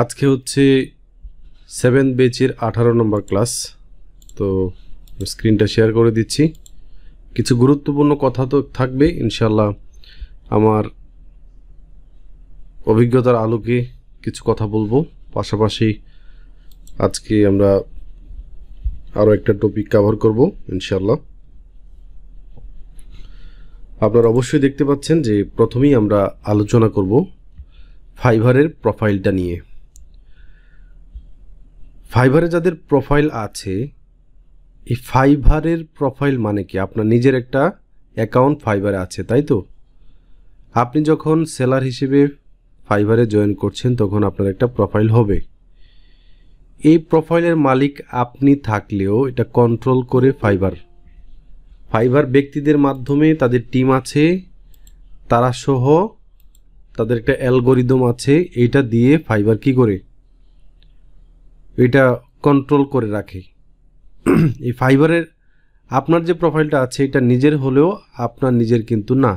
আজকে হচ্ছে 7 ব্যাচের 18 নম্বর ক্লাস। তো স্ক্রিনটা শেয়ার করে দিচ্ছি। কিছু গুরুত্বপূর্ণ কথা তো থাকবে ইনশাআল্লাহ। আমার অভিজ্ঞতার আলোকে কিছু কথা বলবো, পাশাপাশি আজকে আমরা আরও একটা টপিক কভার করব ইনশাআল্লাহ। আপনারা অবশ্যই দেখতে পাচ্ছেন যে প্রথমেই আমরা আলোচনা করব ফাইবারের প্রোফাইলটা নিয়ে। ফাইবারে যাদের প্রোফাইল আছে, এই ফাইবারের প্রোফাইল মানে কি? আপনার নিজের একটা অ্যাকাউন্ট ফাইবারে আছে, তাই তো? আপনি যখন সেলার হিসেবে ফাইবারে জয়েন করছেন তখন আপনার একটা প্রোফাইল হবে। এই প্রোফাইলের মালিক আপনি থাকলেও এটা কন্ট্রোল করে ফাইবার ব্যক্তিদের মাধ্যমে, তাদের টিম আছে, তারা সহ তাদের একটা অ্যালগরিদম আছে। এইটা দিয়ে ফাইবার কি করে এটা কন্ট্রোল করে রাখে। এই ফাইবারের আপনার যে প্রোফাইলটা আছে এটা নিজের হলেও আপনার নিজের কিন্তু না,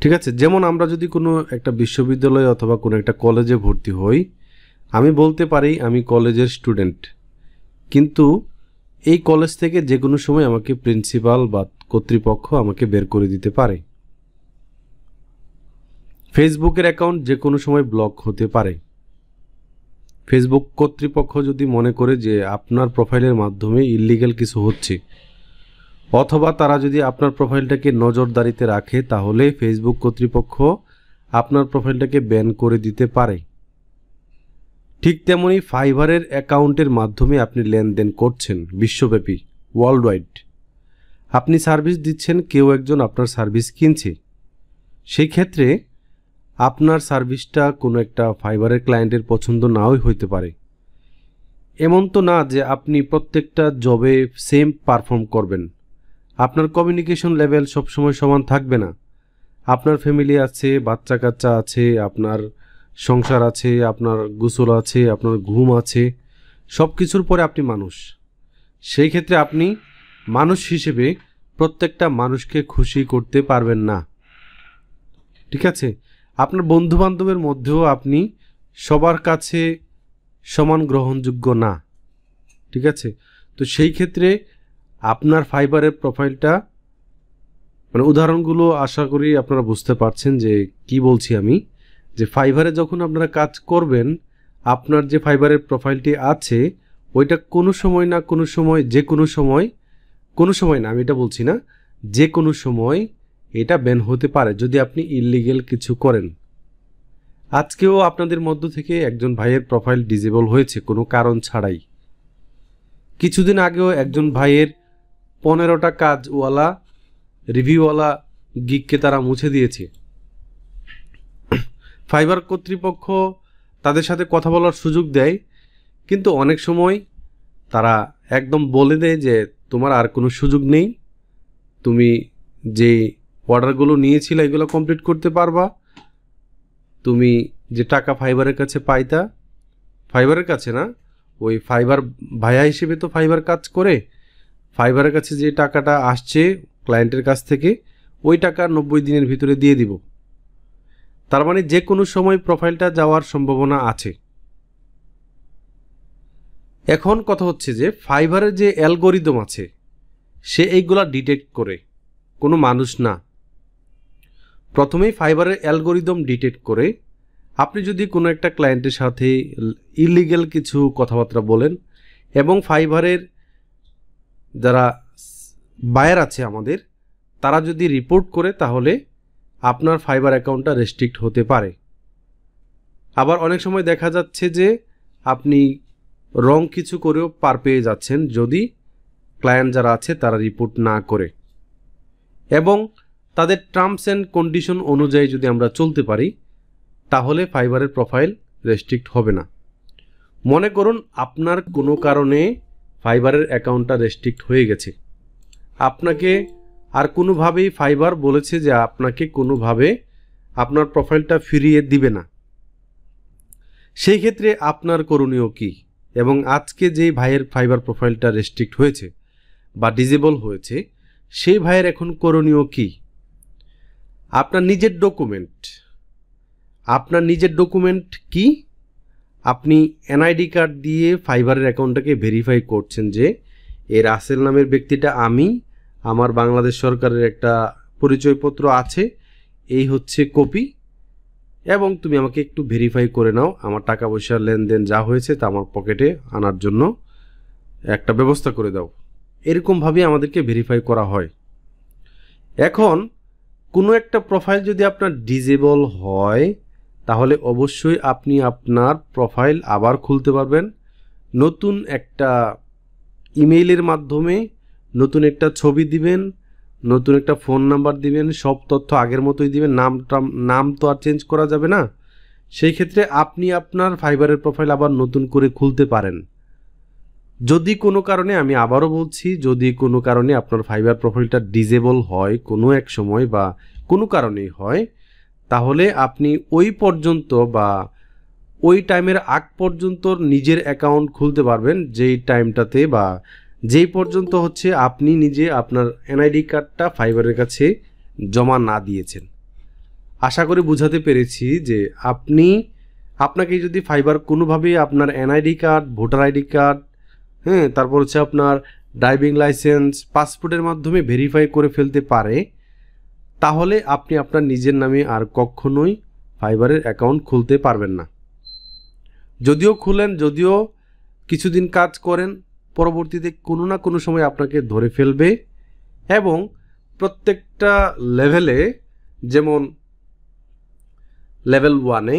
ঠিক আছে? যেমন আমরা যদি কোনো একটা বিশ্ববিদ্যালয় অথবা কোনো একটা কলেজে ভর্তি হই, আমি বলতে পারি আমি কলেজের স্টুডেন্ট, কিন্তু এই কলেজ থেকে যে কোনো সময় আমাকে প্রিন্সিপাল বা কর্তৃপক্ষ আমাকে বের করে দিতে পারে। ফেসবুকের অ্যাকাউন্ট যে কোনো সময় ব্লক হতে পারে। ফেসবুক কর্তৃপক্ষ যদি মনে করে যে আপনার প্রোফাইলের মাধ্যমে ইল্লিগ্যাল কিছু হচ্ছে, অথবা তারা যদি আপনার প্রোফাইলটাকে নজরদারিতে রাখে, তাহলে ফেসবুক কর্তৃপক্ষ আপনার প্রোফাইলটাকে ব্যান করে দিতে পারে। ঠিক তেমনি ফাইবারের অ্যাকাউন্টের মাধ্যমে আপনি লেনদেন করছেন বিশ্বব্যাপী, ওয়ার্ল্ড ওয়াইড। আপনি সার্ভিস দিচ্ছেন, কেউ একজন আপনার সার্ভিস কিনছে। সেই ক্ষেত্রে আপনার সার্ভিসটা কোনো একটা ফাইবারের ক্লায়েন্টের পছন্দ নাও হইতে পারে। এমন তো না যে আপনি প্রত্যেকটা জবে সেম পারফর্ম করবেন। আপনার কমিউনিকেশন লেভেল সবসময় সমান থাকবে না। আপনার ফ্যামিলি আছে, বাচ্চা কাচ্চা আছে, আপনার সংসার আছে, আপনার গোসল আছে, আপনার ঘুম আছে, সব কিছুর পরে আপনি মানুষ। সেই ক্ষেত্রে আপনি মানুষ হিসেবে প্রত্যেকটা মানুষকে খুশি করতে পারবেন না, ঠিক আছে? আপনার বন্ধুবান্ধবের মধ্যেও আপনি সবার কাছে সমান গ্রহণযোগ্য না, ঠিক আছে? তো সেই ক্ষেত্রে আপনার ফাইবারের প্রোফাইলটা, মানে উদাহরণগুলো আশা করি আপনারা বুঝতে পারছেন যে কি বলছি আমি। যে ফাইবারে যখন আপনারা কাজ করবেন, আপনার যে ফাইবারের প্রোফাইলটি আছে ওইটা কোনো সময় না কোনো সময়, যে কোনো সময়, কোনো সময় না, আমি এটা বলছি না, যে কোনো সময় এটা ব্যান হতে পারে যদি আপনি ইল্লিগ্যাল কিছু করেন। আজকেও আপনাদের মধ্য থেকে একজন ভাইয়ের প্রোফাইল ডিসেবল হয়েছে কোনো কারণ ছাড়াই। কিছুদিন আগেও একজন ভাইয়ের 15টা কাজওয়ালা রিভিউওয়ালা গিগকে তারা মুছে দিয়েছে। ফাইবার কর্তৃপক্ষ তাদের সাথে কথা বলার সুযোগ দেয়, কিন্তু অনেক সময় তারা একদম বলে দেয় যে তোমার আর কোনো সুযোগ নেই, তুমি যে অর্ডারগুলো নিয়েছিলে এগুলো কমপ্লিট করতে পারবা, তুমি যে টাকা ফাইবারের কাছে পাইতা, ফাইবারের কাছে না, ওই ফাইবার ভাইয়া হিসেবে তো ফাইবার কাজ করে, ফাইবারের কাছে যে টাকাটা আসছে ক্লায়েন্টের কাছ থেকে ওই টাকা 90 দিনের ভিতরে দিয়ে দিব। তার মানে যে কোনো সময় প্রোফাইলটা যাওয়ার সম্ভাবনা আছে। এখন কথা হচ্ছে যে ফাইবারের যে অ্যালগরিদম আছে সে এইগুলা ডিটেক্ট করে, কোনো মানুষ না। প্রথমেই ফাইবারের অ্যালগরিদম ডিটেক্ট করে আপনি যদি কোনো একটা ক্লায়েন্টের সাথে ইলিগ্যাল কিছু কথাবার্তা বলেন এবং ফাইবারের যারা বায়ার আছে আমাদের, তারা যদি রিপোর্ট করে, তাহলে আপনার ফাইবার অ্যাকাউন্টটা রেস্ট্রিক্ট হতে পারে। আবার অনেক সময় দেখা যাচ্ছে যে আপনি রং কিছু করেও পার পেয়ে যাচ্ছেন যদি ক্লায়েন্ট যারা আছে তারা রিপোর্ট না করে, এবং তাদের টার্মস অ্যান্ড কন্ডিশন অনুযায়ী যদি আমরা চলতে পারি, তাহলে ফাইবারের প্রোফাইল রেস্ট্রিক্ট হবে না। মনে করুন আপনার কোনো কারণে ফাইবারের অ্যাকাউন্টটা রেস্ট্রিক্ট হয়ে গেছে, আপনাকে আর কোনোভাবেই ফাইবার বলেছে যে আপনাকে কোনোভাবে আপনার প্রোফাইলটা ফিরিয়ে দিবে না। সেই ক্ষেত্রে আপনার করণীয় কি? এবং আজকে যে ভাইয়ের ফাইবার প্রোফাইলটা রেস্ট্রিক্ট হয়েছে বা ডিসেবল হয়েছে, সেই ভাইয়ের এখন করণীয় কি? আপনার নিজের ডকুমেন্ট, আপনার নিজের ডকুমেন্ট কি? আপনি এনআইডি কার্ড দিয়ে ফাইবারের অ্যাকাউন্টটাকে ভেরিফাই করছেন যে এই রাসেল নামের ব্যক্তিটা আমি, আমার বাংলাদেশ সরকারের একটা পরিচয়পত্র আছে, এই হচ্ছে কপি, এবং তুমি আমাকে একটু ভেরিফাই করে নাও, আমার টাকা পয়সার লেনদেন যা হয়েছে তা আমার পকেটে আনার জন্য একটা ব্যবস্থা করে দাও। এরকমভাবে আমাদেরকে ভেরিফাই করা হয়। এখন কোনো একটা প্রোফাইল যদি আপনার ডিজেবল হয় তাহলে অবশ্যই আপনি আপনার প্রোফাইল আবার খুলতে পারবেন। নতুন একটা ইমেইলের মাধ্যমে নতুন একটা ছবি দিবেন, নতুন একটা ফোন নাম্বার দিবেন, সব তথ্য আগের মতোই দিবেন। নাম তো আর চেঞ্জ করা যাবে না। সেই ক্ষেত্রে আপনি আপনার ফাইবারের প্রোফাইল আবার নতুন করে খুলতে পারেন। যদি কোনো কারণে, আমি আবারও বলছি, যদি কোনো কারণে আপনার ফাইবার প্রোফাইলটা ডিজেবল হয় কোনো এক সময় বা কোনো কারণেই হয়, তাহলে আপনি ওই পর্যন্ত বা ওই টাইমের আগ পর্যন্ত নিজের অ্যাকাউন্ট খুলতে পারবেন, যেই টাইমটাতে বা যেই পর্যন্ত হচ্ছে আপনি নিজে আপনার এনআইডি কার্ডটা ফাইবারের কাছে জমা না দিয়েছেন। আশা করি বুঝাতে পেরেছি যে আপনাকে যদি ফাইবার কোনোভাবেই আপনার NID card, voter ID card, তারপর হচ্ছে আপনার ড্রাইভিং লাইসেন্স, পাসপোর্টের মাধ্যমে ভেরিফাই করে ফেলতে পারে, তাহলে আপনি আপনার নিজের নামে আর কখনোই ফাইবারের অ্যাকাউন্ট খুলতে পারবেন না। যদিও খুলেন, যদিও কিছুদিন কাজ করেন, পরবর্তীতে কোনো না কোনো সময় আপনাকে ধরে ফেলবে। এবং প্রত্যেকটা লেভেলে, যেমন লেভেল 1-এ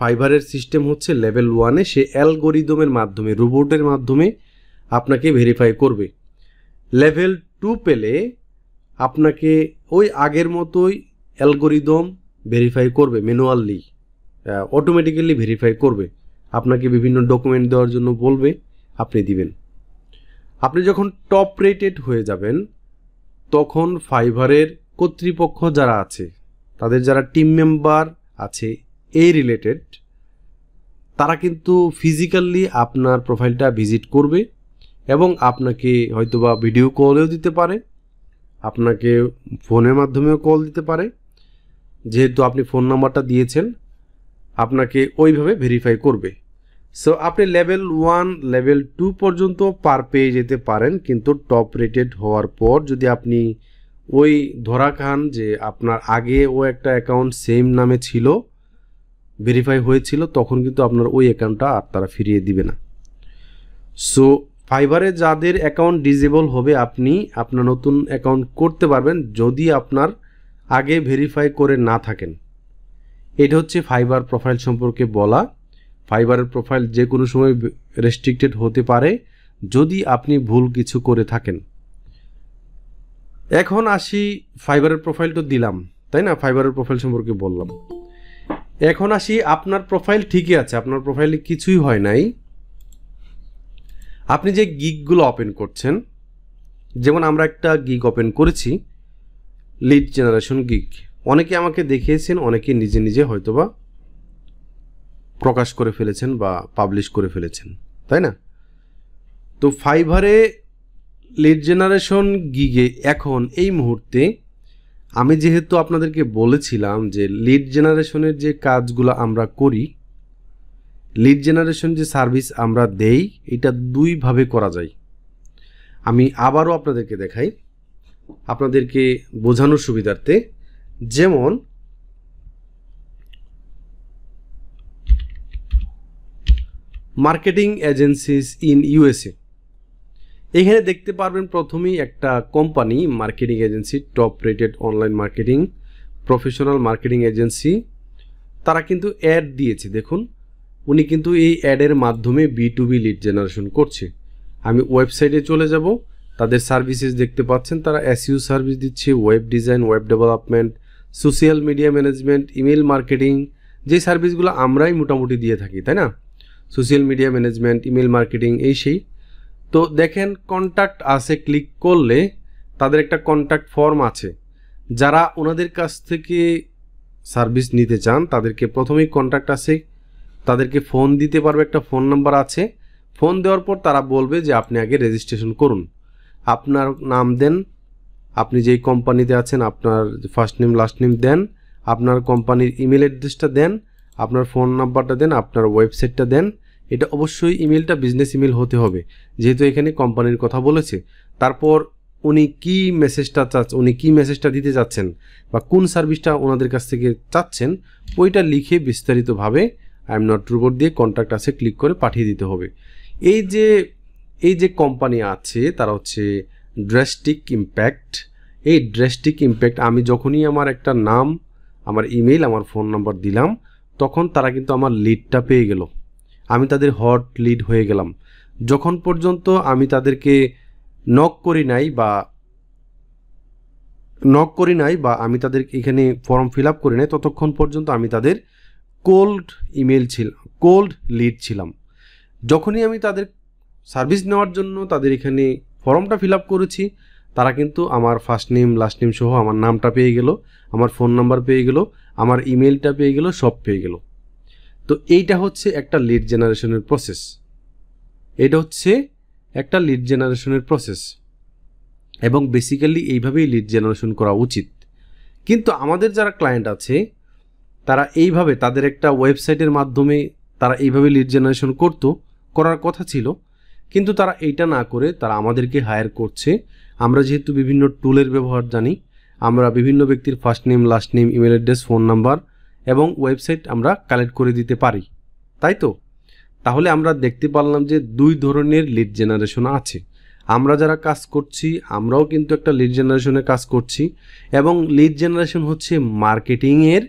ফাইবারের সিস্টেম হচ্ছে, লেভেল 1-এ সে অ্যালগোরিদমের মাধ্যমে, রোবটের মাধ্যমে আপনাকে ভেরিফাই করবে। লেভেল 2 পেলে আপনাকে ওই আগের মতোই অ্যালগোরিদম ভেরিফাই করবে, ম্যানুয়ালি, অটোমেটিক্যালি ভেরিফাই করবে। আপনাকে বিভিন্ন ডকুমেন্ট দেওয়ার জন্য বলবে, আপনি দিবেন। আপনি যখন টপ রেটেড হয়ে যাবেন তখন ফাইবারের কর্তৃপক্ষ যারা আছে, তাদের যারা টিম মেম্বার আছে এই রিলেটেড, তারা কিন্তু ফিজিক্যালি আপনার প্রোফাইলটা ভিজিট করবে এবং আপনাকে হয়তোবা ভিডিও কলেও দিতে পারে, আপনাকে ফোনের মাধ্যমেও কল দিতে পারে। যেহেতু আপনি ফোন নাম্বারটা দিয়েছেন, আপনাকে ওইভাবে ভেরিফাই করবে। সো আপনি লেভেল 1, লেভেল 2 পর্যন্ত পার পেয়ে যেতে পারেন, কিন্তু টপ রেটেড হওয়ার পর যদি আপনি ওই ধরা খান যে আপনার আগে ও একটা অ্যাকাউন্ট সেম নামে ছিল, ভেরিফাই হয়েছিল, তখন কিন্তু আপনার ওই অ্যাকাউন্টটা আর তারা ফিরিয়ে দিবে না। সো ফাইবারে যাদের অ্যাকাউন্ট ডিজেবল হবে, আপনি আপনার নতুন অ্যাকাউন্ট করতে পারবেন যদি আপনার আগে ভেরিফাই করে না থাকেন। এটা হচ্ছে ফাইবার প্রোফাইল সম্পর্কে বলা। ফাইবারের প্রোফাইল যে কোনো সময় রেস্ট্রিক্টেড হতে পারে যদি আপনি ভুল কিছু করে থাকেন। এখন আসি, ফাইবারের প্রোফাইল তো দিলাম, তাই না? ফাইবারের প্রোফাইল সম্পর্কে বললাম। এখন আসি, আপনার প্রোফাইল ঠিকই আছে, আপনার প্রোফাইলে কিছুই হয় নাই, আপনি যে গিগগুলো ওপেন করছেন, যেমন আমরা একটা গিগ ওপেন করেছি, লিড জেনারেশন গিগ। অনেকে আমাকে দেখিয়েছেন, অনেকে নিজে নিজে হয়তোবা প্রকাশ করে ফেলেছেন বা পাবলিশ করে ফেলেছেন, তাই না? তো ফাইবারে লিড জেনারেশন গিগে এখন এই মুহূর্তে আমি যেহেতু আপনাদেরকে বলেছিলাম যে লিড জেনারেশনের যে কাজগুলো আমরা করি, লিড জেনারেশন যে সার্ভিস আমরা দেই, এটা দুইভাবে করা যায়। আমি আবারও আপনাদেরকে দেখাই, আপনাদেরকে বোঝানোর সুবিধার্থে। যেমন মার্কেটিং এজেন্সিস ইন ইউএসএ, এখানে দেখতে পারবেন প্রথমেই একটা company, marketing agency, top rated online marketing professional marketing agency, তারা কিন্তু অ্যাড দিয়েছে। দেখুন, উনি কিন্তু এই অ্যাডের মাধ্যমে B2B লিড জেনারেশন করছে। আমি ওয়েবসাইটে চলে যাব, তাদের সার্ভিসেস দেখতে পাচ্ছেন, তারা SEO সার্ভিস দিচ্ছে, web design, web development, social media management, email marketing, যে সার্ভিসগুলো আমরাই মোটামুটি দিয়ে থাকি, তাই না? Social media management, email marketing, এই সেই। তো দেখেন কন্ট্যাক্ট আছে, ক্লিক করলে তাদের একটা কন্ট্যাক্ট ফর্ম আছে। যারা ওনাদের কাছ থেকে সার্ভিস নিতে চান তাদেরকে প্রথমেই কন্ট্যাক্ট আছে, তাদেরকে ফোন দিতে পারবে, একটা ফোন নাম্বার আছে। ফোন দেওয়ার পর তারা বলবে যে আপনি আগে রেজিস্ট্রেশন করুন, আপনার নাম দেন, আপনি যেই কোম্পানিতে আছেন আপনার ফার্স্ট নেম লাস্ট নেম দেন, আপনার কোম্পানির ইমেল অ্যাড্রেসটা দেন, আপনার ফোন নাম্বারটা দেন, আপনার ওয়েবসাইটটা দেন। এটা অবশ্যই ইমেলটা বিজনেস ইমেল হতে হবে, যেহেতু এখানে কোম্পানির কথা বলেছে। তারপর উনি কি মেসেজটা দিতে চাচ্ছেন বা কোন সার্ভিসটা ওনাদের কাছ থেকে চাচ্ছেন, ওইটা লিখে বিস্তারিতভাবে আই এম নট রোবট দিয়ে কন্ট্যাক্ট আছে ক্লিক করে পাঠিয়ে দিতে হবে। এই যে কোম্পানি আছে তারা হচ্ছে ড্রাস্টিক ইম্প্যাক্ট। এই ড্রাস্টিক ইম্প্যাক্ট, আমি যখনই আমার একটা নাম, আমার ইমেল, আমার ফোন নাম্বার দিলাম, তখন তারা কিন্তু আমার লিডটা পেয়ে গেল, আমি তাদের হট লিড হয়ে গেলাম। যখন পর্যন্ত আমি তাদেরকে নক করি নাই বা আমি তাদের এখানে ফর্ম ফিল আপ করি নাই, ততক্ষণ পর্যন্ত আমি তাদের কোল্ড লিড ছিলাম। যখনই আমি তাদের সার্ভিস নেওয়ার জন্য তাদের এখানে ফর্মটা ফিল আপ করেছি, তারা কিন্তু আমার ফার্স্ট নেম লাস্ট নেম সহ আমার নামটা পেয়ে গেল, আমার ফোন নাম্বার পেয়ে গেল, আমার ইমেলটা পেয়ে গেল, সব পেয়ে গেল। তো এইটা হচ্ছে একটা লিড জেনারেশনের প্রসেস, এবং বেসিক্যালি এইভাবেই লিড জেনারেশন করা উচিত। কিন্তু আমাদের যারা ক্লায়েন্ট আছে তারা এইভাবে তাদের একটা ওয়েবসাইটের মাধ্যমে তারা এইভাবে লিড জেনারেশন করার কথা ছিল, কিন্তু তারা এইটা না করে তারা আমাদেরকে হায়ার করছে। আমরা যেহেতু বিভিন্ন টুলের ব্যবহার জানি, আমরা বিভিন্ন ব্যক্তির first name last name email address phone number এবং ওয়েবসাইট আমরা কালেক্ট করে দিতে পারি, তাই তো? তাহলে আমরা দেখতে পারলাম যে দুই ধরনের লিড জেনারেশন আছে। আমরা যারা কাজ করছি আমরাও কিন্তু একটা লিড জেনারেশনে কাজ করছি, এবং লিড জেনারেশন হচ্ছে মার্কেটিংয়ের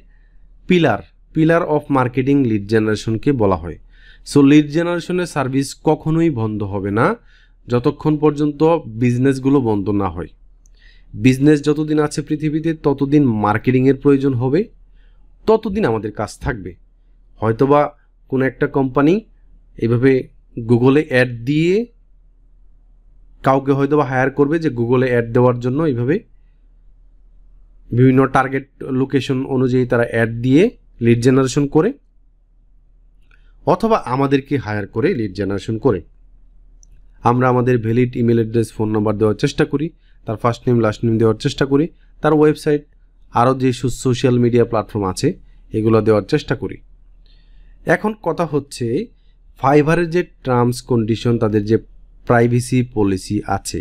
পিলার অফ মার্কেটিং লিড জেনারেশনকে বলা হয়। সো লিড জেনারেশনের সার্ভিস কখনোই বন্ধ হবে না যতক্ষণ পর্যন্ত বিজনেসগুলো বন্ধ না হয়। বিজনেস যতদিন আছে পৃথিবীতে ততদিন মার্কেটিংয়ের প্রয়োজন হবে, ততদিন আমাদের কাজ থাকবে। হয়তোবা কোনো একটা কোম্পানি এইভাবে গুগলে অ্যাড দিয়ে কাউকে হয়তোবা হায়ার করবে যে গুগলে অ্যাড দেওয়ার জন্য এইভাবে বিভিন্ন টার্গেট লোকেশন অনুযায়ী তারা অ্যাড দিয়ে লিড জেনারেশন করে, অথবা আমাদেরকে হায়ার করে লিড জেনারেশন করে। আমরা আমাদের valid email address phone number দেওয়ার চেষ্টা করি, তার ফার্স্ট নেম লাস্ট নেম দেওয়ার চেষ্টা করি, তার ওয়েবসাইট আরও যে সোশ্যাল মিডিয়া প্ল্যাটফর্ম আছে এগুলো দেওয়ার চেষ্টা করি। এখন কথা হচ্ছে ফাইবারের যে টার্মস কন্ডিশন, তাদের যে প্রাইভেসি পলিসি আছে,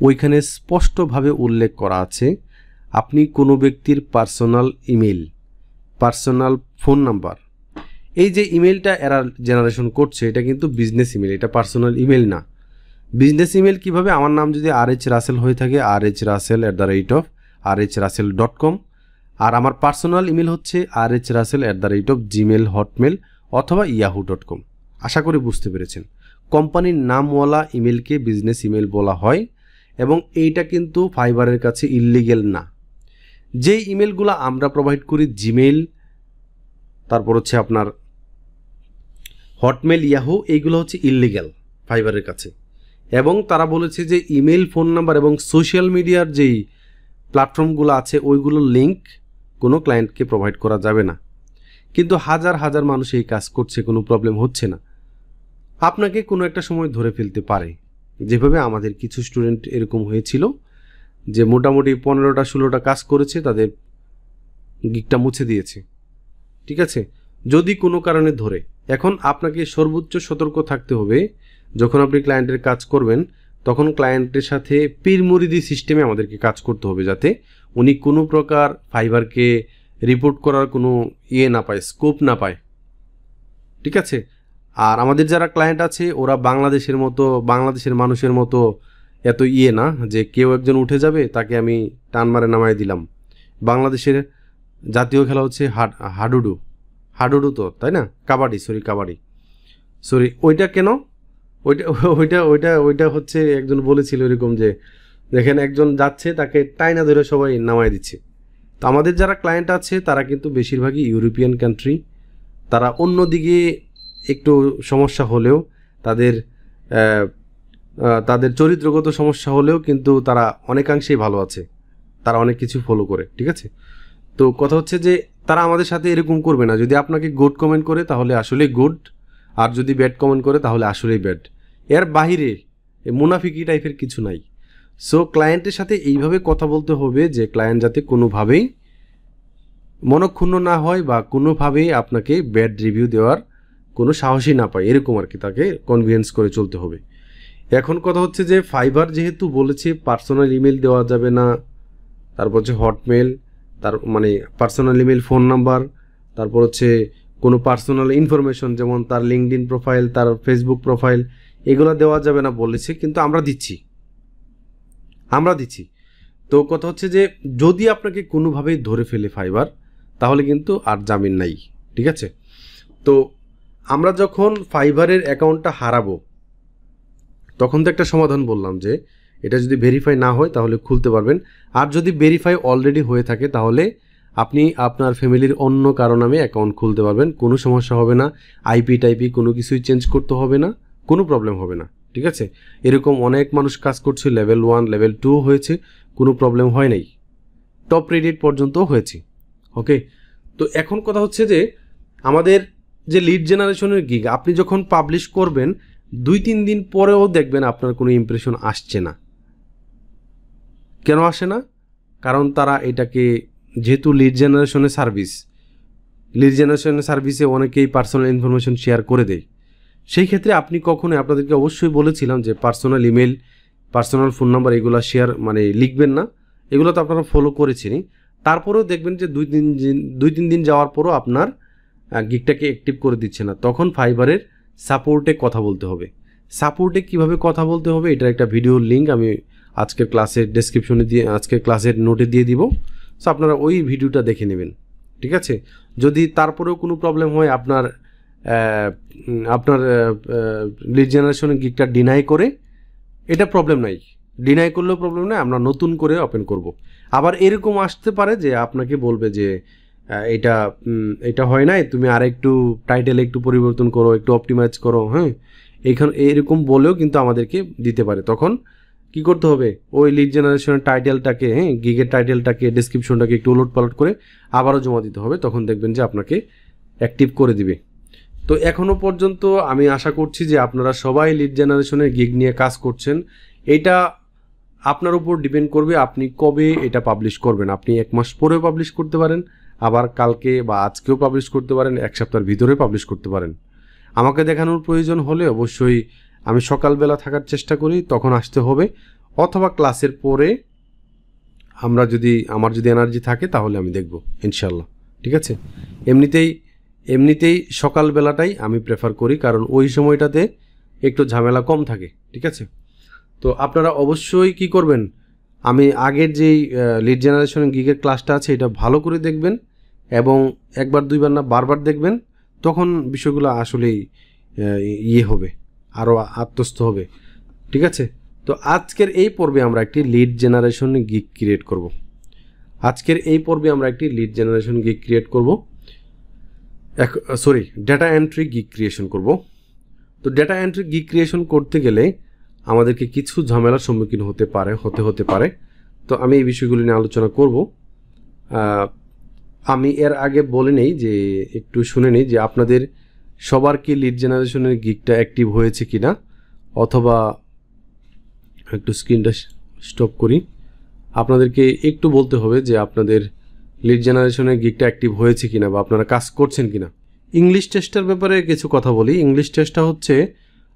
ওইখানে স্পষ্টভাবে উল্লেখ করা আছে আপনি কোনো ব্যক্তির personal email, personal phone number, এই যে ইমেলটা এরা জেনারেশন করছে এটা কিন্তু বিজনেস ইমেল, এটা পার্সোনাল ইমেল না। বিজনেস ইমেল কিভাবে? আমার নাম যদি RH রাসেল হয়ে থাকে rhrussel@rhrussel.com, আর আমার পার্সোনাল ইমেল হচ্ছে rhrussel@gmail, হটমেল অথবা yahoo.com। আশা করি বুঝতে পেরেছেন। কোম্পানির নামওয়ালা ইমেলকে বিজনেস ইমেল বলা হয়, এবং এইটা কিন্তু ফাইবারের কাছে ইললিগেল না। যেই ইমেলগুলো আমরা প্রোভাইড করি জিমেল, তারপর হচ্ছে আপনার হটমেল, ইয়াহু, এইগুলো হচ্ছে ইললিগ্যাল ফাইবারের কাছে। এবং তারা বলেছে যে ইমেল ফোন নাম্বার এবং সোশ্যাল মিডিয়ার যেই প্ল্যাটফর্মগুলো আছে ওইগুলোর লিঙ্ক কোনো ক্লায়েন্টকে প্রোভাইড করা যাবে না। কিন্তু হাজার হাজার মানুষ এই কাজ করছে, কোনো প্রবলেম হচ্ছে না। আপনাকে কোনো একটা সময় ধরে ফেলতে পারে, যেভাবে আমাদের কিছু স্টুডেন্ট এরকম হয়েছিল যে মোটামুটি 15টা-16টা কাজ করেছে, তাদের গিকটা মুছে দিয়েছে। ঠিক আছে, যদি কোনো কারণে ধরে। এখন আপনাকে সর্বোচ্চ সতর্ক থাকতে হবে, যখন আপনি ক্লায়েন্টের কাজ করবেন তখন ক্লায়েন্টের সাথে পীর মুরিদি সিস্টেমে আমাদেরকে কাজ করতে হবে, যাতে উনি কোনো প্রকার ফাইবারকে রিপোর্ট করার কোনো না পায়, স্কোপ না পায়। ঠিক আছে, আর আমাদের যারা ক্লায়েন্ট আছে ওরা বাংলাদেশের মানুষের মতো এত না যে কেউ একজন উঠে যাবে তাকে আমি টান মারে নামায় দিলাম। বাংলাদেশের জাতীয় খেলা হচ্ছে হাডুডু তো, তাই না? কাবাডি ওইটা কেন? ওইটা হচ্ছে একজন বলেছিল এরকম যে দেখেন একজন যাচ্ছে তাকে টাইনা ধরে সবাই নামায় দিচ্ছে। তো আমাদের যারা ক্লায়েন্ট আছে তারা কিন্তু বেশিরভাগই ইউরোপিয়ান কান্ট্রি, তারা অন্যদিকে একটু সমস্যা হলেও তাদের চরিত্রগত সমস্যা হলেও কিন্তু তারা অনেকাংশেই ভালো আছে, তারা অনেক কিছু ফলো করে। ঠিক আছে, তো কথা হচ্ছে যে তারা আমাদের সাথে এরকম করবে না। যদি আপনাকে গুড কমেন্ট করে তাহলে আসলেই গুড, আর যদি ব্যাড কমেন্ট করে তাহলে আসলেই ব্যাড। এর বাহিরে মুনাফিকি টাইপের কিছু নাই। সো ক্লায়েন্টের সাথে এইভাবে কথা বলতে হবে যে ক্লায়েন্ট যাতে কোনোভাবেই মনক্ষুণ্ণ না হয় বা কোনোভাবেই আপনাকে ব্যাড রিভিউ দেওয়ার কোনো সাহসই না পায়, এরকম আর কি তাকে কনভিন্স করে চলতে হবে। এখন কথা হচ্ছে যে ফাইবার যেহেতু বলেছে পার্সোনাল ইমেল দেওয়া যাবে না, তারপর হচ্ছে হটমেল, তার মানে পার্সোনাল ইমেল, ফোন নাম্বার, তারপর হচ্ছে কোনো পার্সোনাল ইনফরমেশন যেমন তার লিঙ্কডইন প্রোফাইল, তার ফেসবুক প্রোফাইল, এগুলো দেওয়া যাবে না বলেছে, কিন্তু আমরা দিচ্ছি। তো কথা হচ্ছে যে যদি আপনাকে কোনোভাবেই ধরে ফেলে ফাইবার, তাহলে কিন্তু আর জামিন নাই, ঠিক আছে? তো আমরা যখন ফাইবারের অ্যাকাউন্টটা হারাবো, তখন তো একটা সমাধান বললাম যে এটা যদি ভেরিফাই না হয় তাহলে খুলতে পারবেন, আর যদি ভেরিফাই অলরেডি হয়ে থাকে তাহলে আপনি আপনার ফ্যামিলির অন্য কারো নামে অ্যাকাউন্ট খুলতে পারবেন, কোনো সমস্যা হবে না। আইপি টাইপি কোনো কিছুই চেঞ্জ করতে হবে না, কোনো প্রবলেম হবে না, ঠিক আছে? এরকম অনেক মানুষ কাজ করছে, লেভেল 1 লেভেল 2 হয়েছে, কোনো প্রবলেম হয় নাই, টপ রেটেড পর্যন্ত হয়েছে। ওকে, তো এখন কথা হচ্ছে যে আমাদের যে লিড জেনারেশনের গিগ আপনি যখন পাবলিশ করবেন 2-3 দিন পরেও দেখবেন আপনার কোনো ইমপ্রেশন আসছে না। কেন আসে না? কারণ তারা এটাকে, যেহেতু লিড জেনারেশনের সার্ভিসে অনেকেই পার্সোনাল ইনফরমেশন শেয়ার করে দেয়। সেই ক্ষেত্রে আপনি কখনোই, আপনাদেরকে অবশ্যই বলেছিলাম যে personal email, personal phone number এগুলো শেয়ার মানে লিখবেন না, এগুলো তো আপনারা ফলো করেছেনই। তারপরেও দেখবেন যে 2-3 দিন যাওয়ার পরও আপনার গিগটাকে অ্যাক্টিভ করে দিচ্ছে না, তখন ফাইবারের সাপোর্টে কথা বলতে হবে। সাপোর্টে কিভাবে কথা বলতে হবে এটার একটা ভিডিওর লিঙ্ক আমি আজকের ক্লাসের ডেসক্রিপশনে দিয়ে, আজকের ক্লাসের নোটে দিয়ে দিব, সো আপনারা ওই ভিডিওটা দেখে নেবেন, ঠিক আছে? যদি তারপরেও কোনো প্রবলেম হয়, আপনার লিড জেনারেশনের গিগটা ডিনাই করে, এটা প্রবলেম নাই, ডিনাই করলেও প্রবলেম নাই, আমরা নতুন করে ওপেন করব। আবার এরকম আসতে পারে যে আপনাকে বলবে যে এটা হয় নাই, তুমি আর একটু টাইটেল একটু পরিবর্তন করো, একটু অপটিমাইজ করো, হ্যাঁ, এরকম বলেও কিন্তু আমাদেরকে দিতে পারে। তখন কি করতে হবে, ওই লিড জেনারেশনের টাইটেলটাকে, হ্যাঁ, গিগের টাইটেলটাকে, ডেসক্রিপশনটাকে একটু উলটপালট করে আবারও জমা দিতে হবে, তখন দেখবেন যে আপনাকে অ্যাক্টিভ করে দিবে। তো এখনও পর্যন্ত আমি আশা করছি যে আপনারা সবাই লিড জেনারেশনের গিগ নিয়ে কাজ করছেন। এটা আপনার উপর ডিপেন্ড করবে আপনি কবে এটা পাবলিশ করবেন। আপনি 1 মাস পরেও পাবলিশ করতে পারেন, আবার কালকে বা আজকেও পাবলিশ করতে পারেন, 1 সপ্তাহের ভিতরে পাবলিশ করতে পারেন। আমাকে দেখানোর প্রয়োজন হলে অবশ্যই আমি সকালবেলা থাকার চেষ্টা করি, তখন আসতে হবে, অথবা ক্লাসের পরে আমার যদি এনার্জি থাকে তাহলে আমি দেখব ইনশাল্লাহ, ঠিক আছে? এমনিতেই সকালবেলাটাই আমি প্রেফার করি, কারণ ওই সময়টাতে একটু ঝামেলা কম থাকে, ঠিক আছে? তো আপনারা অবশ্যই কি করবেন, আমি আগের যেই লিড জেনারেশন গিগের ক্লাসটা আছে এটা ভালো করে দেখবেন, এবং 1বার 2বার না বারবার দেখবেন, তখন বিষয়গুলো আসলেই হবে, আরও আত্মস্থ হবে, ঠিক আছে? তো আজকের এই পর্বে আমরা একটি লিড জেনারেশন গিগ ক্রিয়েট করব। ডেটা এন্ট্রি গিগ ক্রিয়েশন করব। তো ডেটা এন্ট্রি গিগ ক্রিয়েশন করতে গেলে আমাদেরকে কিছু ঝামেলার সম্মুখীন হতে পারে। তো আমি এই বিষয়গুলি নিয়ে আলোচনা করব। আমি এর আগে বলে নেই যে, একটু শুনে নেই যে আপনাদের সবার কি লিড জেনারেশনের গিগটা অ্যাক্টিভ হয়েছে কিনা, অথবা একটু স্ক্রিনটা স্টপ করি, আপনাদেরকে একটু বলতে হবে যে আপনাদের লিড জেনারেশনের গিগটা অ্যাক্টিভ হয়েছে কিনা বা আপনারা কাজ করছেন কিনা। ইংলিশ টেস্টের ব্যাপারে কিছু কথা বলি। ইংলিশ টেস্টটা হচ্ছে,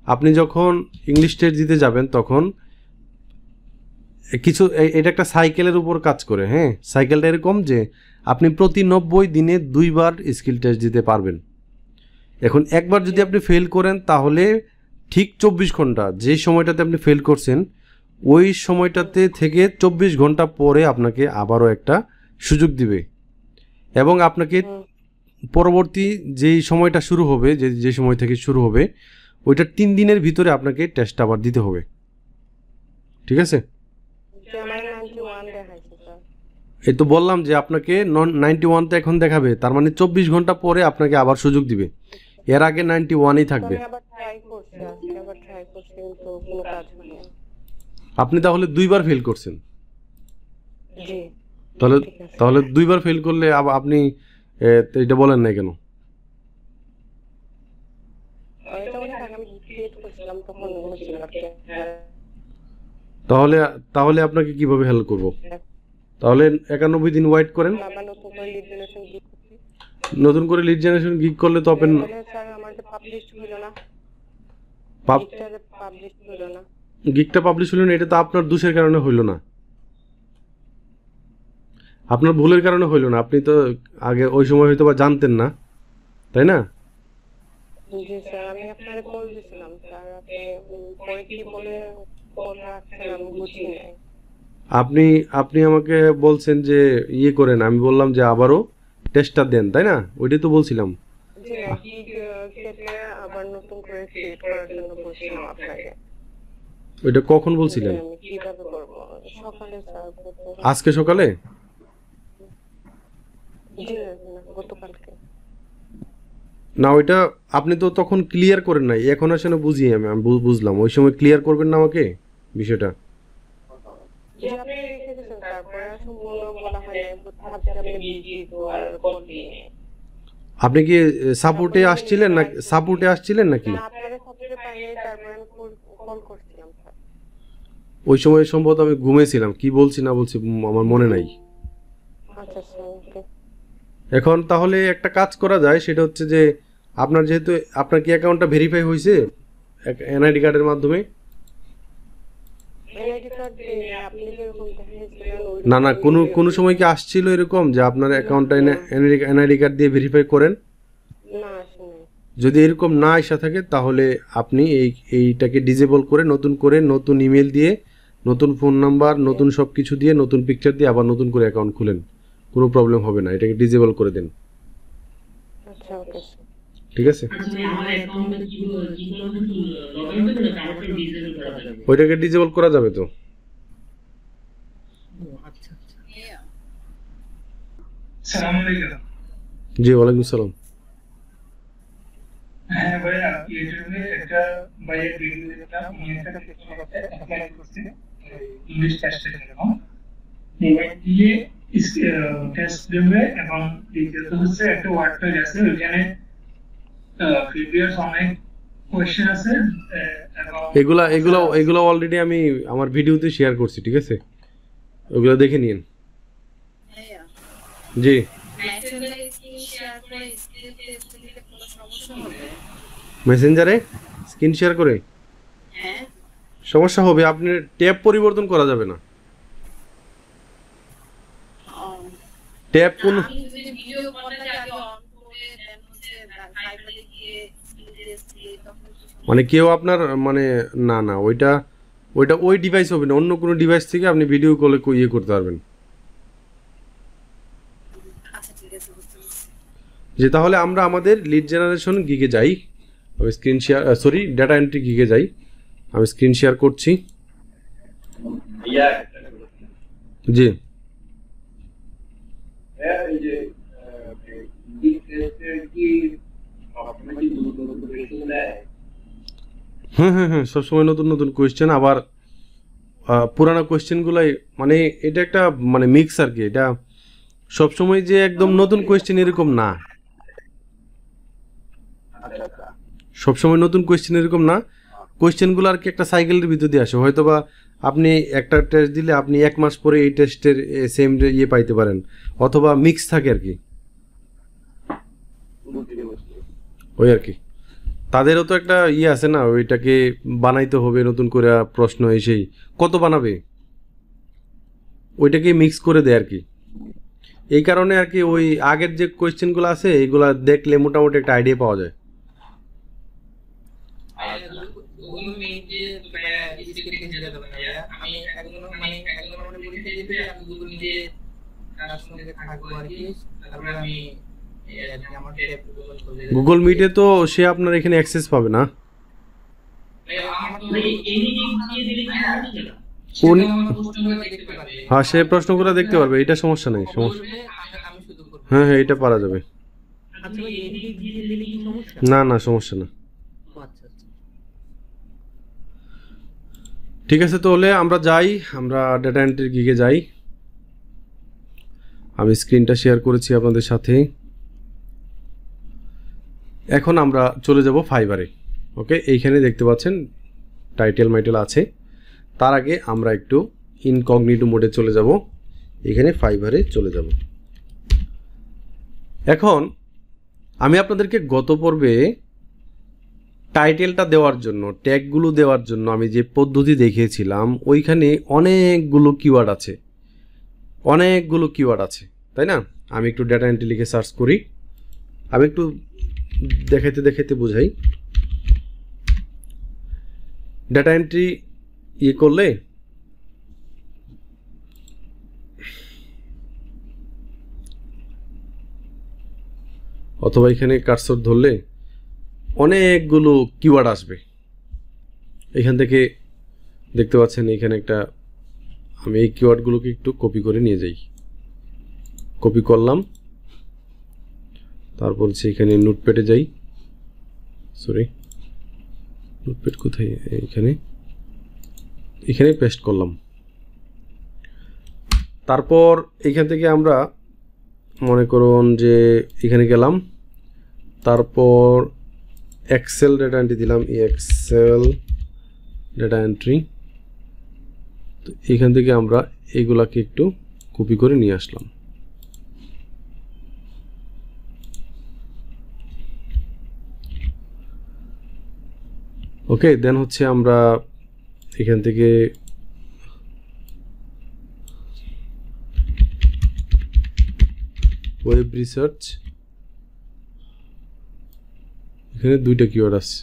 আপনি যখন ইংলিশ টেস্ট দিতে যাবেন তখন এটা একটা সাইকেলের উপর কাজ করে, হ্যাঁ। সাইকেলটা এরকম যে আপনি প্রতি 90 দিনে 2বার স্কিল টেস্ট দিতে পারবেন। এখন একবার যদি আপনি ফেল করেন তাহলে ঠিক 24 ঘন্টা, যে সময়টাতে আপনি ফেল করছেন ওই সময়টাতে থেকে 24 ঘন্টা পরে আপনাকে আবারও একটা সুযোগ দিবে, এবং আপনাকে পরবর্তী যেই সময়টা শুরু হবে, যে সময় থেকে শুরু হবে ওইটা 3 দিনের ভিতরে আপনাকে টেস্ট আবার দিতে হবে, ঠিক আছে? এই তো বললাম যে আপনাকে 91তে এখন দেখাবে, তার মানে 24 ঘন্টা পরে আপনাকে আবার সুযোগ দিবে, এর আগে 91ই থাকবে। আপনি তাহলে 2বার ফেল করছেন। তাহলে 2বার ফেল করলে আপনি এটা বলেন না কেন? তাহলে আপনাকে কিভাবে হেল্প করব? তাহলে 91 দিন ওয়েট করেন। আবার নতুন করে লিড জেনারেশন গিগ করছি। নতুন করে লিড জেনারেশন গিগ করলে তো ওপেন স্যার আমার তো পাবলিশ হলো না, পাবলিশ হলো না। গিগটা পাবলিশ হলো না, এটা তো আপনার দোষের কারণে হইলো না, আপনার ভুলের কারণে হইলো না। আপনি তো আগে ওই সময় হয়তো বা জানতেন না, তাই না? জি স্যার, আমি আপনাকে কল দিয়েছিলাম স্যার, আপনি পরে কি বলে কল রাখছেন আমি বুঝি নাই। আপনি আপনি আমাকে বলছেন যে ইয়ে করেন, আমি বললাম যে আবারও টেস্টটা দেন, তাই না? ওইটাই তো বলছিলাম। জি না, গিগ কেটে আবার নতুন করে ক্রিয়েট করার জন্য বলছিলাম আপনাকে। ওইটা কখন বলছিলেন? আমি কিভাবে করব? সকালে স্যার। আজকে সকালে? জি না, গতকালকে। না, ওইটা আপনি তো তখন ক্লিয়ার করেন নাই, এখন আসলে বুঝি আমি বুঝলাম। ওই সময় ক্লিয়ার করবেন না আমাকে বিষয়টা? জি আপনি রেখে দিয়েছেন, তারপরে সম্পূর্ণ বলা হয় নাই, ভাবছি আপনি বিজি তো আর কল দিই। আপনি কি সাপোর্টে আসছিলেন না, সাপোর্টে আসছিলেন নাকি? না, আপনাদের সাপোর্টে পাইনি, তারপরে আমি কল করছিলাম স্যার। ওই সময় সম্ভবত আমি ঘুমিয়েছিলাম, কি বলছি না বলছি আমার মনে নাই। আচ্ছা স্যার, ওকে। এখন তাহলে একটা কাজ করা যায়, সেটা হচ্ছে যে আপনার যেহেতু আপনার কি অ্যাকাউন্টটা ভেরিফাই হয়েছে এনআইডি কার্ডের মাধ্যমে? এনআইডি কার্ড আপনি যেরকম দেখিয়েছিলেন না না, কোনো সময় কি আসছিল এরকম যে আপনার অ্যাকাউন্টটা এনআইডি কার্ড দিয়ে ভেরিফাই করেন? না, আসেনি। যদি এরকম না আসা থাকে তাহলে আপনি এইটাকে ডিজেবল করে নতুন ইমেল দিয়ে, নতুন ফোন নাম্বার, নতুন সব কিছু দিয়ে, নতুন পিকচার দিয়ে আবার নতুন করে অ্যাকাউন্ট খুলেন, কোনো প্রবলেম হবে না। এটাকে ডিজেবল করে দেন। আচ্ছা, ওকে স্যার। ঠিক আছে, ওইটাকে ডিজেবল করা যাবে তো? সালাম আলাইকুম। জি ওয়ালাইকুম সালাম। হ্যাঁ ভাইয়া, ইউটিউবে একটা ভাইয়ের ভিডিও দেখলাম, উনি একটা টেস্টে অ্যাপ্লাই করছে ইংলিশ টেস্টের জন্য। মোবাইল দিয়ে টেস্ট দেবে এবং দ্বিতীয়ত হচ্ছে একটা ওয়ার্ড তৈরি আছে, ওইখানে প্রিভিয়াস অনেক কোয়েশ্চেন আছে। এগুলা অলরেডি আমি আমার ভিডিওতে শেয়ার করছি, ঠিক আছে? ওগুলো দেখে নিন। জি মেসেঞ্জারে স্ক্রিন শেয়ার করে সমস্যা হবে, আপনি ট্যাব পরিবর্তন করা যাবে না। ট্যাব কোন মানে কেউ আপনার মানে না না, ওইটা ওই ডিভাইস হবে না, অন্য কোনো ডিভাইস থেকে আপনি ভিডিও কলে ইয়ে করতে পারবেন। যে তাহলে আমরা আমাদের লিড জেনারেশন গিগে যাই, আমি স্ক্রিন শেয়ার ডাটা এন্ট্রি গিগে যাই, আমি স্ক্রিন শেয়ার করছি। জি হ্যাঁ, সবসময় নতুন নতুন কোয়েশ্চেন, আবার পুরানো কোয়েশ্চেনগুলাই, মানে এটা একটা মানে মিক্স আর কি। এটা সবসময় যে একদম নতুন কোয়েশ্চেন এরকম না, সবসময় নতুন কোয়েশ্চেন এরকম না। কোয়েশ্চেনগুলো আর কি একটা সাইকেলের ভিতর দিয়ে আসে। হয়তো বা আপনি একটা টেস্ট দিলে আপনি 1 মাস পরে এই টেস্টের সেম ইয়ে পাইতে পারেন, অথবা মিক্স থাকে আর কি, ওই আর কি। তাদেরও তো একটা ইয়ে আছে না, ওইটাকে বানাইতে হবে নতুন করে প্রশ্ন, এসেই কত বানাবে, ওইটাকে মিক্স করে দেয় আর কি। এই কারণে আর কি ওই আগের যে কোয়েশ্চেনগুলো আছে এইগুলা দেখলে মোটামুটি একটা আইডিয়া পাওয়া যায়। গুগল মিটে তো সে আপনার এখানে অ্যাক্সেস পাবে না। হ্যাঁ, সে প্রশ্নগুলো দেখতে পারবে, এটা সমস্যা নেই, সমস্যা। হ্যাঁ, এটা পারা যাবে। না না, সমস্যা না। ঠিক আছে, তাহলে আমরা যাই, আমরা ডাটা এন্ট্রি গিগে যাই। আমি স্ক্রিনটা শেয়ার করেছি আপনাদের সাথে। এখন আমরা চলে যাব ফাইবারে। ওকে, এইখানে দেখতে পাচ্ছেন টাইটেল মাইটেল আছে। তার আগে আমরা একটু ইনকগনিটো মোডে চলে যাব। এখানে ফাইবারে চলে যাব। এখন আমি আপনাদেরকে গত পর্বে টাইটেলটা দেওয়ার জন্য, ট্যাগগুলো দেওয়ার জন্য আমি যে পদ্ধতি দেখিয়েছিলাম ওইখানে অনেকগুলো কিওয়ার্ড আছে, তাই না? আমি একটু ডেটা এন্ট্রি লিখে সার্চ করি, আমি একটু দেখাইতে বুঝাই। ডেটা এন্ট্রি করলে অথবা এখানে কার্সর ধরলে অনেকগুলো কিওয়ার্ড আসবে। এখান থেকে দেখতে পাচ্ছেন এখানে একটা, আমি এই কিওয়ার্ডগুলোকে একটু কপি করে নিয়ে যাই, কপি করলাম, তারপর এখানে নোটপ্যাডে যাই, নোটপ্যাড কোথায়, এখানে পেস্ট করলাম। তারপর এখান থেকে আমরা মনে করুন যে এখানে গেলাম, তারপর এক্সেল ডেটা এন্ট্রি দিলাম, এক্সেল ডেটা এন্ট্রি। তো এখান থেকে আমরা এইগুলাকে একটু কপি করে নিয়ে আসলাম। ওকে, দেন আমরা এখান থেকে ওয়েব রিসার্চ, এখানে দুইটা কিওয়ার্ড আছে,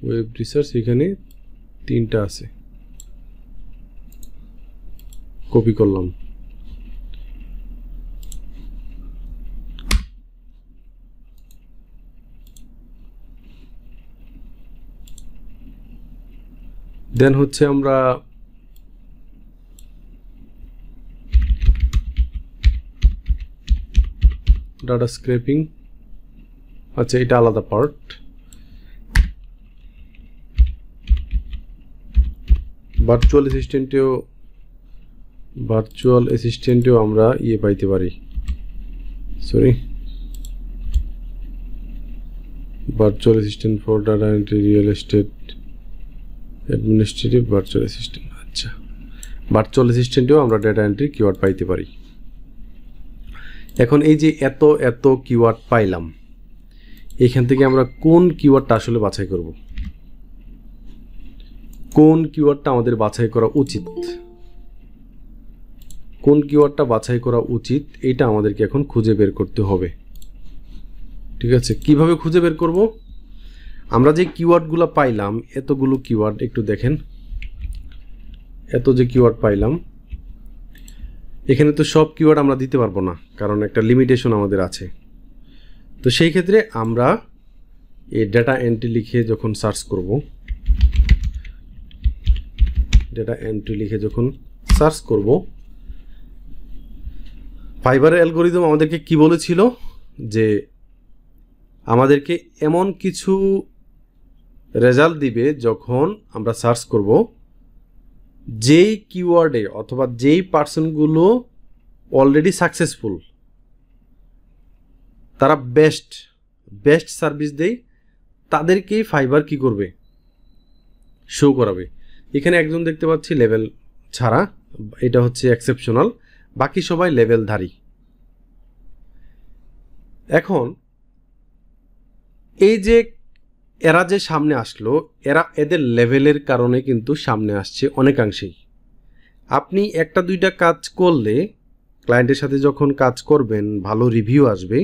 ওয়েব রিসার্চ এখানে তিনটা আছে, কপি করলাম। দেন আমরা ডাটা স্ক্র্যাপিং, আচ্ছা এটা আলাদা পার্ট। ভার্চুয়াল অ্যাসিস্ট্যান্টেও আমরা পাইতে পারি, virtual assistant for data entry, real estate, administrative virtual assistant. আচ্ছা, ভার্চুয়াল অ্যাসিস্ট্যান্টেও আমরা ডেটা এন্ট্রি কিওয়ার্ড পাইতে পারি। এখন এই যে এত কিওয়ার্ড পাইলাম, এখান থেকে আমরা কোন কিওয়ার্ডটা আসলে বাছাই করব, কোন কিওয়ার্ডটা আমাদের বাছাই করা উচিত, এইটা আমাদেরকে এখন খুঁজে বের করতে হবে। ঠিক আছে, কিভাবে খুঁজে বের করব? আমরা যে কিওয়ার্ডগুলো পাইলাম, এতগুলো কিওয়ার্ড একটু দেখেন, এত যে কিওয়ার্ড পাইলাম, এখানে তো সব কিওয়ার্ড আমরা দিতে পারবো না, কারণ একটা লিমিটেশন আমাদের আছে। তো সেই ক্ষেত্রে আমরা এই ডেটা এন্ট্রি লিখে যখন সার্চ করব, ফাইবারের অ্যালগরিদম আমাদেরকে কি বলেছিল, যে আমাদেরকে এমন কিছু রেজাল্ট দিবে যখন আমরা সার্চ করব যেই কিওয়ার্ডে অথবা যেই পার্সনগুলো অলরেডি সাকসেসফুল, তারা বেস্ট সার্ভিস দেয়, তাদেরকেই ফাইবার কি করবে, শো করাবে। এখানে একজন দেখতে পাচ্ছি লেভেল ছাড়া, এটা হচ্ছে এক্সেপশনাল, বাকি সবাই লেভেলধারী। এখন এই যে এরা যে সামনে আসলো, এদের লেভেলের কারণে কিন্তু সামনে আসছে অনেকাংশেই। আপনি একটা দুইটা কাজ করলে, ক্লায়েন্টের সাথে যখন কাজ করবেন, ভালো রিভিউ আসবে,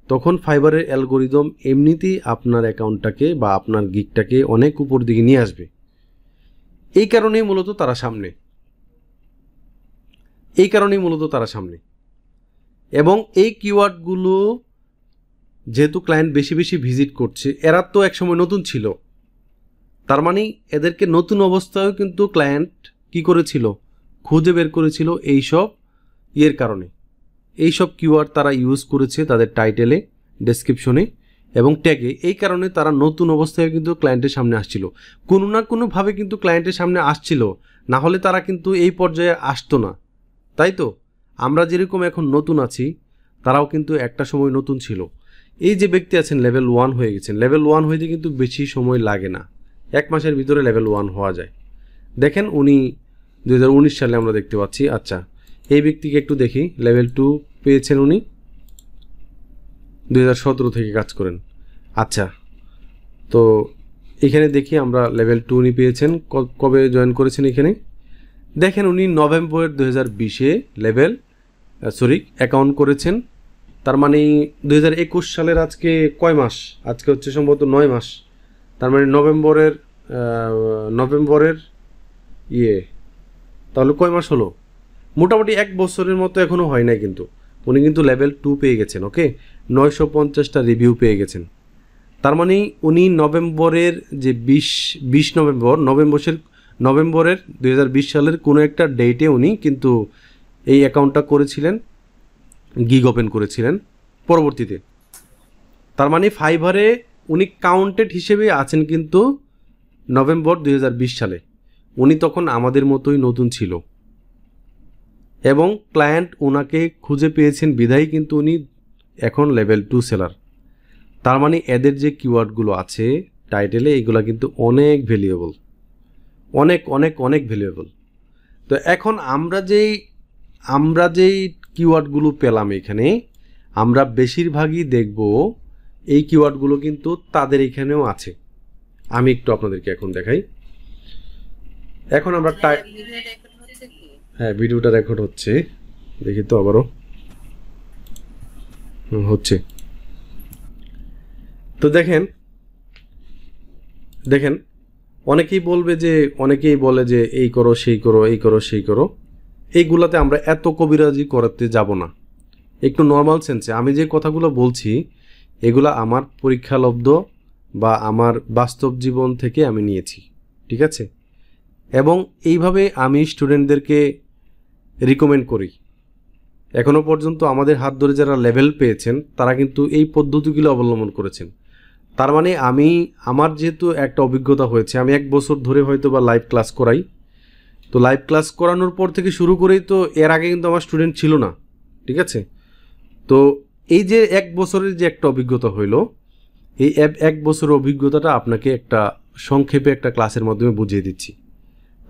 তখন ফাইবারের অ্যালগরিদম এমনিতেই আপনার অ্যাকাউন্টটাকে বা আপনার গিগটাকে অনেক উপর দিকে নিয়ে আসবে। এই কারণেই মূলত তারা সামনে, এবং এই কিওয়ার্ডগুলো যেহেতু ক্লায়েন্ট বেশি বেশি ভিজিট করছে, এরা তো একসময় নতুন ছিল, তার মানে এদেরকে নতুন অবস্থায়ও কিন্তু ক্লায়েন্ট কি করেছিল, খুঁজে বের করেছিল এইসব কারণে। এইসব কিওয়ার্ড তারা ইউজ করেছে তাদের টাইটেলে, ডেসক্রিপশনে এবং ট্যাগে। এই কারণে তারা নতুন অবস্থায় কিন্তু ক্লায়েন্টের সামনে আসছিল, কোনো না কোনোভাবে কিন্তু ক্লায়েন্টের সামনে আসছিল, না হলে তারা কিন্তু এই পর্যায়ে আসতো না, তাই তো? আমরা যেরকম এখন নতুন আছি তারাও কিন্তু একটা সময় নতুন ছিল। এই যে ব্যক্তি আছেন লেভেল 1 হয়ে গেছেন, লেভেল 1 হইতে কিন্তু বেশি সময় লাগে না, 1 মাসের ভিতরে লেভেল 1 হওয়া যায়। দেখেন উনি 2019 সালে আমরা দেখতে পাচ্ছি। আচ্ছা, এই ব্যক্তিকে একটু দেখি, লেভেল 2 পেয়েছেন উনি 2017 থেকে কাজ করেন। আচ্ছা, তো এখানে দেখি আমরা লেভেল 2 উনি পেয়েছেন কবে জয়েন করেছেন। এখানে দেখেন উনি নভেম্বর 2020-এ অ্যাকাউন্ট করেছেন। তার মানে 2021 সালের আজকে কয় মাস? আজকে হচ্ছে সম্ভবত 9 মাস। তার মানে নভেম্বরের তাহলে কয় মাস হলো? মোটামুটি 1 বছরের মতো এখনও হয় নাই, কিন্তু উনি কিন্তু লেভেল 2 পেয়ে গেছেন। ওকে, 950টা রিভিউ পেয়ে গেছেন। তার মানে উনি নভেম্বরের যে 20 নভেম্বরের 2020 সালের কোনো একটা ডেটে উনি কিন্তু এই অ্যাকাউন্টটা করেছিলেন, গিগ ওপেন করেছিলেন পরবর্তীতে। তার মানে ফাইবারে উনি কাউন্টেড হিসেবে আছেন কিন্তু নভেম্বর 2020 সালে। উনি তখন আমাদের মতোই নতুন ছিল এবং ক্লায়েন্ট ওনাকে খুঁজে পেয়েছেন বিধায় কিন্তু উনি এখন লেভেল 2 সেলার। তার মানে এদের যে কিওয়ার্ডগুলো আছে টাইটেলে, এইগুলো কিন্তু অনেক ভ্যালুয়েবল, অনেক অনেক অনেক ভ্যালুয়েবল। তো এখন আমরা যেই কিওয়ার্ডগুলো পেলাম এখানে, আমরা বেশিরভাগই দেখব এই কিওয়ার্ডগুলো কিন্তু তাদের এখানেও আছে। আমি একটু আপনাদেরকে এখন দেখাই। এখন আমরা হ্যাঁ, ভিডিওটা রেকর্ড হচ্ছে, দেখি তো আবারও হচ্ছে। তো দেখেন অনেকেই বলে যে এই করো সেই করো, এই করো সেই করো। এইগুলাতে আমরা এত কবিরাজি করতে যাব না, একটু নর্মাল সেন্সে আমি যে কথাগুলো বলছি এগুলা আমার পরীক্ষালব্ধ বা আমার বাস্তব জীবন থেকে আমি নিয়েছি, ঠিক আছে? এবং এইভাবে আমি স্টুডেন্টদেরকে রিকমেন্ড করি। এখনও পর্যন্ত আমাদের হাত ধরে যারা লেভেল পেয়েছেন তারা কিন্তু এই পদ্ধতিগুলো অবলম্বন করেছেন। তার মানে আমার যেহেতু একটা অভিজ্ঞতা হয়েছে, আমি 1 বছর ধরে হয়তো বা লাইভ ক্লাস করাই। তো লাইভ ক্লাস করানোর পর থেকে শুরু করেই তো এর আগে কিন্তু আমার স্টুডেন্ট ছিল না, ঠিক আছে? তো এই যে 1 বছরের যে একটা অভিজ্ঞতা হইল, এই 1 বছরের অভিজ্ঞতাটা আপনাকে একটা সংক্ষেপে একটা ক্লাসের মাধ্যমে বুঝিয়ে দিচ্ছি।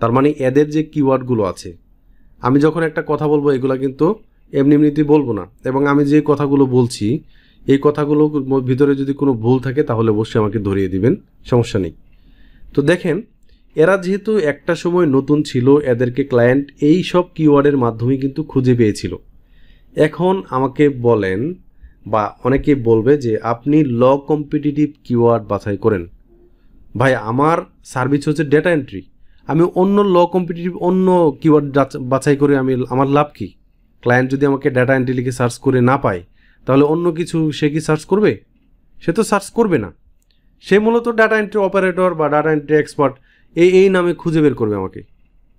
তার মানে এদের যে কিওয়ার্ডগুলো আছে, আমি যখন একটা কথা বলবো এগুলো কিন্তু এমনিতেই বলবো না, এবং আমি যে কথাগুলো বলছি এই কথাগুলোর ভিতরে যদি কোনো ভুল থাকে তাহলে অবশ্যই আমাকে ধরিয়ে দিবেন, সমস্যা নেই। তো দেখেন, এরা যেহেতু একটা সময় নতুন ছিল, এদেরকে ক্লায়েন্ট এই সব কিওয়ার্ডের মাধ্যমে কিন্তু খুঁজে পেয়েছিল। এখন আমাকে বলেন বা অনেকে বলবে যে আপনি ল কম্পিটিটিভ কিওয়ার্ড বাছাই করেন। ভাই, আমার সার্ভিস হচ্ছে ডেটা এন্ট্রি, আমি অন্য ল কম্পিটিটিভ অন্য কিওয়ার্ড বাছাই করে আমার লাভ কি? ক্লায়েন্ট যদি আমাকে ডেটা এন্ট্রি লিখে সার্চ করে না পায় তাহলে অন্য কিছু সে কি সার্চ করবে? সে তো সার্চ করবে না। সে মূলত ডাটা এন্ট্রি অপারেটর বা ডাটা এন্ট্রি এক্সপার্ট এই নামে খুঁজে বের করবে আমাকে।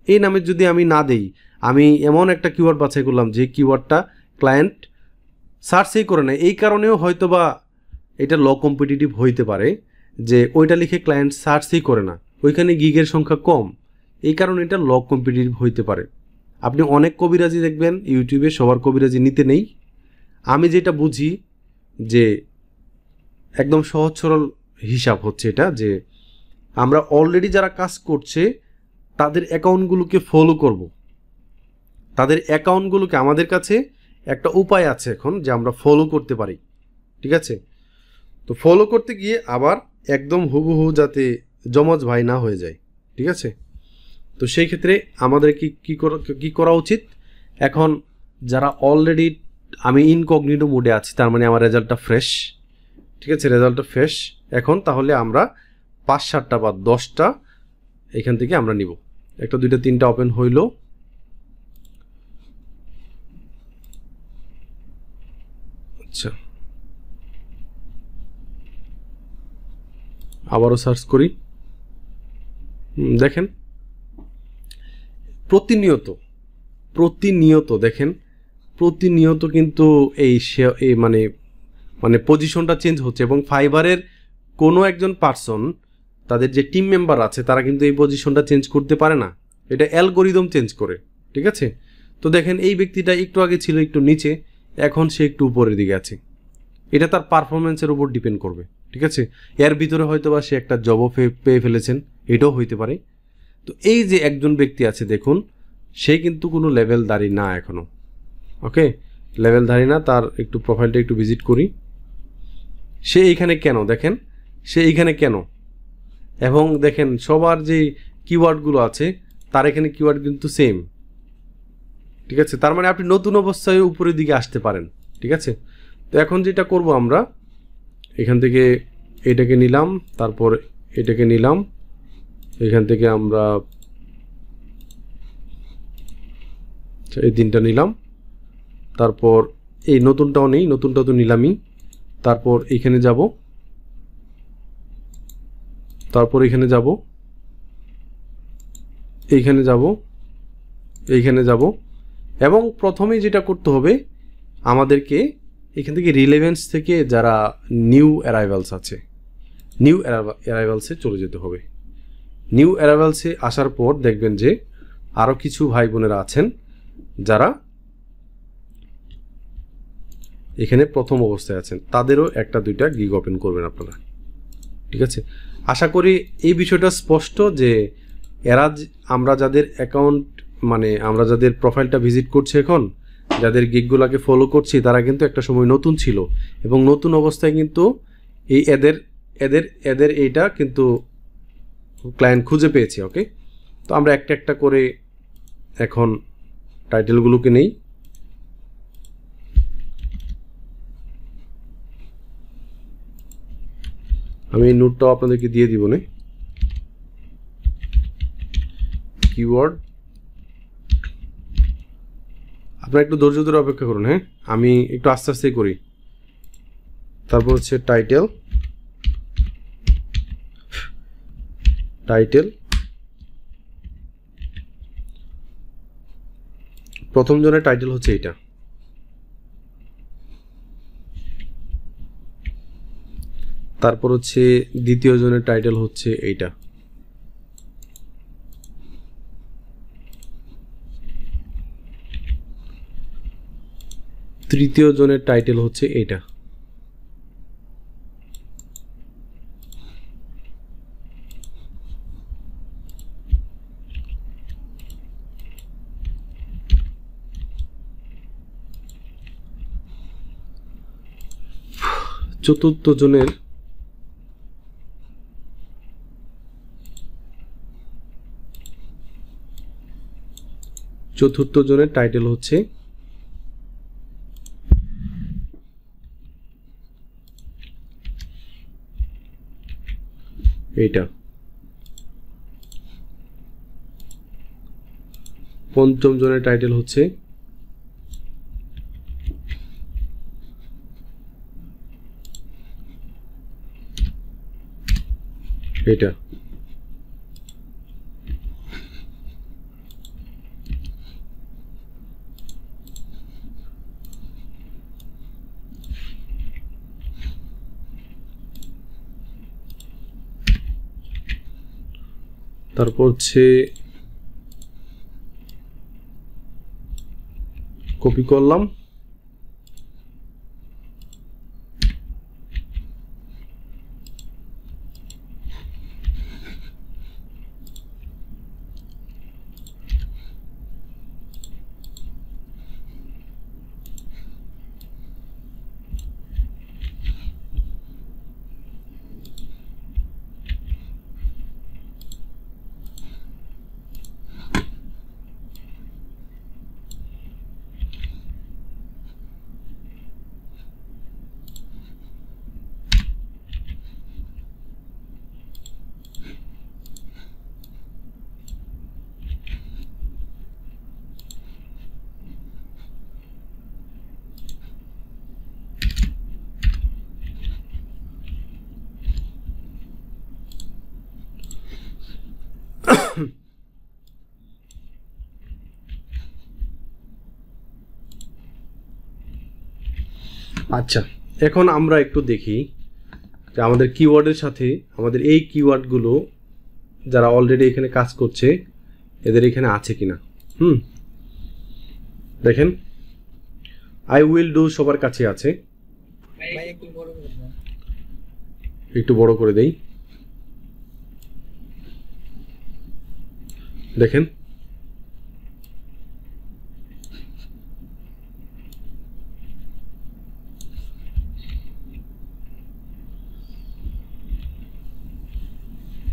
এই নামে যদি আমি না দেই, আমি এমন একটা কিওয়ার্ড বাছাই করলাম যে কিওয়ার্ডটা ক্লায়েন্ট সার্চই করে না, এই কারণেও হয়তো বা এটা ল কম্পিটিটিভ হইতে পারে যে ওইটা লিখে ক্লায়েন্ট সার্চই করে না, ওইখানে গিগের সংখ্যা কম, এই কারণে এটা ল কম্পিটিটিভ হইতে পারে। আপনি অনেক কবিরাজি দেখবেন ইউটিউবে, সবার কবিরাজি নিতে নেই। আমি যেটা বুঝি যে একদম সহজ সরল হিসাব হচ্ছে এটা, যে আমরা অলরেডি যারা কাজ করছে তাদের অ্যাকাউন্টগুলোকে ফলো করব। তাদের অ্যাকাউন্টগুলোকে, আমাদের কাছে একটা উপায় আছে এখন যে আমরা ফলো করতে পারি, ঠিক আছে? তো ফলো করতে গিয়ে আবার একদম হুবহু যাতে জমজ ভাই না হয়ে যায়, ঠিক আছে? তো সেই ক্ষেত্রে আমাদের কি করা উচিত? এখন যারা অলরেডি, আমি ইনকগনিটো মোডে আছি, তার মানে আমার রেজাল্টটা ফ্রেশ, ঠিক আছে? রেজাল্টটা ফ্রেশ এখন, তাহলে আমরা 5-7টা বা 10টা এখান থেকে আমরা নিব। 1, 2, 3টা ওপেন হইল। আচ্ছা, আবারও সার্চ করি। দেখেন প্রতিনিয়ত দেখেন, প্রতিনিয়ত কিন্তু এই মানে পজিশনটা চেঞ্জ হচ্ছে, এবং ফাইবারের কোনো একজন পার্সন, তাদের যে টিম মেম্বার আছে তারা কিন্তু এই পজিশনটা চেঞ্জ করতে পারে না, এটা অ্যালগোরিদম চেঞ্জ করে, ঠিক আছে? তো তো দেখেন এই ব্যক্তিটা একটু আগে ছিল একটু নিচে, এখন সে একটু উপরের দিকে আছে। এটা তার পারফরমেন্সের উপর ডিপেন্ড করবে, ঠিক আছে। এর ভিতরে হয়তো বা সে একটা জবও পেয়ে ফেলেছেন, এটাও হইতে পারে। তো এই যে একজন ব্যক্তি আছে দেখুন, সে কিন্তু কোনো লেভেলধারী না এখনও, ওকে, লেভেলধারী না। তার একটু প্রোফাইলটা একটু ভিজিট করি। সে এইখানে কেন, দেখেন সে এইখানে কেন, এবং দেখেন সবার যে কিওয়ার্ডগুলো আছে তার এখানে কিওয়ার্ড কিন্তু সেম, ঠিক আছে। তার মানে আপনি নতুন অবস্থায় উপরের দিকে আসতে পারেন, ঠিক আছে। তো এখন যেটা করব আমরা এখান থেকে এটাকে নিলাম, তারপর এটাকে নিলাম, এখান থেকে আমরা এই তিনটা নিলাম, তারপর এই নতুনটাও নেই, নতুনটা তো নিলামই। তারপর এইখানে যাব, তারপর এখানে যাব, এইখানে যাব, এইখানে যাব, এবং প্রথমেই যেটা করতে হবে আমাদেরকে এখান থেকে রিলেভেন্স থেকে যারা নিউ অ্যারাইভালস আছে, নিউ অ্যারাইভালসে চলে যেতে হবে। নিউ অ্যারাইভালসে আসার পর দেখবেন যে আরও কিছু ভাই বোনেরা আছেন যারা এখানে প্রথম অবস্থায় আছেন, তাদেরও একটা দুইটা গিগ ওপেন করবেন আপনারা, ঠিক আছে। আশা করি এই বিষয়টা স্পষ্ট যে এরা আমরা যাদের অ্যাকাউন্ট মানে আমরা যাদের প্রোফাইলটা ভিজিট করছি এখন, যাদের গিগগুলোকে ফলো করছি, তারা কিন্তু একটা সময় নতুন ছিল এবং নতুন অবস্থায় কিন্তু এই এদের এদের এদের এইটা কিন্তু ক্লায়েন্ট খুঁজে পেয়েছে, ওকে। তো আমরা একটা একটা করে এখন টাইটেলগুলোকে নেই। আমি এই নোটটাও আপনাদেরকে দিয়ে দিব না। কিওয়ার্ড আপনারা একটু ধৈর্য ধরে অপেক্ষা করুন, হ্যাঁ, আমি একটু আস্তে আস্তে করি। তারপর হচ্ছে টাইটেল, টাইটেল প্রথম জনের টাইটেল হচ্ছে এটা, তারপর হচ্ছে দ্বিতীয় জনের টাইটেল হচ্ছে এইটা, তৃতীয় জনের টাইটেল হচ্ছে এইটা, চতুর্থ জনের টাইটেল হচ্ছে এইটা, পঞ্চম জনের টাইটেল হচ্ছে এটা, তারপর হচ্ছে কপি করলাম, আচ্ছা। এখন আমরা একটু দেখি যে আমাদের কিওয়ার্ডের সাথে আমাদের এই কিওয়ার্ডগুলো যারা অলরেডি এখানে কাজ করছে এদের এখানে আছে কিনা। দেখেন আই উইল ডু সবার কাছে আছে, একটু বড় করে দেই। দেখেন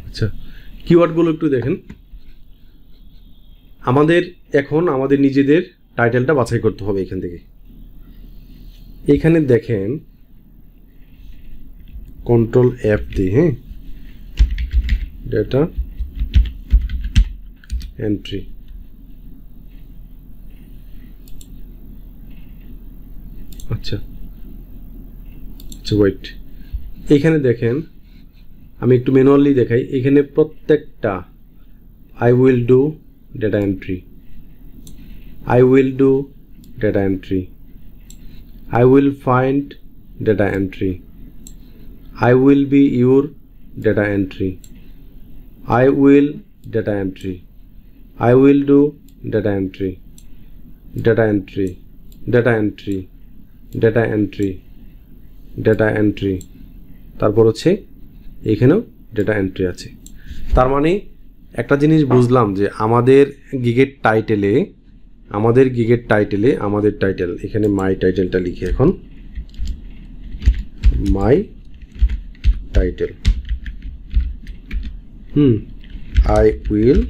আচ্ছা, কিওয়ার্ডগুলো একটু দেখেন। আমাদের এখন আমাদের নিজেদের টাইটেলটা বাছাই করতে হবে এখান থেকে। এখানে দেখেন কন্ট্রোল এফ দিয়ে, হ্যাঁ, ডেটা এন্ট্রি। আচ্ছা আচ্ছা ওয়েট, এইখানে দেখেন আমি একটু ম্যানুয়ালি দেখাই। এখানে প্রত্যেকটা I will do data entry, I will do data entry, I will find data entry, I will be your data entry, I will data entry, I will do data entry, data entry, data entry, data entry, data entry, তারপর হচ্ছে এখানেও data entry আছে। তার মানে একটা জিনিস বুঝলাম যে আমাদের গিগের টাইটেলে আমাদের টাইটেল, এখানে মাই টাইটেলটা লিখি এখন, মাই টাইটেল, আই উইল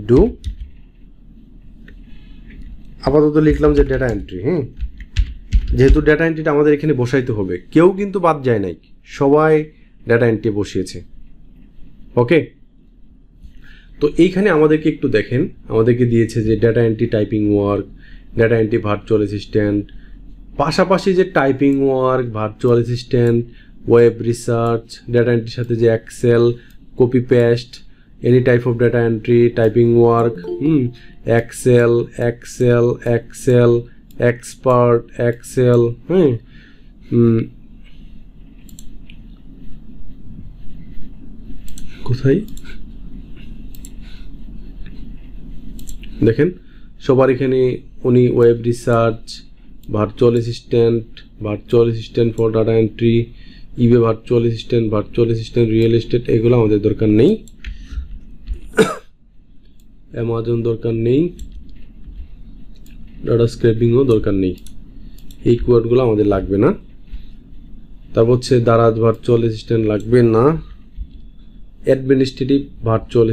ডু আপাতত লিখলাম যে ডেটা এন্ট্রি। যেহেতু ডেটা এন্ট্রিটা আমাদের এখানে বসাইতে হবে, কেউ কিন্তু বাদ যায় নাই, সবাই ডেটা এন্ট্রি বসিয়েছে। ওকে, তো এইখানে আমাদেরকে একটু দেখেন, আমাদেরকে দিয়েছে যে data entry typing work, data entry virtual assistant, পাশাপাশি যে typing work, virtual assistant, web research, data এন্ট্রির সাথে যে excel, copy paste, any type of data entry, typing work, excel, expert, excel, কোথায় দেখেন সবার এখানে উনি web research, virtual assistant for data entry, eBay virtual assistant, real estate, এগুলো আমাদের দরকার নেই, অ্যামাজন দরকার নেই, ডাটা স্ক্র্যাপিংও দরকার নেই, এই কোয়ার্ডগুলো আমাদের লাগবে না। তারপর হচ্ছে দারাজ ভার্চুয়াল অ্যাসিস্ট্যান্ট লাগবে না, অ্যাডমিনিস্ট্রেটিভ ভার্চুয়াল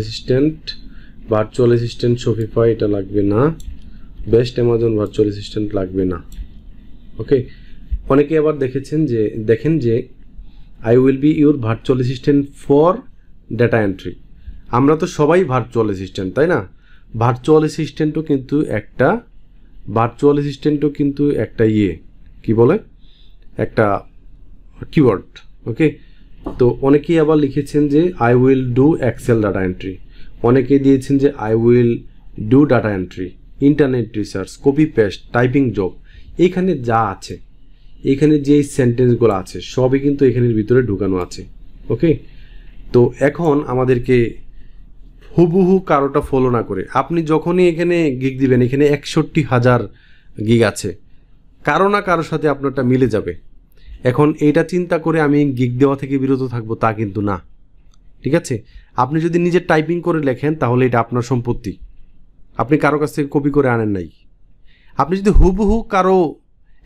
অ্যাসিস্ট্যান্ট শপিফাই এটা লাগবে না, বেস্ট অ্যামাজন ভার্চুয়াল অ্যাসিস্ট্যান্ট লাগবে না। ওকে, অনেকে আবার দেখেন যে I will be your virtual assistant for data entry. আমরা তো সবাই ভার্চুয়াল অ্যাসিস্ট্যান্ট, তাই না? ভার্চুয়াল অ্যাসিস্ট্যান্টও কিন্তু একটা কি বলে, একটা কিওয়ার্ড। ওকে, তো অনেকেই আবার লিখেছেন যে I will do Excel data entry, অনেকে দিয়েছেন যে I will do data entry, internet research, copy paste, typing job. এইখানে যা আছে, এইখানে যে সেন্টেন্সগুলো আছে সবই কিন্তু এখানের ভিতরে ঢুকানো আছে। ওকে, তো এখন আমাদেরকে হুবহু কারোটা ফলো না করে, আপনি যখনই এখানে গিগ দিবেন, এখানে 61,000 গিগ আছে, কারো না কারোর সাথে আপনারটা মিলে যাবে। এখন এইটা চিন্তা করে আমি গিগ দেওয়া থেকে বিরত থাকবো তা কিন্তু না, ঠিক আছে? আপনি যদি নিজে টাইপিং করে লেখেন তাহলে এটা আপনার সম্পত্তি, আপনি কারো কাছ থেকে কপি করে আনেন নাই। আপনি যদি হুবহু কারো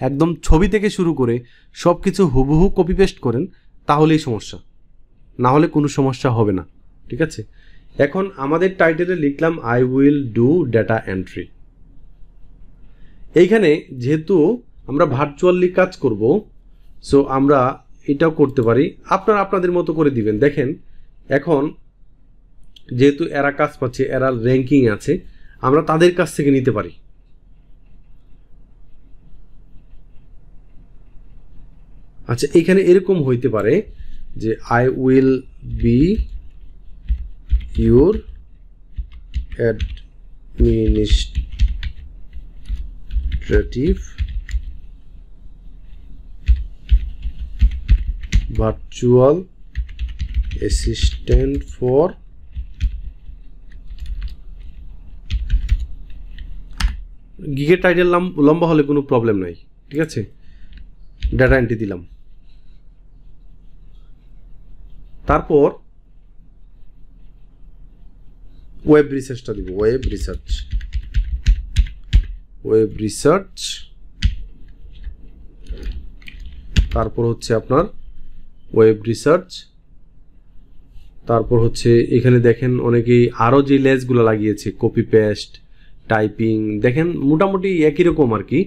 একদম ছবি থেকে শুরু করে সব কিছু হুবহু কপি পেস্ট করেন তাহলেই সমস্যা, না হলে কোনো সমস্যা হবে না, ঠিক আছে? এখন আমাদের টাইটেলে লিখলাম I will do data entry. এইখানে যেহেতু আমরা ভার্চুয়ালি কাজ করব, সো আমরা এটাও করতে পারি, আপনারা আপনাদের মতো করে দিবেন। দেখেন এখন যেহেতু এরা কাজ পাচ্ছে, এরা র্যাঙ্কিং আছে, আমরা তাদের কাছ থেকে নিতে পারি। আচ্ছা, এখানে এরকম হইতে পারে যে I will be your administrative virtual assistant for গিগের টাইটেল লম্বা হলে কোনো প্রবলেম নাই, ঠিক আছে। ডাটা এন্ট্রি দিলাম, তারপর ওয়েব রিসার্চটা দিব, ওয়েব রিসার্চ, তারপর হচ্ছে আপনার ওয়েব রিসার্চ, তারপর হচ্ছে এখানে দেখেন অনেকেই আরও যে লেসগুলো লাগিয়েছে, কপি পেস্ট, টাইপিং, দেখেন মোটামুটি একই রকম আর কি।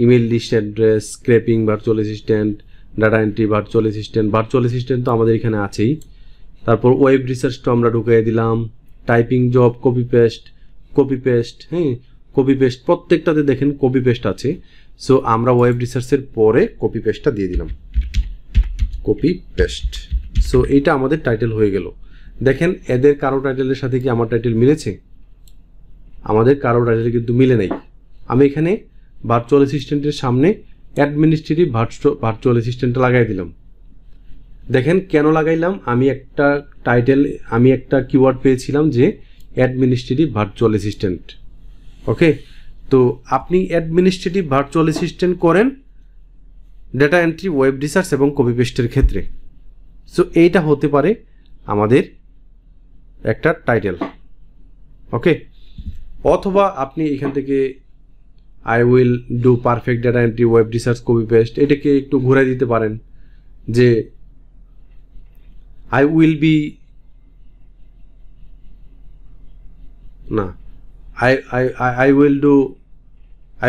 Email list address, scraping, virtual assistant, data entry, virtual assistant তো আমাদের এখানে আছেই। তারপর ওয়েব রিসার্চটা আমরা ঢুকিয়ে দিলাম, টাইপিং জব, কপি পেস্ট, হ্যাঁ কপি পেস্ট প্রত্যেকটাতে দেখেন কপি পেস্ট আছে। সো আমরা ওয়েব রিসার্চের পরে কপি পেস্টটা দিয়ে দিলাম, কপি পেস্ট। সো এইটা আমাদের টাইটেল হয়ে গেল। দেখেন এদের কারো টাইটেলের সাথে কি আমার টাইটেল মিলেছে? আমাদের কারো টাইটেল কিন্তু মিলে নাই। আমি এখানে ভার্চুয়াল অ্যাসিস্ট্যান্টের সামনে অ্যাডমিনিস্ট্রেটিভ ভার্চুয়াল অ্যাসিস্ট্যান্টটা লাগাই দিলাম। দেখেন কেন লাগাইলাম, আমি একটা কিওয়ার্ড পেয়েছিলাম যে অ্যাডমিনিস্ট্রেটিভ ভার্চুয়াল অ্যাসিস্ট্যান্ট। ওকে, তো আপনি অ্যাডমিনিস্ট্রেটিভ ভার্চুয়াল অ্যাসিস্ট্যান্ট করেন ডেটা এন্ট্রি, ওয়েব রিসার্চ এবং কপি পেস্টের ক্ষেত্রে। সো এইটা হতে পারে আমাদের একটা টাইটেল। ওকে, অথবা আপনি এখান থেকে I will do perfect data entry, web research, copy paste, এটাকে একটু ঘুরে দিতে পারেন যে I will be না I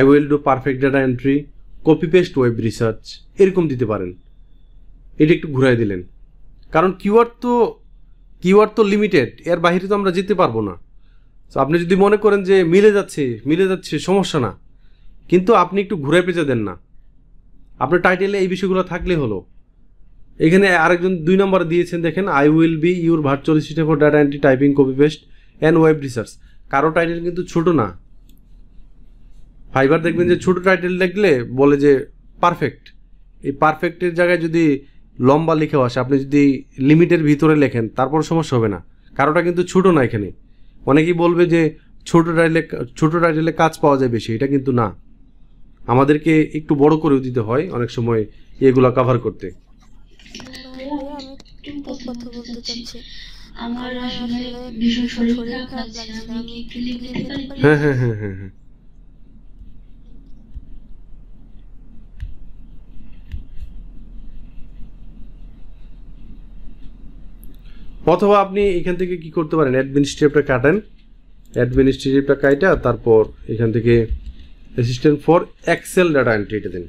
will do perfect data entry, copy paste, web research, এরকম দিতে পারেন। এটা একটু ঘুরাই দিলেন, কারণ কিওয়ার্ড তো লিমিটেড, এর বাইরে তো আমরা যেতে পারবো না। তো আপনি যদি মনে করেন যে মিলে যাচ্ছে সমস্যা না, কিন্তু আপনি একটু ঘুরে পেঁচে দেন না, আপনার টাইটেলে এই বিষয়গুলো থাকলে হলো। এখানে আরেকজন 2 নম্বরে দিয়েছেন, দেখেন I will be your virtual assistant for data entry, typing, copy paste and web research. কারো টাইটেল কিন্তু ছোট না। ফাইবার দেখবেন যে ছোট টাইটেল লিখলে বলে যে পারফেক্ট, এই পারফেক্টের জায়গায় যদি লম্বা লিখেও আসে, আপনি যদি লিমিটের ভিতরে লেখেন তারপর সমস্যা হবে না। কারোটা কিন্তু ছোট না। এখানে অনেকেই বলবে যে ছোট টাইটেলে কাজ পাওয়া যায় বেশি, এটা কিন্তু না। আমাদেরকে একটু বড় করেও দিতে হয় অনেক সময় এগুলো কভার করতে। আমি কথা বলতে চাচ্ছি। আমার আসলে ভীষণ শরীর খারাপ লাগছে, আমি কি একটু লিখে দিতে পারি? হ্যাঁ। অথবা আপনি এখান থেকে কি করতে পারেন, অ্যাডমিনিস্ট্রেটিভটা কাইটা তারপর এখান থেকে assistant for Excel data entry এটা দিন,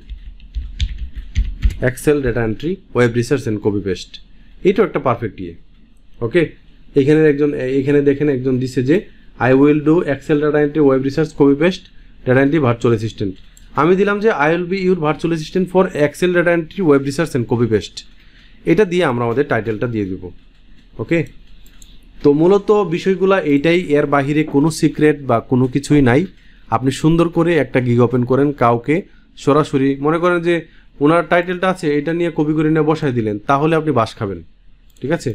Excel data entry, web research and copy paste. এইটাও একটা পারফেক্ট ওকে, এখানে দেখেন একজন দিছে যে I will do Excel data entry, web research, copy paste, data entry, virtual assistant. আমি দিলাম যে I will be your virtual assistant for Excel data entry, web research and copy paste. এটা দিয়ে আমরা আমাদের টাইটেলটা দিয়ে দেব। ওকে, তো মূলত বিষয়গুলো এইটাই, এর বাহিরে কোনো সিক্রেট বা কোনো কিছুই নাই। আপনি সুন্দর করে একটা গিগ ওপেন করেন, কাউকে সরাসরি মনে করেন যে ওনার টাইটেলটা আছে, এটা নিয়ে কপি করে নিয়ে বসাই দিলেন, তাহলে আপনি বাস খাবেন। ঠিক আছে,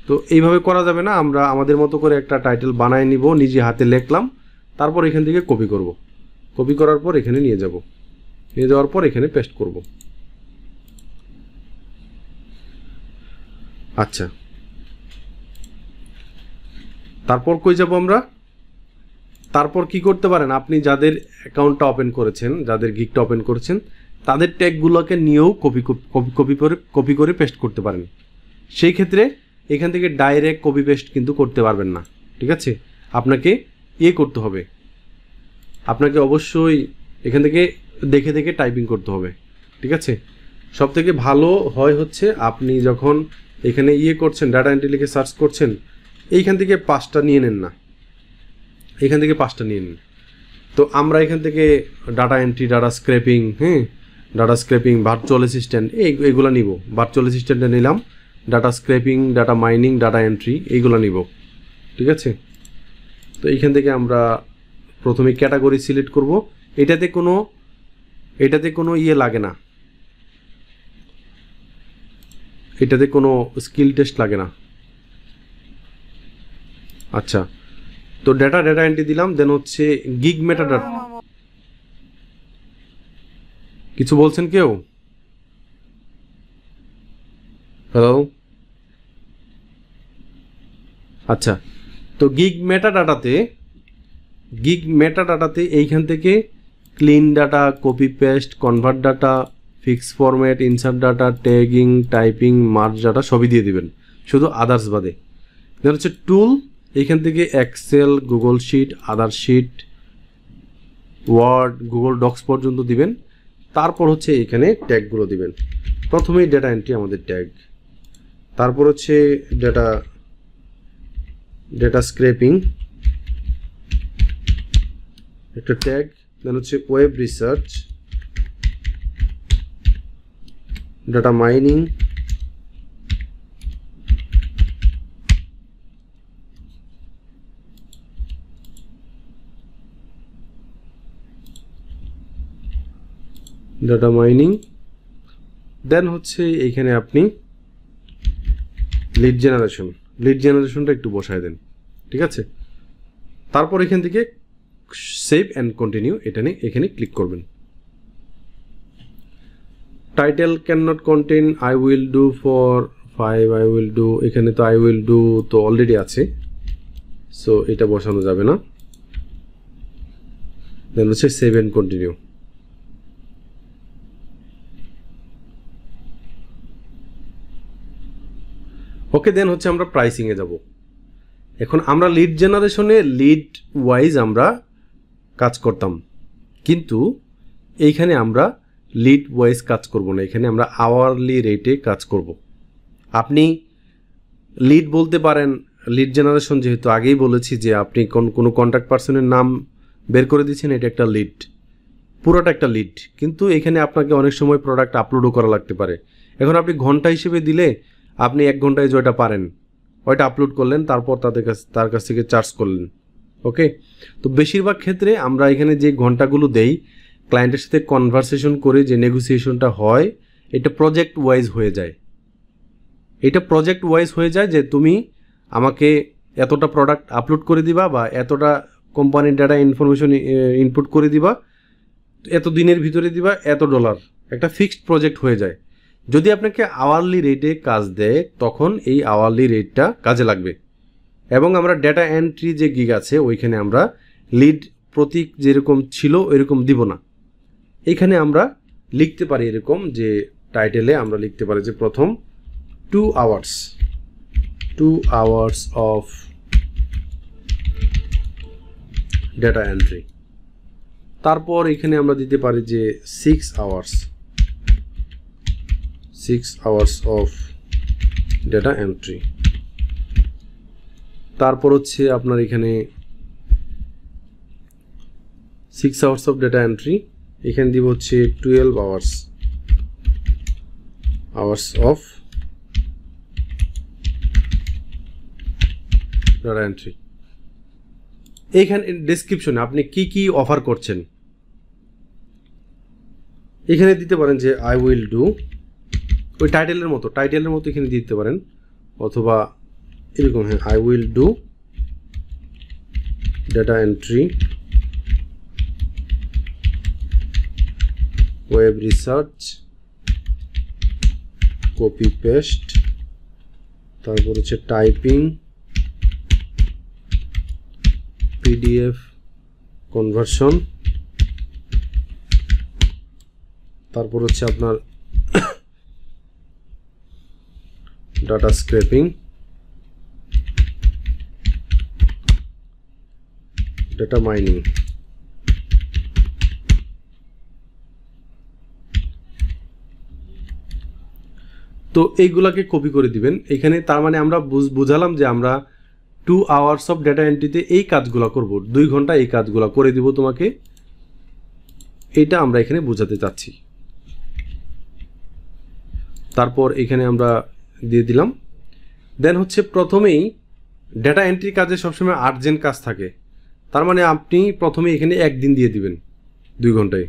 তো এইভাবে করা যাবে না। আমরা আমাদের মতো করে একটা টাইটেল বানায় নিব, নিজে হাতে লিখলাম, তারপর এখান থেকে কপি করব। কপি করার পর এখানে নিয়ে যাওয়ার পর এখানে পেস্ট করব। আচ্ছা, তারপর কই যাব আমরা? তারপর কি করতে পারেন, আপনি যাদের অ্যাকাউন্টটা ওপেন করেছেন, যাদের গিগটা ওপেন করেছেন, তাদের ট্যাগগুলোকে নিয়েও কপি করে পেস্ট করতে পারেন। সেই ক্ষেত্রে এখান থেকে ডাইরেক্ট কপি পেস্ট কিন্তু করতে পারবেন না। ঠিক আছে, আপনাকে করতে হবে, আপনাকে অবশ্যই এখান থেকে দেখে টাইপিং করতে হবে। ঠিক আছে, সব থেকে ভালো হয় হচ্ছে আপনি যখন এখানে করছেন, ডাটা এন্ট্রি লিখে সার্চ করছেন, এইখান থেকে 5টা নিয়ে নেন না, এখান থেকে 5টা নিয়ে নিন। তো আমরা এখান থেকে data entry, data scraping, virtual assistant এইগুলো নিব। ভার্চুয়াল অ্যাসিস্ট্যান্টে নিলাম, data scraping, data mining, data entry এইগুলো নিব। ঠিক আছে, তো এইখান থেকে আমরা প্রথমে ক্যাটাগরি সিলেক্ট করব। এটাতে কোনো লাগে না, এটাতে কোনো স্কিল টেস্ট লাগে না। আচ্ছা, তো ডাটা এন্ট্রি দিলাম, দেন হচ্ছে গিগ মেটাডাটা। কিছু বলছেন কেউ? হ্যালো, আচ্ছা। তো গিগ মেটাডাটাতে এইখান থেকে clean data, copy paste, convert data, fix format, insert data, tagging, typing, merge data সবই দিয়ে দিবেন, শুধু আদার্স বাদে। দেন হচ্ছে টুল, এইখান থেকে এক্সেল, গুগল শিট, আদার শিট, ওয়ার্ড, গুগল ডক্স পর্যন্ত দিবেন। তারপর হচ্ছে এখানে ট্যাগগুলো দিবেন। প্রথমেই ডেটা এন্ট্রি আমাদের ট্যাগ, তারপর হচ্ছে ডেটা স্ক্রেপিং একটা ট্যাগ, দেন হচ্ছে ওয়েব রিসার্চ, ডাটা মাইনিং, দেন হচ্ছে এইখানে আপনি লিড জেনারেশনটা একটু বসায় দেন, ঠিক আছে। তারপর এখান থেকে সেভ অ্যান্ড কন্টিনিউ এখানে ক্লিক করবেন। Title can not contain I will do for 5, I will do, এখানে তো আই উইল ডু তো অলরেডি আছে, সো এটা বসানো যাবে না। দেন হচ্ছে সেভ অ্যান্ড কন্টিনিউ। ওকে, দেন হচ্ছে আমরা প্রাইসিংয়ে যাব। এখন আমরা লিড জেনারেশনে লিড ওয়াইজ আমরা কাজ করতাম, কিন্তু এইখানে আমরা লিড ওয়াইজ কাজ করব না, এখানে আমরা আওয়ারলি রেটে কাজ করব। আপনি লিড বলতে পারেন, লিড জেনারেশন যেহেতু আগেই বলেছি যে আপনি কোনো কন্ট্যাক্ট পার্সনের নাম বের করে দিচ্ছেন, এটা একটা লিড, পুরোটা একটা লিড। কিন্তু এখানে আপনাকে অনেক সময় প্রোডাক্ট আপলোডও করা লাগতে পারে। এখন আপনি ঘন্টা হিসেবে দিলে আপনি 1 ঘন্টায় যেটা পারেন ওইটা আপলোড করলেন, তারপর তার কাছ থেকে চার্জ করলেন। ওকে, তো বেশিরভাগ ক্ষেত্রে আমরা এখানে যে ঘন্টাগুলো দেই ক্লায়েন্টের সাথে কনভারসেশন করে যে নেগোসিয়েশনটা হয়, এটা প্রজেক্ট ওয়াইজ হয়ে যায় যে তুমি আমাকে এতটা প্রোডাক্ট আপলোড করে দিবা বা এতটা কোম্পানির ডাটা ইনফরমেশন ইনপুট করে দিবা, এত দিনের ভিতরে দিবা, এত ডলার, একটা ফিক্সড প্রজেক্ট হয়ে যায়। যদি আপনাকে আওয়ারলি রেটে কাজ দেয় তখন এই আওয়ারলি রেটটা কাজে লাগবে। এবং আমরা ডেটা এন্ট্রি যে গিগ আছে ওইখানে আমরা লিড প্রতীক যেরকম ছিল ওইরকম দিব না। এইখানে আমরা লিখতে পারি এরকম যে টাইটেলে আমরা লিখতে পারি যে প্রথম 2 hours অফ ডেটা এন্ট্রি, তারপর এখানে আমরা দিতে পারি যে 6 hours অফ ডেটা এন্ট্রি। তারপর হচ্ছে আপনার এখানে 6 hours অফ ডেটা এন্ট্রি, এখানে দিব হচ্ছে 12 hours অফ ডেটা এন্ট্রি। এইখানে ডেসক্রিপশনে আপনি কি অফার করছেন এখানে দিতে পারেন যে আই উইল ডু, ওই টাইটেলের মতো এখানে দিতে পারেন, অথবা এরকম, হ্যাঁ, I will do data entry, web research, copy paste, তারপর হচ্ছে টাইপিং, পিডিএফ কনভার্সন, তারপর হচ্ছে আপনার ডাটা স্ক্রেপিং, ডাটা মাইনিং। তো এইগুলাকে কপি করে দিবেন এখানে। তার মানে আমরা বুঝালাম যে আমরা 2 hours অফ ডেটা এন্ট্রিতে এই কাজগুলো করব, 2 ঘন্টা এই কাজগুলো করে দিব তোমাকে, এটা আমরা এখানে বোঝাতে চাচ্ছি। তারপর এখানে আমরা দিয়ে দিলাম। দেন হচ্ছে প্রথমেই ডেটা এন্ট্রি কাজে সবসময় আর্জেন্ট কাজ থাকে, তার মানে আপনি প্রথমে এখানে 1 দিন দিয়ে দিবেন 2 ঘন্টায়,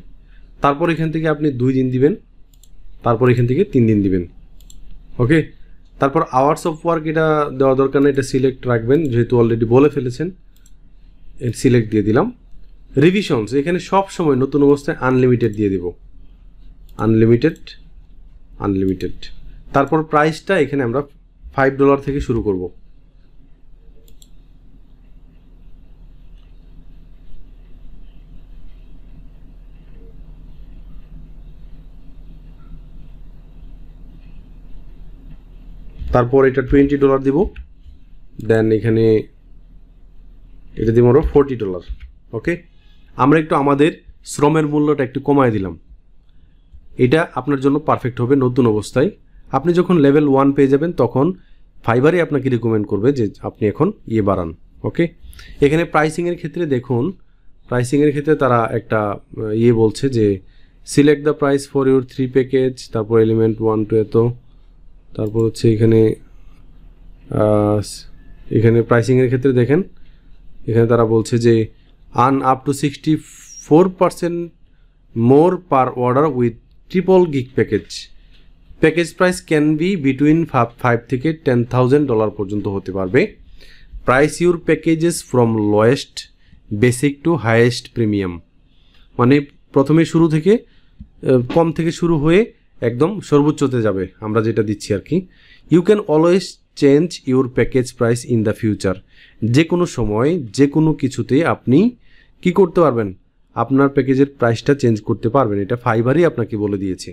তারপর এখান থেকে আপনি 2 দিন দিবেন, তারপর এখান থেকে 3 দিন দিবেন। ওকে, তারপর আওয়ার্স অফ ওয়ার্ক এটা দেওয়া দরকার না, এটা সিলেক্ট রাখবেন যেহেতু অলরেডি বলে ফেলেছেন, সিলেক্ট দিয়ে দিলাম। রিভিশনস এখানে সব সময় নতুন অবস্থায় আনলিমিটেড দিয়ে দিব, আনলিমিটেড, আনলিমিটেড। তারপর প্রাইসটা এখানে আমরা $5 থেকে শুরু করব। তারপর এটা $20 দিব, দেন এখানে এটা দিব আমরা $40। ওকে, আমরা একটু আমাদের শ্রমের মূল্যটা একটু কমায় দিলাম। এটা আপনার জন্য পারফেক্ট হবে নতুন অবস্থায়। আপনি যখন লেভেল 1 পেয়ে যাবেন তখন ফাইবারই আপনাকে রিকমেন্ড করবে যে আপনি এখন বাড়ান। ওকে, এখানে প্রাইসিংয়ের ক্ষেত্রে দেখুন, প্রাইসিংয়ের ক্ষেত্রে তারা একটা বলছে যে select the price for your 3 package, তারপর এলিমেন্ট 1 to এত, তারপর হচ্ছে এখানে প্রাইসিংয়ের ক্ষেত্রে দেখেন এখানে তারা বলছে যে earn up to 64% more per order with triple gig package. Package price can be between $5 থেকে $10,000 পর্যন্ত হতে পারবে। Price your packages from lowest basic to highest premium, মানে প্রথমে শুরু থেকে কম থেকে শুরু হয়ে একদম সর্বোচ্চতে যাবে আমরা যেটা দিচ্ছি আর কি। You can always change your package price in the future. যে কোনো সময় যে কোনো কিছুতে আপনি কি করতে পারবেন, আপনার প্যাকেজের প্রাইসটা চেঞ্জ করতে পারবেন। এটা ফাইবারই আপনাকে বলে দিয়েছে।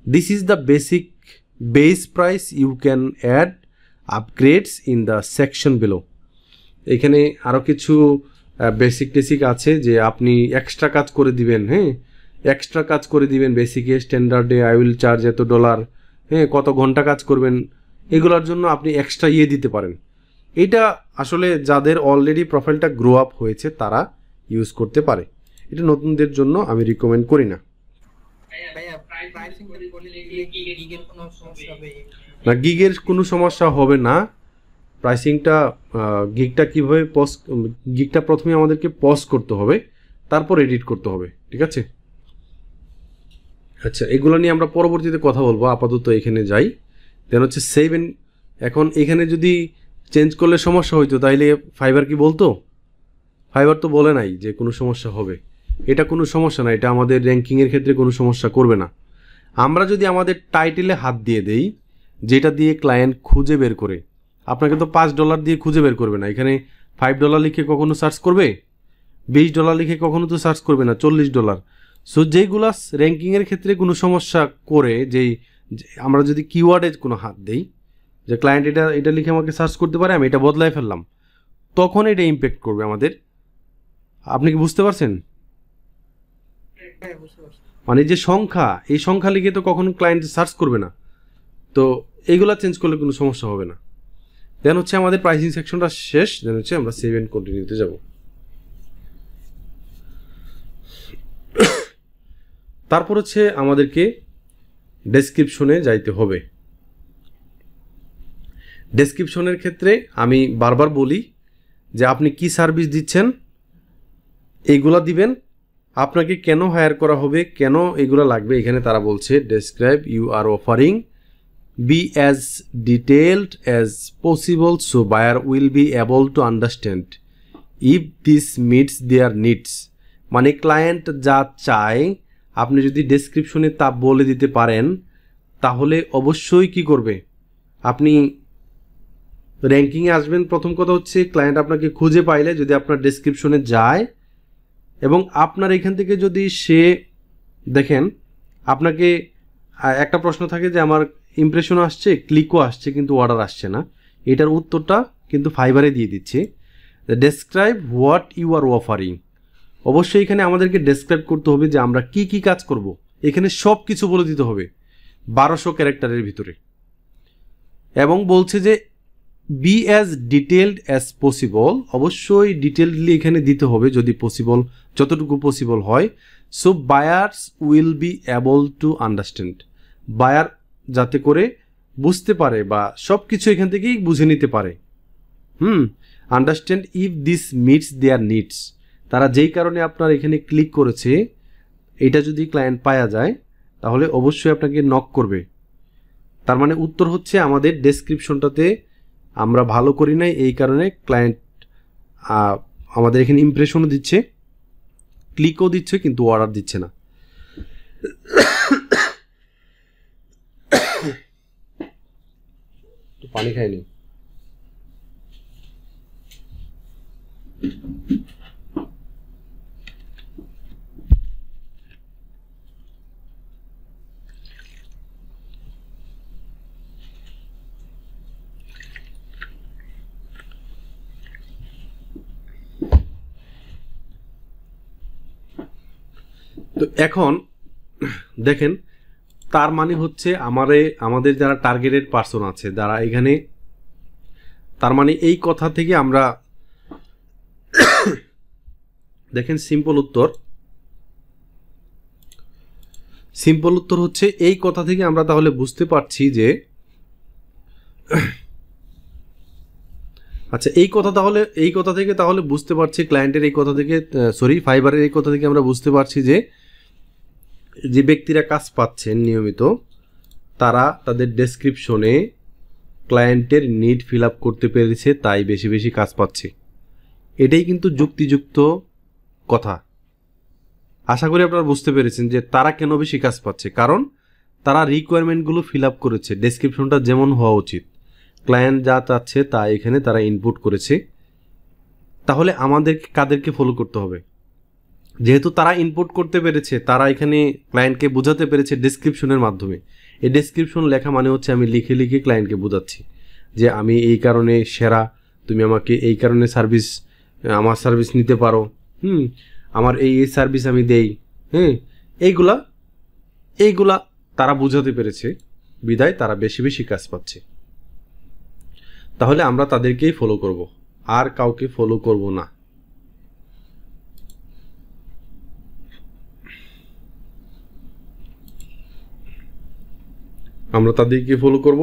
This is the base price, you can add upgrades in the section below. এখানে আরও কিছু বেসিক আছে যে আপনি এক্সট্রা কাজ করে দিবেন, হ্যাঁ এক্সট্রা কাজ করে দিবেন বেসিকে, স্ট্যান্ডার্ডে আই উইল চার্জ এত $, হ্যাঁ কত ঘন্টা কাজ করবেন, এগুলোর জন্য আপনি এক্সট্রা দিতে পারেন। এটা আসলে যাদের অলরেডি প্রোফাইলটা গ্রো আপ হয়েছে তারা ইউজ করতে পারে। এটা নতুনদের জন্য আমি রিকমেন্ড করি না। না, গিগের কোনো সমস্যা হবে না। প্রাইসিংটা গিগটা প্রথমে আমাদেরকে পজ করতে হবে, তারপর এডিট করতে হবে, ঠিক আছে? আচ্ছা, এগুলো নিয়ে আমরা পরবর্তীতে কথা বলবো, আপাতত এখানে যাই। দেন হচ্ছে এখন এখানে যদি চেঞ্জ করলে সমস্যা হইতো তাইলে ফাইবার কি বলতো? ফাইবার তো বলে নাই যে কোনো সমস্যা হবে। এটা কোনো সমস্যা না, এটা আমাদের র্যাঙ্কিংয়ের ক্ষেত্রে কোনো সমস্যা করবে না। আমরা যদি আমাদের টাইটেলে হাত দিয়ে দেই, যেটা দিয়ে ক্লায়েন্ট খুঁজে বের করে, আপনাকে তো $5 দিয়ে খুঁজে বের করবে না। এখানে $5 লিখে কখনো সার্চ করবে, $20 লিখে কখনো তো সার্চ করবে না, $40। সো যেইগুলা র্যাঙ্কিংয়ের ক্ষেত্রে কোনো সমস্যা করে, যেই আমরা যদি কিওয়ার্ডে কোনো হাত দেই যে ক্লায়েন্ট এটা লিখে আমাকে সার্চ করতে পারে, আমি এটা বদলায় ফেললাম, তখন এটা ইম্প্যাক্ট করবে আমাদের। আপনি কি বুঝতে পারছেন? মানে যে সংখ্যা, এই সংখ্যা লিখে তো কখনো ক্লায়েন্ট সার্চ করবে না, তো এইগুলা চেঞ্জ করলে কোনো সমস্যা হবে না। দেন হচ্ছে আমাদের প্রাইসিং সেকশনটা শেষ, দেন হচ্ছে আমরা সেভ এন্ড কন্টিনিউতে যাব। তারপর হচ্ছে আমাদেরকে ডেসক্রিপশনে যাইতে হবে। ডেসক্রিপশনের ক্ষেত্রে আমি বারবার বলি যে আপনি কি সার্ভিস দিচ্ছেন এইগুলা দিবেন, আপনাকে কেন হায়ার করা হবে, কেন এগুলা লাগবে। এখানে তারা বলছে describe you are offering be as detailed as possible so buyer will be able to understand if this meets their needs. মানে ক্লায়েন্ট যা চায় আপনি যদি ডেসক্রিপশনে তা বলে দিতে পারেন, তাহলে অবশ্যই কি করবে, আপনি র্যাঙ্কিংয়ে আসবেন। প্রথম কথা হচ্ছে ক্লায়েন্ট আপনাকে খুঁজে পাইলে যদি আপনার ডেসক্রিপশনে যায়, এবং আপনার এখান থেকে যদি সে দেখেন, আপনাকে একটা প্রশ্ন থাকে যে আমার ইমপ্রেশনও আসছে, ক্লিকও আসছে, কিন্তু অর্ডার আসছে না। এটার উত্তরটা কিন্তু ফাইবারে দিয়ে দিচ্ছে, describe what you are offering. অবশ্যই এখানে আমাদেরকে ডেসক্রাইব করতে হবে যে আমরা কি কি কাজ করব। এখানে সব কিছু বলে দিতে হবে 1200 ক্যারেক্টারের ভিতরে, এবং বলছে যে B as detailed as possible. অবশ্যই ডিটেলডলি এখানে দিতে হবে যদি পসিবল, যতটুকু পসিবল হয়। So buyers will be able to understand, buyer যাতে করে বুঝতে পারে বা সব কিছু এখান থেকেই বুঝে নিতে পারে। Understand if this meets their needs. তারা যেই কারণে আপনার এখানে ক্লিক করেছে, এটা যদি ক্লায়েন্ট পাওয়া যায় তাহলে অবশ্যই আপনাকে নক করবে। তার মানে উত্তর হচ্ছে আমাদের ডেসক্রিপশনটাতে আমরা ভালো করি নাই, এই কারণে ক্লায়েন্ট আমাদের এখানে ইমপ্রেশনও দিচ্ছে, ক্লিকও দিচ্ছে, কিন্তু অর্ডার দিচ্ছে না। পানি খাইনি। তো এখন দেখেন, তার মানে হচ্ছে আমাদের যারা টার্গেটেড পার্সন আছে যারা এখানে, তার মানে এই কথা থেকে আমরা দেখেন সিম্পল উত্তর হচ্ছে এই কথা থেকে আমরা তাহলে বুঝতে পারছি যে আচ্ছা এই কথা থেকে তাহলে বুঝতে পারছি ক্লায়েন্টের এই কথা থেকে ফাইবারের এই কথা থেকে আমরা বুঝতে পারছি যে ব্যক্তিরা কাজ পাচ্ছেন নিয়মিত তারা তাদের ডেসক্রিপশনে ক্লায়েন্টের নিড ফিল আপ করতে পেরেছে, তাই বেশি বেশি কাজ পাচ্ছে। এটাই কিন্তু যুক্তিযুক্ত কথা। আশা করি আপনারা বুঝতে পেরেছেন যে তারা কেন বেশি কাজ পাচ্ছে, কারণ তারা রিকোয়ারমেন্টগুলো ফিল আপ করেছে, ডেসক্রিপশনটা যেমন হওয়া উচিত, ক্লায়েন্ট যা চাচ্ছে তা এখানে তারা ইনপুট করেছে। তাহলে আমাদের কাদেরকে ফলো করতে হবে? যেহেতু তারা ইনপুট করতে পেরেছে, তারা এখানে ক্লায়েন্টকে বোঝাতে পেরেছে ডেসক্রিপশনের মাধ্যমে। এই ডেসক্রিপশন লেখা মানে হচ্ছে আমি লিখে লিখে ক্লায়েন্টকে বোঝাচ্ছি যে আমি এই কারণে সেরা, তুমি আমাকে এই কারণে আমার সার্ভিস নিতে পারো, আমার এই সার্ভিস আমি দেই, এইগুলা তারা বোঝাতে পেরেছে, বিদায় তারা বেশি বেশি কাজ পাচ্ছে। তাহলে আমরা তাদেরকেই ফলো করব, আর কাউকে ফলো করব না। আমরা তাদেরকে ফলো করব।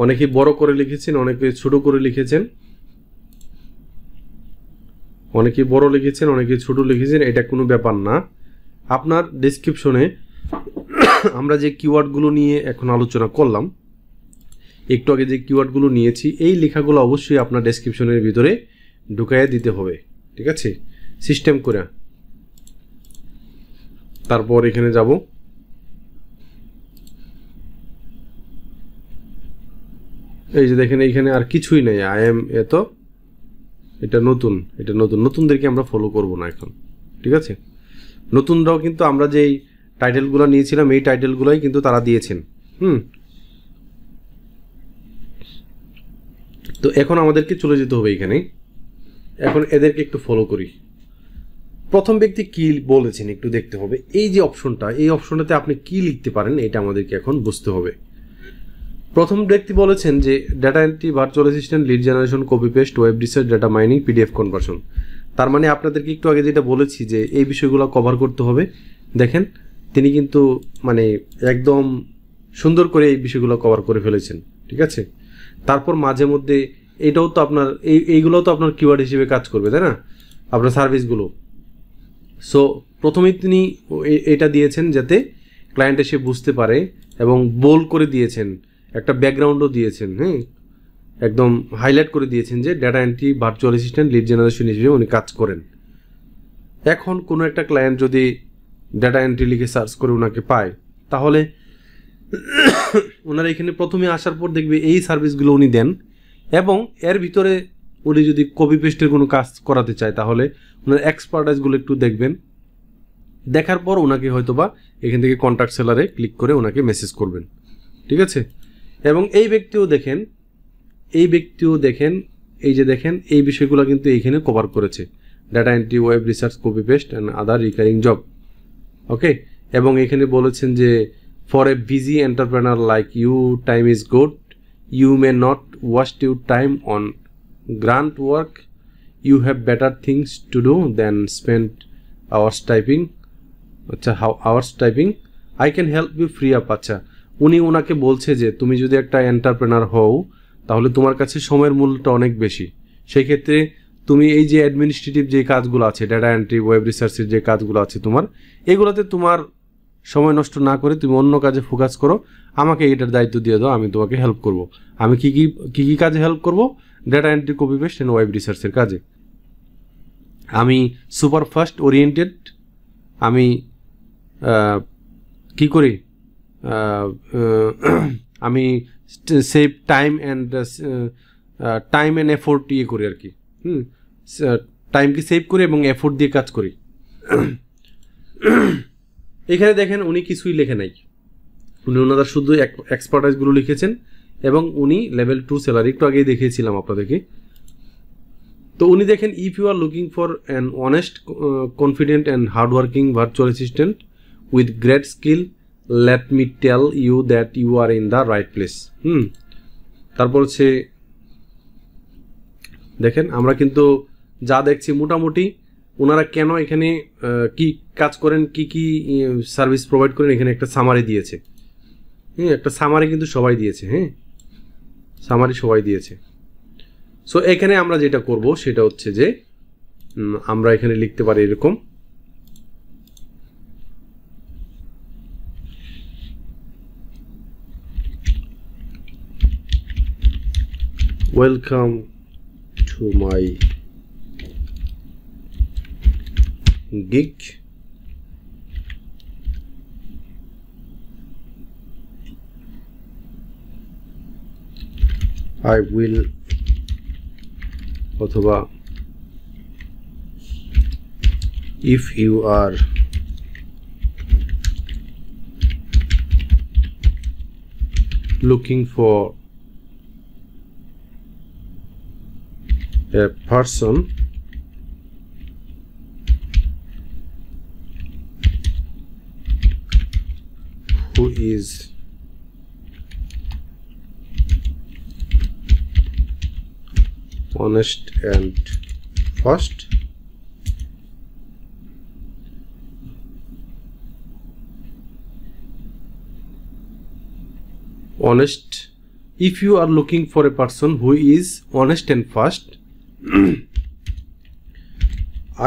অনেকে বড় করে লিখেছেন, অনেকে ছোট করে লিখেছেন, অনেকে বড় লিখেছেন, অনেকে ছোট লিখেছেন, এটা কোনো ব্যাপার না। আপনার ডেসক্রিপশনে আমরা যে কিওয়ার্ডগুলো নিয়ে এখন আলোচনা করলাম, একটু আগে যে কিওয়ার্ডগুলো নিয়েছি, এই লেখাগুলো অবশ্যই আপনার ডেসক্রিপশনের ভিতরে ঢুকাইয়া দিতে হবে, ঠিক আছে, সিস্টেম করে। তারপর এখানে যাব, এই যে দেখেন এইখানে আর কিছুই নেই, এটা নতুনদেরকে আমরা ফলো করব না এখন, ঠিক আছে। নতুনরাও কিন্তু আমরা যেই টাইটেলগুলো নিয়েছিলাম এই টাইটেলগুলোই কিন্তু তারা দিয়েছেন। তো এখন আমাদেরকে চলে যেতে হবে এখানে, এখন এদেরকে একটু ফলো করি। প্রথম ব্যক্তি কি বলেছেন একটু দেখতে হবে। এই যে অপশনটা, এই অপশনটাতে আপনি কি লিখতে পারেন এটা আমাদেরকে এখন বুঝতে হবে। প্রথম ব্যক্তি বলেছেন যে data entry, virtual assistant, lead generation, copy paste, web research, data mining, PDF conversion. তার মানে আপনাদেরকে একটু আগে যেটা বলেছি যে এই বিষয়গুলো কভার করতে হবে। দেখেন তিনি কিন্তু মানে একদম সুন্দর করে এই বিষয়গুলো কভার করে ফেলেছেন, ঠিক আছে। তারপর মাঝে মধ্যে এটাও তো আপনার এইগুলোও তো আপনার কিওয়ার্ড হিসেবে কাজ করবে, তাই না, আপনার সার্ভিসগুলো। সো প্রথমেই তিনি এটা দিয়েছেন যাতে ক্লায়েন্ট এসে বুঝতে পারে, এবং বোল্ড করে দিয়েছেন, একটা ব্যাকগ্রাউন্ডও দিয়েছেন, একদম হাইলাইট করে দিয়েছেন যে data entry, virtual assistant, lead generation হিসেবে উনি কাজ করেন। এখন কোনো একটা ক্লায়েন্ট যদি ডাটা এন্ট্রি লিখে সার্চ করে ওনাকে পায়, তাহলে ওনারা এখানে প্রথমে আসার পর দেখবে এই সার্ভিসগুলো উনি দেন, এবং এর ভিতরে উনি যদি কপি পেস্টের কোনো কাজ করাতে চায় তাহলে ওনার এক্সপার্টাইজগুলো একটু দেখবেন। দেখার পর ওনাকে হয়তোবা এখান থেকে কন্ট্যাক্ট সেলারে ক্লিক করে ওনাকে মেসেজ করবেন, ঠিক আছে। এবং এই ব্যক্তিও দেখেন, এই যে দেখেন এই বিষয়গুলো কিন্তু এইখানে কভার করেছে, data entry, web research, copy paste and other recurring job, okay. এবং এখানে বলেছেন যে for a busy entrepreneur like you, time is good, you may not waste your time on grunt work, you have better things to do than spend hours typing. আচ্ছা, hours typing, I can help you free up. আচ্ছা, উনি ওনাকে বলছে যে তুমি যদি একটা entrepreneur হও তাহলে তোমার কাছে সময়ের মূল্যটা অনেক বেশি। সেই ক্ষেত্রে তুমি এই যে অ্যাডমিনিস্ট্রেটিভ যে কাজগুলো আছে, ডাটা এন্ট্রি, ওয়েব রিসার্চের যে কাজগুলো আছে তোমার, এগুলোতে তোমার সময় নষ্ট না করে তুমি অন্য কাজে ফোকাস করো, আমাকে এটার দায়িত্ব দিয়ে দাও, আমি তোমাকে হেল্প করব। আমি কি কি কাজে হেল্প করব? Data entry, copy paste and web রিসার্চের কাজে। আমি সুপার ফাস্ট ওরিয়েন্টেড, আমি কি করি, আমি সেভ টাইম অ্যান্ড এফোর্ট ইয়ে করি আর কি, টাইমকে সেভ করি এবং এফোর্ট দিয়ে কাজ করি। এখানে দেখেন উনি কিছুই লেখে নাই, উনি ওনাদের শুধু এক্সপার্টাইজগুলো লিখেছেন এবং উনি লেভেল 2 স্যালারি একটু আগেই দেখিয়েছিলাম আপনাদেরকে। তো উনি দেখেন if you are looking for an honest confident and hardworking virtual assistant with great skill let me tell you that you are in the right place. তারপর হচ্ছে দেখেন আমরা কিন্তু যা দেখছি মোটামুটি ওনারা কেন এখানে কি কাজ করেন, কি কি সার্ভিস প্রোভাইড করেন, এখানে একটা সামারি দিয়েছে। একটা সামারি কিন্তু সবাই দিয়েছে, সামারি সবাই দিয়েছে। সো এখানে আমরা যেটা করব সেটা হচ্ছে যে আমরা এখানে লিখতে পারি এরকম, welcome to my gig. I will অথবা if you are looking for a person who is honest and fast, honest, if you are looking for a person who is honest and fast,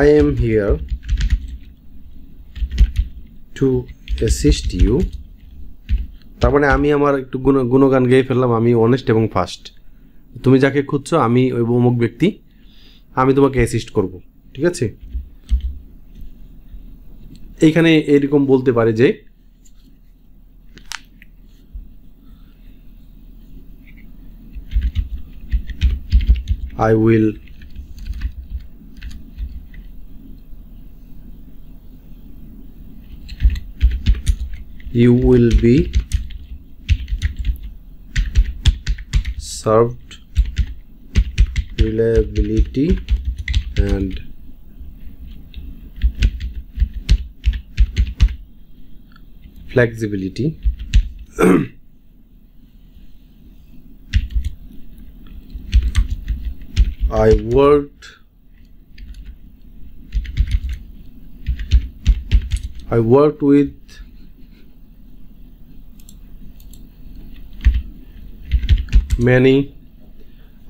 I am here to assist you. তার মানে আমি আমার একটু গুণগান গেয়ে ফেললাম, আমি honest এবং ফাস্ট, তুমি যাকে খুঁজছো আমি ওই অমুক ব্যক্তি, আমি তোমাকে অ্যাসিস্ট করব, ঠিক আছে। এইখানে এরকম বলতে পারে যে you will be served reliability and flexibility.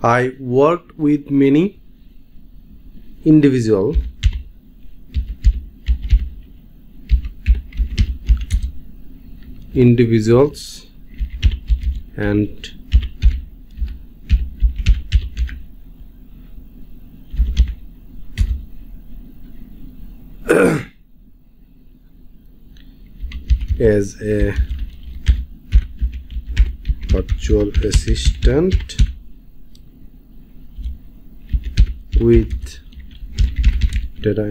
I worked with many individuals and as a virtual assistant with data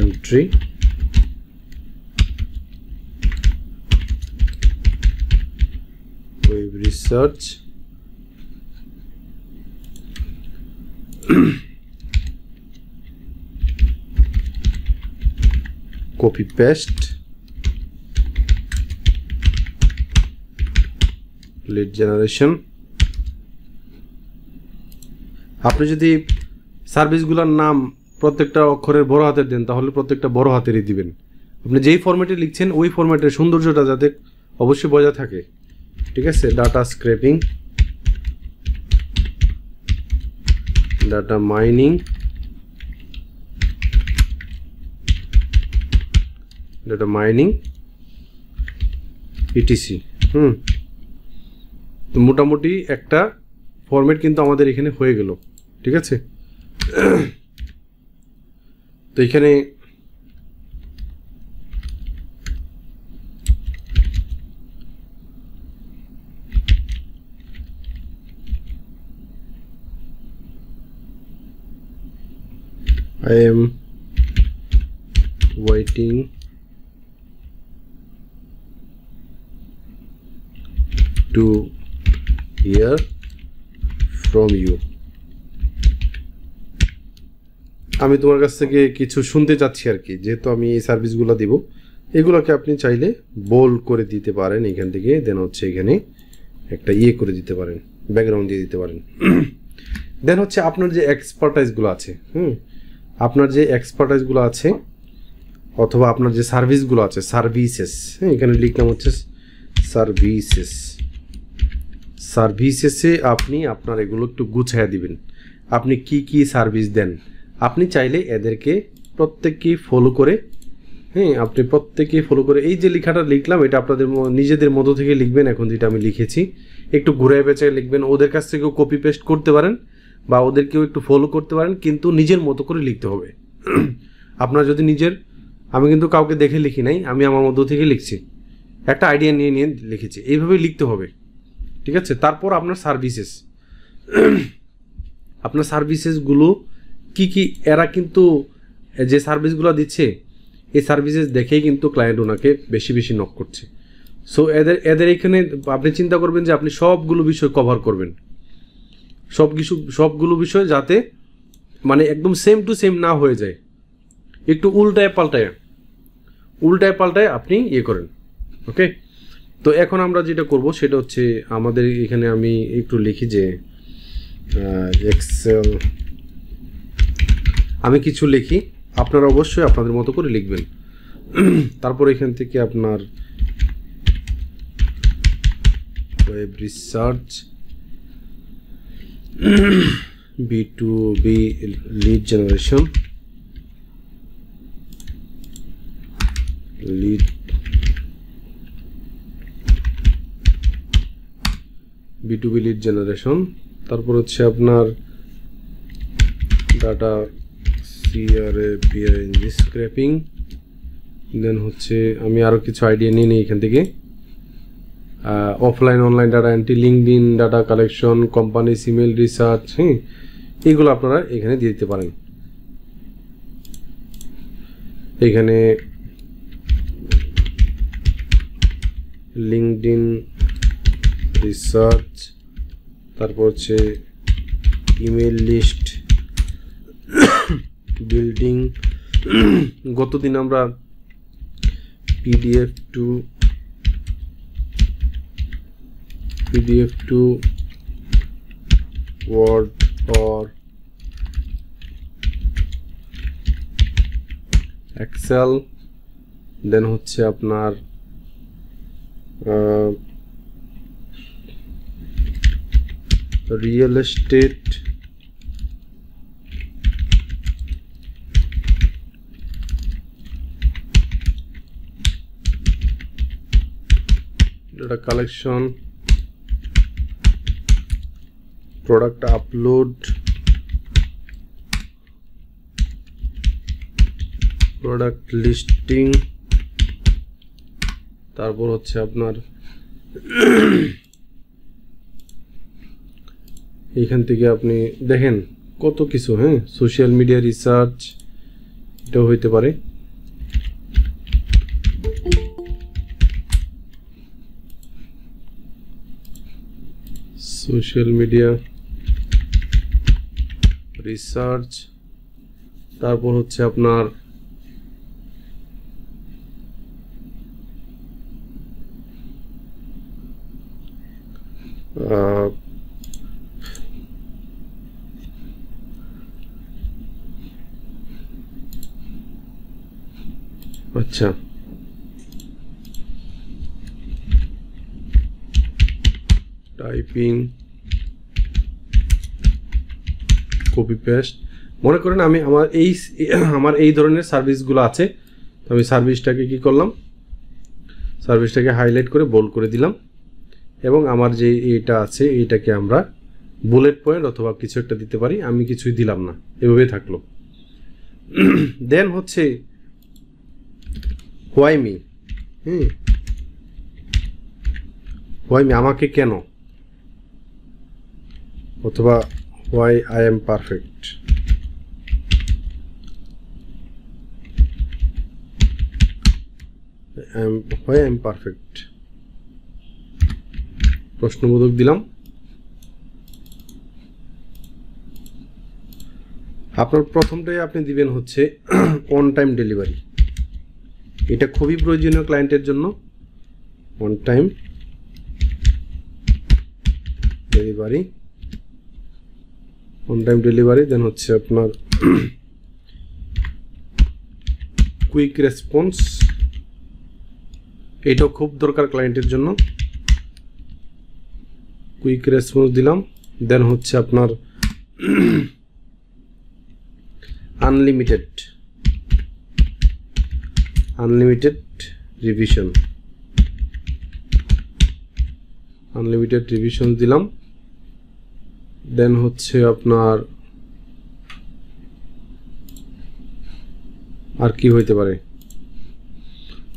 entry, web research, copy paste, lead generation। আপনি যদি সার্ভিসগুলোর নাম প্রত্যেকটা অক্ষরের বড় হাতের দেন তাহলে প্রত্যেকটা বড় হাতেরই দিবেন। আপনি যেই ফরম্যাটে লিখছেন ওই ফরম্যাটের সৌন্দর্যটা যাতে অবশ্যই বজায় থাকে, ঠিক আছে। Data scraping, data mining, etc. তো মোটামুটি একটা ফরম্যাট কিন্তু আমাদের এখানে হয়ে গেল, ঠিক আছে। তো এখানে I am waiting to hear from you. আমি তোমার কাছ থেকে কিছু শুনতে চাচ্ছি আর কি, যেহেতু আমি এই সার্ভিসগুলো দিব। এগুলোকে আপনি চাইলে বোল্ড করে দিতে পারেন এখান থেকে, দেন হচ্ছে এখানে একটা করে দিতে পারেন, ব্যাকগ্রাউন্ড দিয়ে দিতে পারেন। দেন হচ্ছে আপনার যে এক্সপার্টাইজগুলো আছে, আপনার যে এক্সপার্টাইজগুলো আছে অথবা আপনার যে সার্ভিসগুলো আছে, সার্ভিসেস, এখানে লিখলাম হচ্ছে সার্ভিসেস। সার্ভিসেসে আপনি আপনার এগুলো একটু গুছিয়ে দিবেন, আপনি কি কি সার্ভিস দেন। আপনি চাইলে এদেরকে প্রত্যেককেই ফলো করে, আপনি প্রত্যেকেই ফলো করে এই যে লেখাটা লিখলাম এটা আপনাদের নিজেদের মধ্য থেকে লিখবেন। এখন যেটা আমি লিখেছি একটু ঘুরায় পেঁচায় লিখবেন, ওদের কাছ থেকেও কপি পেস্ট করতে পারেন বা ওদেরকেও একটু ফলো করতে পারেন, কিন্তু নিজের মতো করে লিখতে হবে। আপনার যদি নিজের, আমি কিন্তু কাউকে দেখে লিখি নাই, আমি আমার মধ্য থেকে লিখছি, একটা আইডিয়া নিয়ে নিয়ে লিখেছি, এইভাবেই লিখতে হবে, ঠিক আছে। তারপর আপনার সার্ভিসেস, আপনার সার্ভিসেসগুলো কি কি, এরা কিন্তু যে সার্ভিসগুলো দিচ্ছে এই সার্ভিসেস দেখেই কিন্তু ক্লায়েন্ট ওনাকে বেশি বেশি নক করছে। সো এদের এখানে আপনি চিন্তা করবেন যে আপনি সবগুলো বিষয় কভার করবেন, সবগুলো বিষয় যাতে মানে একদম সেম টু সেম না হয়ে যায়, একটু উল্টায় পাল্টায় আপনি করেন, ওকে। তো এখন আমরা যেটা করব সেটা হচ্ছে আমাদের এখানে আমি একটু লিখি যে এক্সেল, আমি কিছু লিখি, আপনারা অবশ্যই আপনাদের মতো করে লিখবেন। তারপর এখান থেকে আপনার web research, B2B lead generation, B2B lead generation, তারপর হচ্ছে আপনার ডাটা CRAPNG স্ক্র্যাপিং, দেন হচ্ছে আমি আরও কিছু আইডিয়া নিয়ে নিই এখান থেকে, offline online data entry, LinkedIn data collection, company email research, এইগুলো আপনারা এখানে দিয়ে দিতে পারেন। এখানে লিঙ্কডইন রিসার্চ, তারপর হচ্ছে ইমেল লিস্ট বিল্ডিং। গতদিন আমরা PDF to Word or Excel, দেন হচ্ছে আপনার real estate, data collection, product upload, product listing, তারপর হচ্ছে আপনার এইখান থেকে আপনি দেখেন কত কিছু, সোশ্যাল মিডিয়া রিসার্চ, এটাও হইতে পারে। সোশ্যাল মিডিয়া রিসার্চ, তারপর হচ্ছে আপনার আচ্ছা টাইপিং, কপি পেস্ট। মনে করেন আমি আমার এই ধরনের সার্ভিসগুলো আছে, তো আমি সার্ভিসটাকে কি করলাম, সার্ভিসটাকে হাইলাইট করে বোল্ড করে দিলাম, এবং আমার যে এটা আছে এইটাকে আমরা বুলেট পয়েন্ট অথবা কিছু একটা দিতে পারি, আমি কিছুই দিলাম না, এভাবেই থাকলো। দেন হচ্ছে হোয়াই মি, আমাকে কেন, অথবা why I am perfect, I am perfect, প্রশ্নবোধক দিলাম। আপনার প্রথমটাই আপনি দিবেন হচ্ছে অন টাইম ডেলিভারি। এটা খুবই প্রয়োজনীয় ক্লায়েন্টের জন্য। On time delivery, on time delivery. Then হচ্ছে আপনার কুইক রেসপন্স, এটাও খুব দরকার ক্লায়েন্টের জন্য। কুইক রেসপন্স দিলাম। দেন হচ্ছে আপনার আনলিমিটেড রিভিশন, আনলিমিটেড রিভিশন দিলাম। দেন হচ্ছে আপনার আর কি হইতে পারে,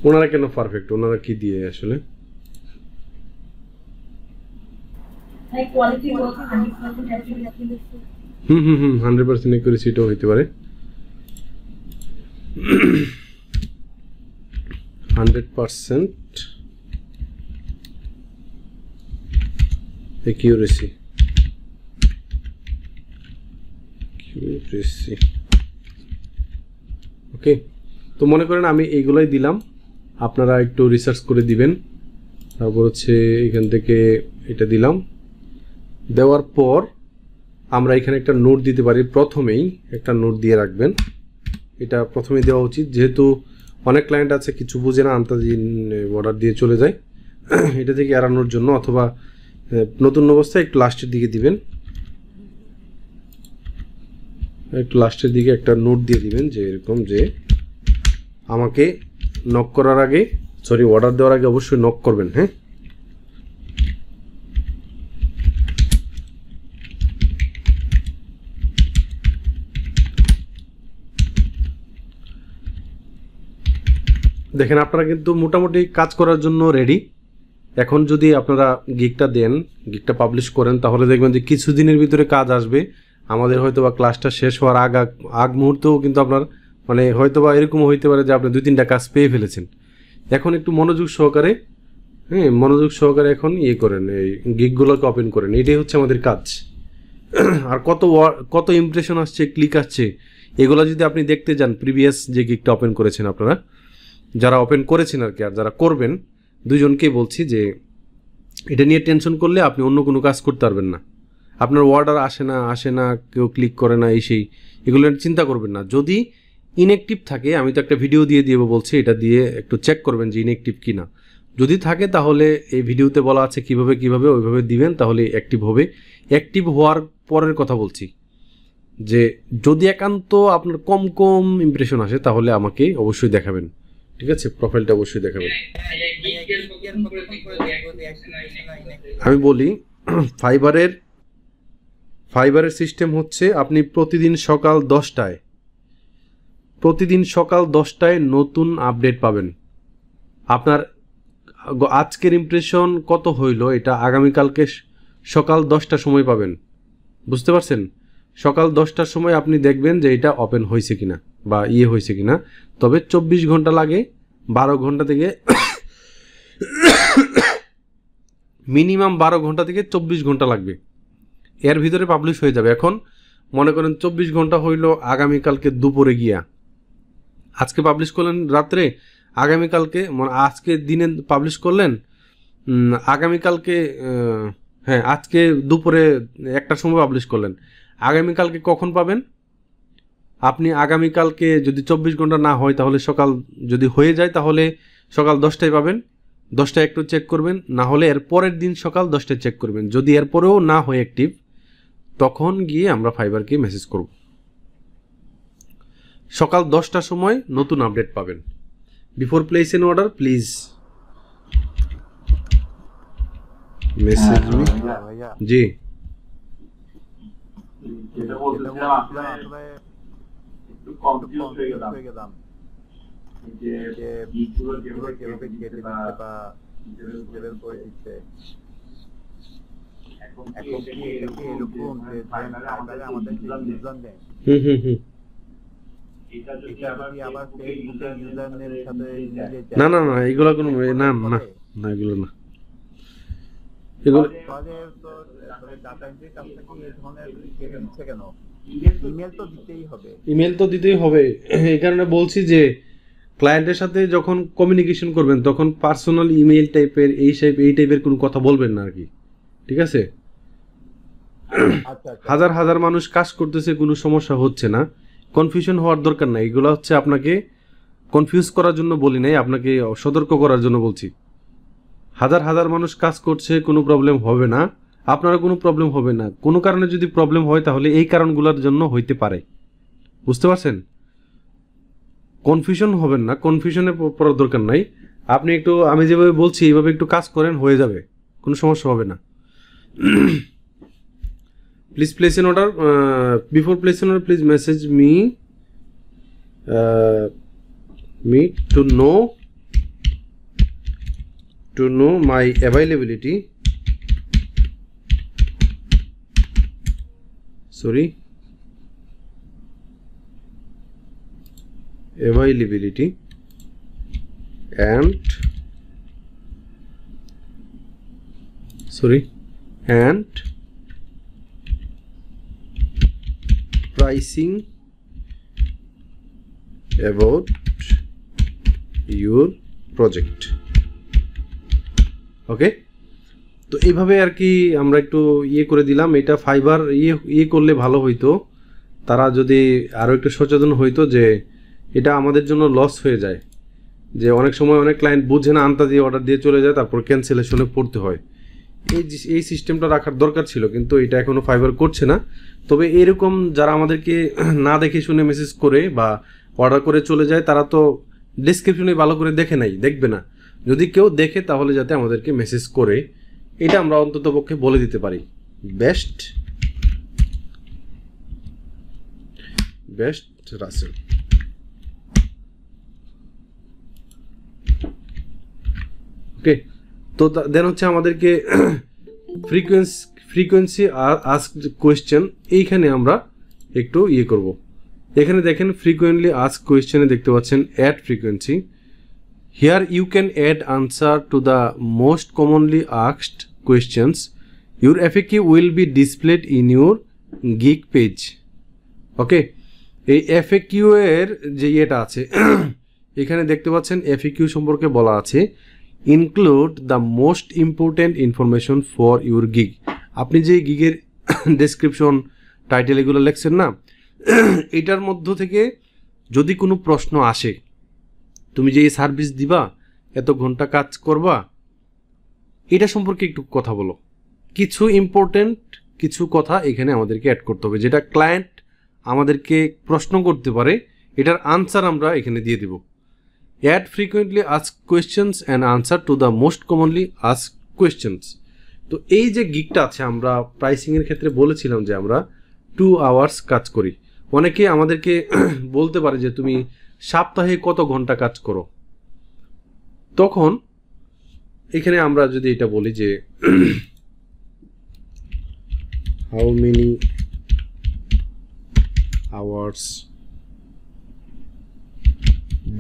ওনারা কেন পারফেক্ট, ওনারা কি দিয়ে আসলে কোয়ালিটি 100% অ্যাকুরেসি। 100% অ্যাকুরেসি এটাও হইতে পারে। 100% accuracy, ওকে। তো মনে করেন আমি এইগুলাই দিলাম, আপনারা একটু রিসার্চ করে দিবেন। তারপর হচ্ছে এখান থেকে এটা দিলাম। দেওয়ার পর আমরা এখানে একটা নোট দিতে পারি, প্রথমেই একটা নোট দিয়ে রাখবেন। এটা প্রথমেই দেওয়া উচিত, যেহেতু অনেক ক্লায়েন্ট আছে কিছু বুঝে না, আন্তাজি অর্ডার দিয়ে চলে যায়। এটা থেকে এড়ানোর জন্য, অথবা নতুন অবস্থায় একটু লাস্টের দিকে দিবেন, একটু লাস্টের দিকে একটা নোট দিয়ে দিবেন যে এরকম, যে আমাকে নক করার আগে, সরি অর্ডার দেওয়ার আগে অবশ্যই নক করবেন। হ্যাঁ, দেখেন আপনারা কিন্তু মোটামুটি কাজ করার জন্য রেডি। এখন যদি আপনারা গিগটা দেন, গিগটা পাবলিশ করেন, তাহলে দেখবেন যে কিছুদিনের ভিতরে কাজ আসবে। আমাদের হয়তো বা ক্লাসটা শেষ হওয়ার আগ মুহূর্তেও কিন্তু আপনার মানে হয়তো বা এরকমও হইতে পারে যে আপনি 2-3টা কাজ পেয়ে ফেলেছেন। এখন একটু মনোযোগ সহকারে, হ্যাঁ মনোযোগ সহকারে এখন করেন, এই গিগগুলোকে ওপেন করেন। এটাই হচ্ছে আমাদের কাজ। আর কত ইমপ্রেশন আসছে, ক্লিক আসছে, এগুলো যদি আপনি দেখতে যান, প্রিভিয়াস যে গিগটা ওপেন করেছেন আপনারা, যারা ওপেন করেছেন আর কি, আর যারা করবেন, দুজনকেই বলছি যে এটা নিয়ে টেনশন করলে আপনি অন্য কোনো কাজ করতে পারবেন না। আপনার অর্ডার আসে না, কেউ ক্লিক করে না, এগুলো চিন্তা করবেন না। যদি ইনঅ্যাক্টিভ থাকে, আমি তো একটা ভিডিও দিয়ে বলছি, এটা দিয়ে একটু চেক করবেন যে ইনঅ্যাক্টিভ কি না। যদি থাকে তাহলে এই ভিডিওতে বলা আছে কিভাবে ওইভাবে দিবেন, তাহলে অ্যাক্টিভ হবে। অ্যাক্টিভ হওয়ার পরের কথা বলছি, যে যদি একান্ত আপনার কম ইমপ্রেশন আসে তাহলে আমাকে অবশ্যই দেখাবেন, ঠিক আছে? প্রোফাইলটা অবশ্যই দেখাবেন। আমি বলি ফাইবারের সিস্টেম হচ্ছে, আপনি প্রতিদিন সকাল 10টায় নতুন আপডেট পাবেন। আপনার আজকের ইমপ্রেশন কত হইল, এটা আগামীকালকে সকাল 10টার সময় পাবেন। বুঝতে পারছেন? সকাল 10টার সময় আপনি দেখবেন যে এটা ওপেন হয়েছে কিনা বা হয়েছে কিনা। তবে 24 ঘন্টা লাগে, 12 ঘন্টা থেকে মিনিমাম 12 ঘন্টা থেকে 24 ঘন্টা লাগবে, এর ভিতরে পাবলিশ হয়ে যাবে। এখন মনে করেন 24 ঘন্টা হইল আগামীকালকে দুপুরে গিয়া, আজকে পাবলিশ করলেন রাত্রে, আগামীকালকে আজকে দিনে পাবলিশ করলেন, আগামীকালকে আজকে দুপুরে 1টার সময় পাবলিশ করলেন, আগামীকালকে কখন পাবেন? আপনি আগামীকালকে যদি 24 ঘন্টা না হয়, তাহলে সকাল যদি হয়ে যায় তাহলে সকাল 10টায় পাবেন। 10টায় একটু চেক করবেন, না হলে এর পরের দিন সকাল 10টায় চেক করবেন। যদি এরপরেও না হয় অ্যাক্টিভ, তখন গিয়ে আমরা ফাইবারকে মেসেজ করব। সকাল 10টার সময় নতুন আপডেট পাবেন। Before place an order please message me. জি, যেটা বলছিলাম আসলে একটু কনফিউজ হয়ে গেলাম যে গিগগুলো কিভাবে কেটে দিচ্ছে বা লেভেল করে দিচ্ছে। এখন কি এরকম যে ফাইনালে আমাদের ডিসিশন দেয়? এটা যদি এটা আবার কি আবার ফেসবুকের ফেসবুকের ইউজার নেমের সাথে মিলে না না না এগুলো কোনো না না না এগুলো না এগুলো তাহলে তো ডাটা এন্ট্রি কাজটা কি এই ধরনের কেটে নিচ্ছে কেন? ইমেল ইমেল তো দিতেই হবে। ইমেল তো দিতেই হবে, এই কারণে বলছি যে ক্লায়েন্টের সাথে যখন কমিউনিকেশন করবেন তখন পার্সোনাল ইমেল টাইপের এই টাইপের কোনো কথা বলবেন না আর কি, ঠিক আছে? আচ্ছা আচ্ছা হাজার হাজার মানুষ কাজ করতেছে, কোনো সমস্যা হচ্ছে না, কনফিউশন হওয়ার দরকার নাই। এগুলো হচ্ছে আপনাকে কনফিউজ করার জন্য বলি নাই, আপনাকে সতর্ক করার জন্য বলছি। হাজার হাজার মানুষ কাজ করছে, কোনো প্রবলেম হবে না, আপনারা কোনো প্রবলেম হবে না। কোনো কারণে যদি প্রবলেম হয় তাহলে এই কারণগুলোর জন্য হইতে পারে, বুঝতে পারছেন? কনফিউশন হবেন না, কনফিউশনে পড়ার দরকার নাই। আপনি একটু আমি যেভাবে বলছি এইভাবে একটু কাজ করেন, হয়ে যাবে, কোনো সমস্যা হবে না। Please place an order. Before place an order, please message me to know my availability. Availability and pricing about your project. ওকে, তো এইভাবে আর কি আমরা একটু করে দিলাম। এটা ফাইবার করলে ভালো হইতো, তারা যদি আরও একটু সচেতন হইতো যে এটা আমাদের জন্য লস হয়ে যায়, যে অনেক সময় অনেক ক্লায়েন্ট বুঝে না, আন্তা দিয়ে অর্ডার দিয়ে চলে যায়, তারপর ক্যান্সেলেশনে পড়তে হয়। এই সিস্টেমটা রাখার দরকার ছিল, কিন্তু এটা এখনও ফাইবার করছে না। তবে এরকম যারা আমাদেরকে না দেখে শুনে মেসেজ করে বা অর্ডার করে চলে যায়, তারা তো ডেসক্রিপশনে ভালো করে দেখে নাই, দেখবে না। যদি কেউ দেখে তাহলে যাতে আমাদেরকে মেসেজ করে, এটা আমরা অন্ততপক্ষে বলে দিতে পারি। বেস্ট রাসেল। ওকে, তো দেন হচ্ছে আমাদেরকে ফ্রিকোয়েন্সি আস্কড কোয়েশ্চেন, এইখানে আমরা একটু করব। এখানে দেখেন ফ্রিকোয়েন্টলি আস্ক কোয়েশ্চেনে দেখতে পাচ্ছেন add frequency. Here you can add answer to the most commonly asked questions. Your FAQ will be displayed in your gig page. Okay, এই FAQ এর যে এটা আছে এখানে দেখতে পাচ্ছেন FAQ সম্পর্কে বলা আছে, include the most important information for your gig. আপনি যে গিগের ডেসক্রিপশন, টাইটেল এগুলো লিখছেন না, এটার মধ্য থেকে যদি কোনো প্রশ্ন আসে, তুমি যে এই সার্ভিস দিবা, এত ঘন্টা কাজ করবা, এটা সম্পর্কে একটু কথা বলো। কিছু ইম্পর্ট্যান্ট কিছু কথা এখানে আমাদেরকে অ্যাড করতে হবে, যেটা ক্লায়েন্ট আমাদেরকে প্রশ্ন করতে পারে, এটার আনসার আমরা এখানে দিয়ে দেব। Add frequently ask questions and answer to the most commonly ask questions. তো এই যে গিগটা আছে, আমরা প্রাইসিংয়ের ক্ষেত্রে বলেছিলাম যে আমরা 2 আওয়ার্স কাজ করি। অনেকে আমাদেরকে বলতে পারে যে তুমি সপ্তাহে কত ঘন্টা কাজ করো, তখন এখানে আমরা যদি এটা বলি যে how many hours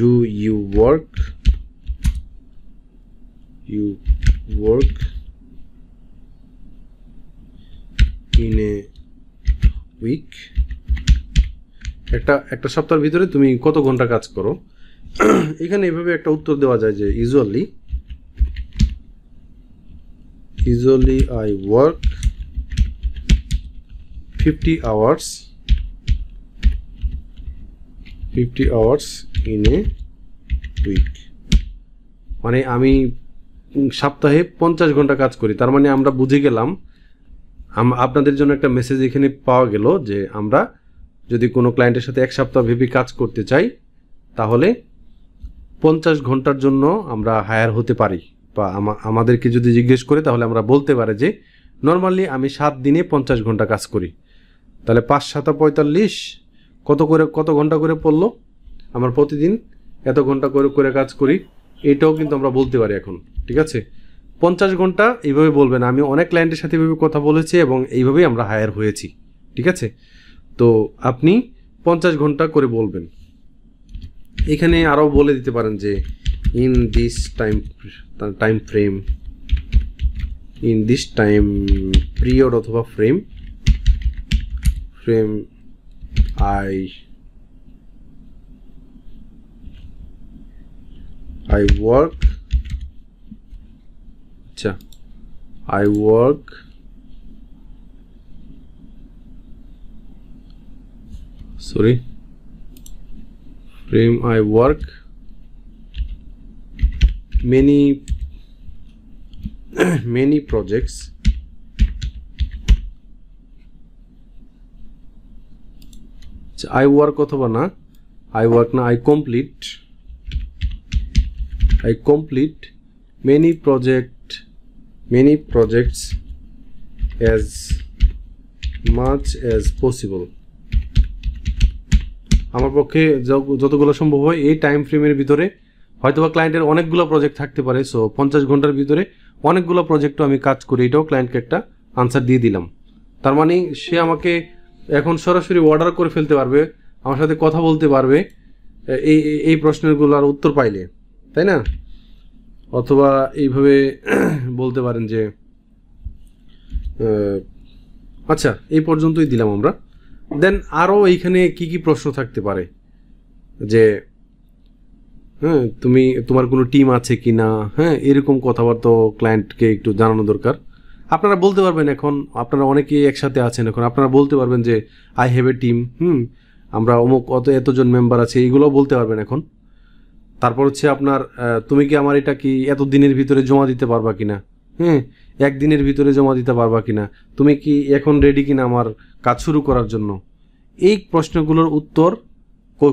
do you work in a week? একটা সপ্তাহের ভিতরে তুমি কত ঘন্টা কাজ করো। এখানে এভাবে একটা উত্তর দেওয়া যায় যে usually I work 50 hours in a week। মানে আমি সপ্তাহে 50 ঘন্টা কাজ করি। তার মানে আমরা বুঝে গেলাম, আপনাদের জন্য একটা মেসেজ এখানে পাওয়া গেল যে আমরা যদি কোনো ক্লায়েন্টের সাথে এক সপ্তাহ ভেবে কাজ করতে চাই, তাহলে 50 ঘন্টার জন্য আমরা হায়ার হতে পারি। বা আমাদেরকে যদি জিজ্ঞেস করে, তাহলে আমরা বলতে পারি যে নর্মালি আমি 7 দিনে 50 ঘন্টা কাজ করি। তাহলে 5 7 45 কত ঘন্টা করে পড়লো, আমার প্রতিদিন এত ঘন্টা করে কাজ করি, এটাও কিন্তু আমরা বলতে পারি এখন। ঠিক আছে, 50 ঘন্টা এইভাবে বলবেন। আমি অনেক ক্লায়েন্টের সাথে এইভাবে কথা বলেছি এবং এইভাবেই আমরা হায়ার হয়েছি। ঠিক আছে, তো আপনি 50 ঘন্টা করে বলবেন। এখানে আরও বলে দিতে পারেন যে in this time frame, in this time period অথবা ফ্রেম I work, আচ্ছা I work frame I work many projects I work অথবা না I work না I complete many projects as much as possible. আমার পক্ষে যতগুলো সম্ভব হয় এই টাইম ফ্রেমের ভিতরে, হয়তোবা ক্লায়েন্টের অনেকগুলো প্রজেক্ট থাকতে পারে, সো 50 ঘন্টার ভিতরে অনেকগুলো প্রজেক্টও আমি কাজ করি, এটাও ক্লায়েন্টকে একটা আনসার দিয়ে দিলাম। তার মানে সে আমাকে এখন সরাসরি অর্ডার করে ফেলতে পারবে, আমার সাথে কথা বলতে পারবে এই প্রশ্নগুলোর উত্তর পাইলে, তাই না? অথবা এইভাবে বলতে পারেন যে আচ্ছা এই পর্যন্তই দিলাম আমরা। দেন আরও এইখানে কি কি প্রশ্ন থাকতে পারে যে হ্যাঁ তোমার কোনো টিম আছে কি না, হ্যাঁ এরকম কথাবার্তা ক্লায়েন্টকে একটু জানানো দরকার। আপনারা বলতে পারবেন, এখন আপনারা অনেকেই একসাথে আছেন, এখন আপনারা বলতে পারবেন যে আই হ্যাভ এ টিম, আমরা অমুক এতজন মেম্বার আছে, এইগুলোও বলতে পারবেন এখন। তারপর হচ্ছে আপনার তুমি কি আমার এটা কি এত দিনের ভিতরে জমা দিতে পারবা কিনা, একদিনের ভিতরে জমা দিতে পারবা কিনা, তুমি কি এখন রেডি কিনা আমার কাজ শুরু করার জন্য। এই প্রশ্নগুলোর উত্তর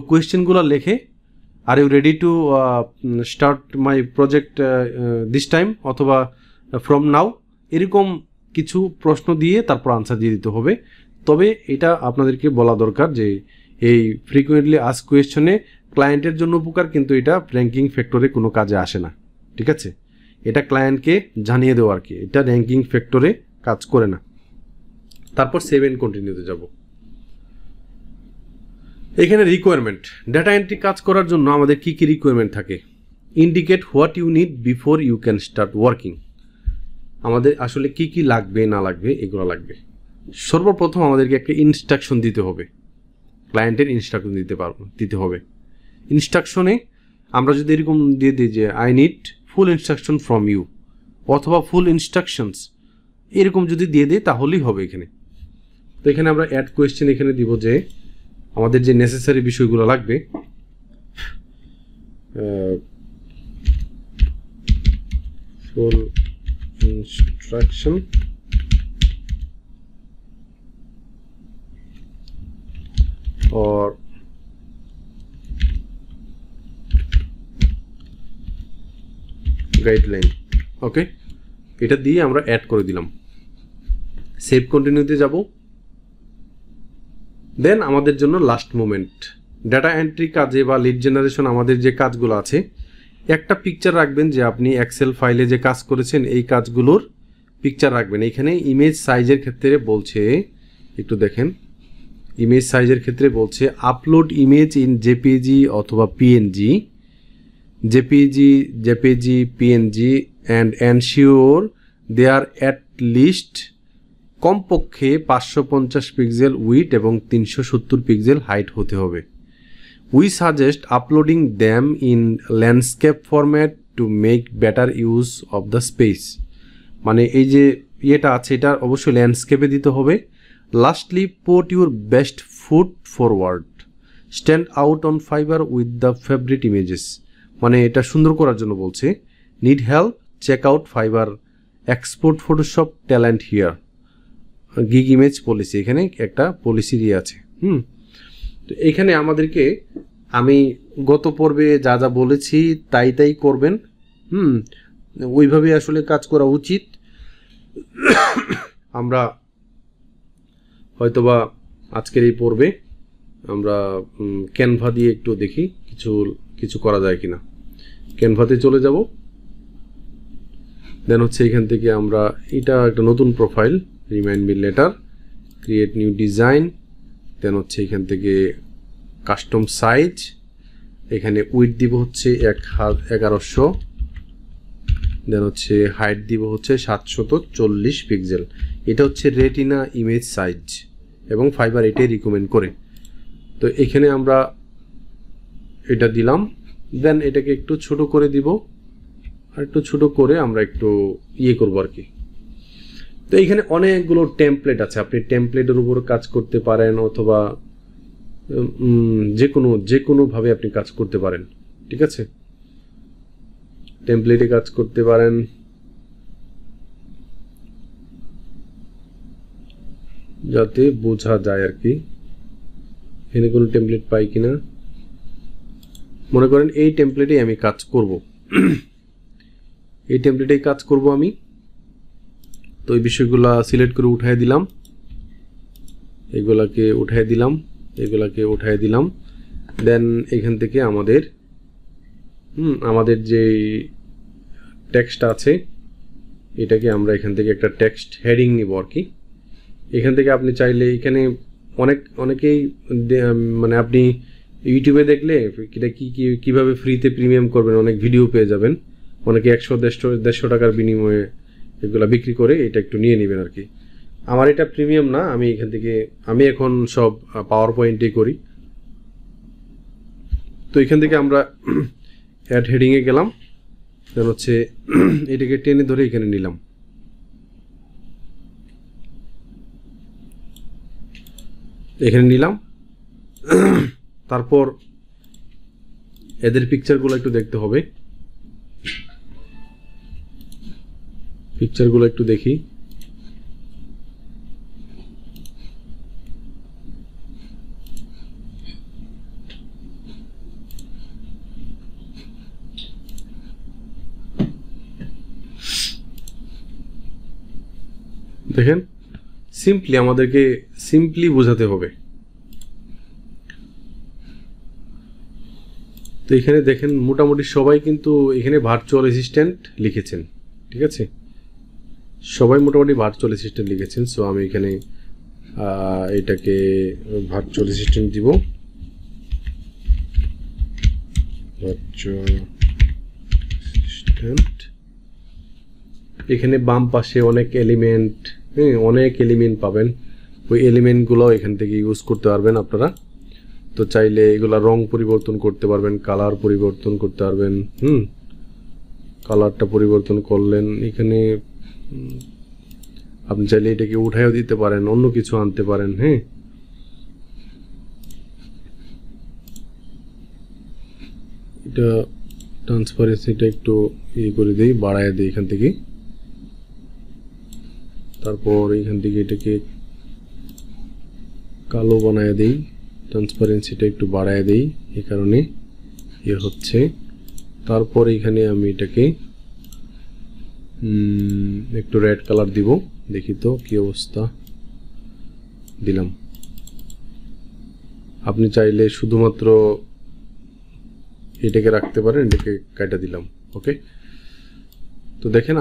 কোয়েশ্চেনগুলো লেখে are you ready to start my project this time অথবা ফ্রম নাও, এরকম কিছু প্রশ্ন দিয়ে তারপর আনসার দিয়ে দিতে হবে। তবে এটা আপনাদেরকে বলা দরকার যে এই ফ্রিকুয়েন্টলি আস্ক কোয়েশ্চনে ক্লায়েন্টের জন্য উপকার, কিন্তু এটা র্যাঙ্কিং ফ্যাক্টরে কোনো কাজে আসে না, ঠিক আছে? এটা ক্লায়েন্টকে জানিয়ে দেওয়া আর কি, এটা র্যাঙ্কিং ফ্যাক্টরে কাজ করে না। তারপর 7 কন্টিনিউতে যাব। এখানে রিকোয়ারমেন্ট, ডাটা এন্ট্রি কাজ করার জন্য আমাদের কি কি রিকোয়ারমেন্ট থাকে। Indicate what you need before you can start working. আমাদের আসলে কি কি লাগবে না লাগবে এগুলো লাগবে। সর্বপ্রথম আমাদেরকে একটা ইনস্ট্রাকশন দিতে হবে, ক্লায়েন্টের ইনস্ট্রাকশন দিতে হবে। ইনস্ট্রাকশনে আমরা যদি এরকম দিয়ে দিই যে I need full instruction from you অথবা ফুল ইনস্ট্রাকশনস, এরকম যদি দিয়ে দিই তাহলেই হবে এখানে। তো এখানে আমরা অ্যাড কোয়েশ্চেন এখানে দিব যে আমাদের যে নেসেসারি বিষয়গুলো লাগবে, ফুল ইনস্ট্রাকশন or গাইডলাইন, ওকে, এটা দিয়ে আমরা অ্যাড করে দিলাম। সেভ কন্টিনিউতে যাব। দেন আমাদের জন্য লাস্ট মোমেন্ট, ডাটা এন্ট্রি কাজে বা লিড জেনারেশন আমাদের যে কাজগুলো আছে, একটা পিকচার রাখবেন যে আপনি এক্সেল ফাইলে যে কাজ করেছেন এই কাজগুলোর পিকচার রাখবেন। এখানে ইমেজ সাইজের ক্ষেত্রে বলছে, একটু দেখেন, ইমেজ সাইজের ক্ষেত্রে বলছে আপলোড ইমেজ ইন জেপিজি অথবা PNG, JPG PNG and ensure they are at least কমপক্ষে 550 পিক্সেল উইথ এবং 370 পিক্সেল হাইট হতে হবে। We suggest uploading them in landscape format to make better use of the space. মানে এই যে ইয়েটা আছে এটা অবশ্যই ল্যান্ডস্কেপে দিতে হবে। Lastly put your best foot forward, stand out on Fiverr with the favourite images. মানে এটা সুন্দর করার জন্য বলছে। Need help, check out Fiverr, export Photoshop talent here, gig image policy, এখানে একটা পলিসি দিয়ে আছে। তো এখানে আমাদেরকে আমি গত পর্বে যা যা বলেছি তাই করবেন, ওইভাবে আসলে কাজ করা উচিত। আমরা হয়তোবা আজকের এই পর্বে আমরা ক্যানভা দিয়ে একটু দেখি কিছু করা যায় কিনা। ক্যানভাতে চলে যাব। দেন হচ্ছে এখান থেকে আমরা এটা একটা নতুন profile, remind me later, create new design, then হচ্ছে এখান থেকে কাস্টম সাইজ, এখানে উইডথ দিব হচ্ছে 1100, দেন হচ্ছে হাইট দিব হচ্ছে 740 পিক্সেল। এটা হচ্ছে রেটিনা ইমেজ সাইজ এবং ফাইবার এটাই রিকমেন্ড করে। তো এখানে আমরা এটা দিলাম, দেন এটাকে একটু ছোট করে দিব, আর একটু ছোট করে আমরা একটু করব আর কি। তো এখানে অনেকগুলো টেমপ্লেট আছে, আপনি টেমপ্লেটের উপর কাজ করতে পারেন, অথবা যে কোনোভাবে আপনি কাজ করতে পারেন, ঠিক আছে। টেমপ্লেটে কাজ করতে পারেন, যাতে বোঝা যায় আর কি এখানে কোনো টেমপ্লেট পাই কিনা। মনে করেন এই টেমপ্লেটে আমি কাজ করব, এই টেমপ্লেটেই কাজ করব আমি। তো এই বিষয়গুলো সিলেক্ট করে উঠায় দিলাম, এগুলাকে উঠায় দিলাম, এগুলাকে উঠায় দিলাম। দেন এখান থেকে আমাদের যে টেক্সট আছে এটাকে আমরা এখান থেকে একটা টেক্সট হেডিং নিব আর কি। এখান থেকে আপনি চাইলে এখানে অনেকেই মানে আপনি ইউটিউবে দেখলে এটা কিভাবে ফ্রিতে প্রিমিয়াম করবেন অনেক ভিডিও পেয়ে যাবেন। অনেকে 100-150 টাকার বিনিময়ে এগুলা বিক্রি করে, এটা একটু নিয়ে নেবেন আর কি। আমার এটা প্রিমিয়াম না, আমি এখন সব পাওয়ার পয়েন্টে করি। তো এখান থেকে আমরা অ্যাড হেডিংয়ে গেলাম, দেন হচ্ছে এটাকে টেনে ধরে এখানে নিলাম। এখানে নিলাম, তারপর এদের পিকচারগুলো একটু দেখতে হবে, পিকচারগুলো একটু দেখি। দেখেন আমাদেরকে সিম্পলি বোঝাতে হবে। তো এখানে দেখেন মোটামুটি সবাই কিন্তু এখানে ভার্চুয়াল অ্যাসিস্ট্যান্ট লিখেছেন, ঠিক আছে, সবাই মোটামুটি ভার্চুয়াল অ্যাসিস্ট্যান্ট লিখেছেন। সো আমি এখানে এটাকে ভার্চুয়াল অ্যাসিস্ট্যান্ট দিব, ভার্চুয়াল অ্যাসিস্ট্যান্ট। এখানে বাম পাশে অনেক এলিমেন্ট পাবেন, ওই এলিমেন্টগুলো এখান থেকে ইউজ করতে পারবেন আপনারা। তো চাইলে এগুলা রং পরিবর্তন করতে পারবেন, কালার পরিবর্তন করতে পারবেন। কালারটা পরিবর্তন করলেন, এখানে আপনি চাইলে এটাকে উঠাইও দিতে পারেন, অন্য কিছু আনতে পারেন। হ্যাঁ, এটা ট্রান্সপারেন্সিটা একটু করে দিই, বাড়ায় দিই এখান থেকে। তারপর এখান থেকে এটাকে কালো বানায় দেই, ট্রান্সপারেন্সিটা একটু বাড়ায় দেই, এই কারণে হচ্ছে। তারপর এখানে আমি এটাকে একটু রেড কালার দিব, দেখি তো কি অবস্থা। দিলাম। আপনি চাইলে শুধুমাত্র এটাকে রাখতে পারেন, এটাকে কাটা দিলাম। ওকে, তো দেখেন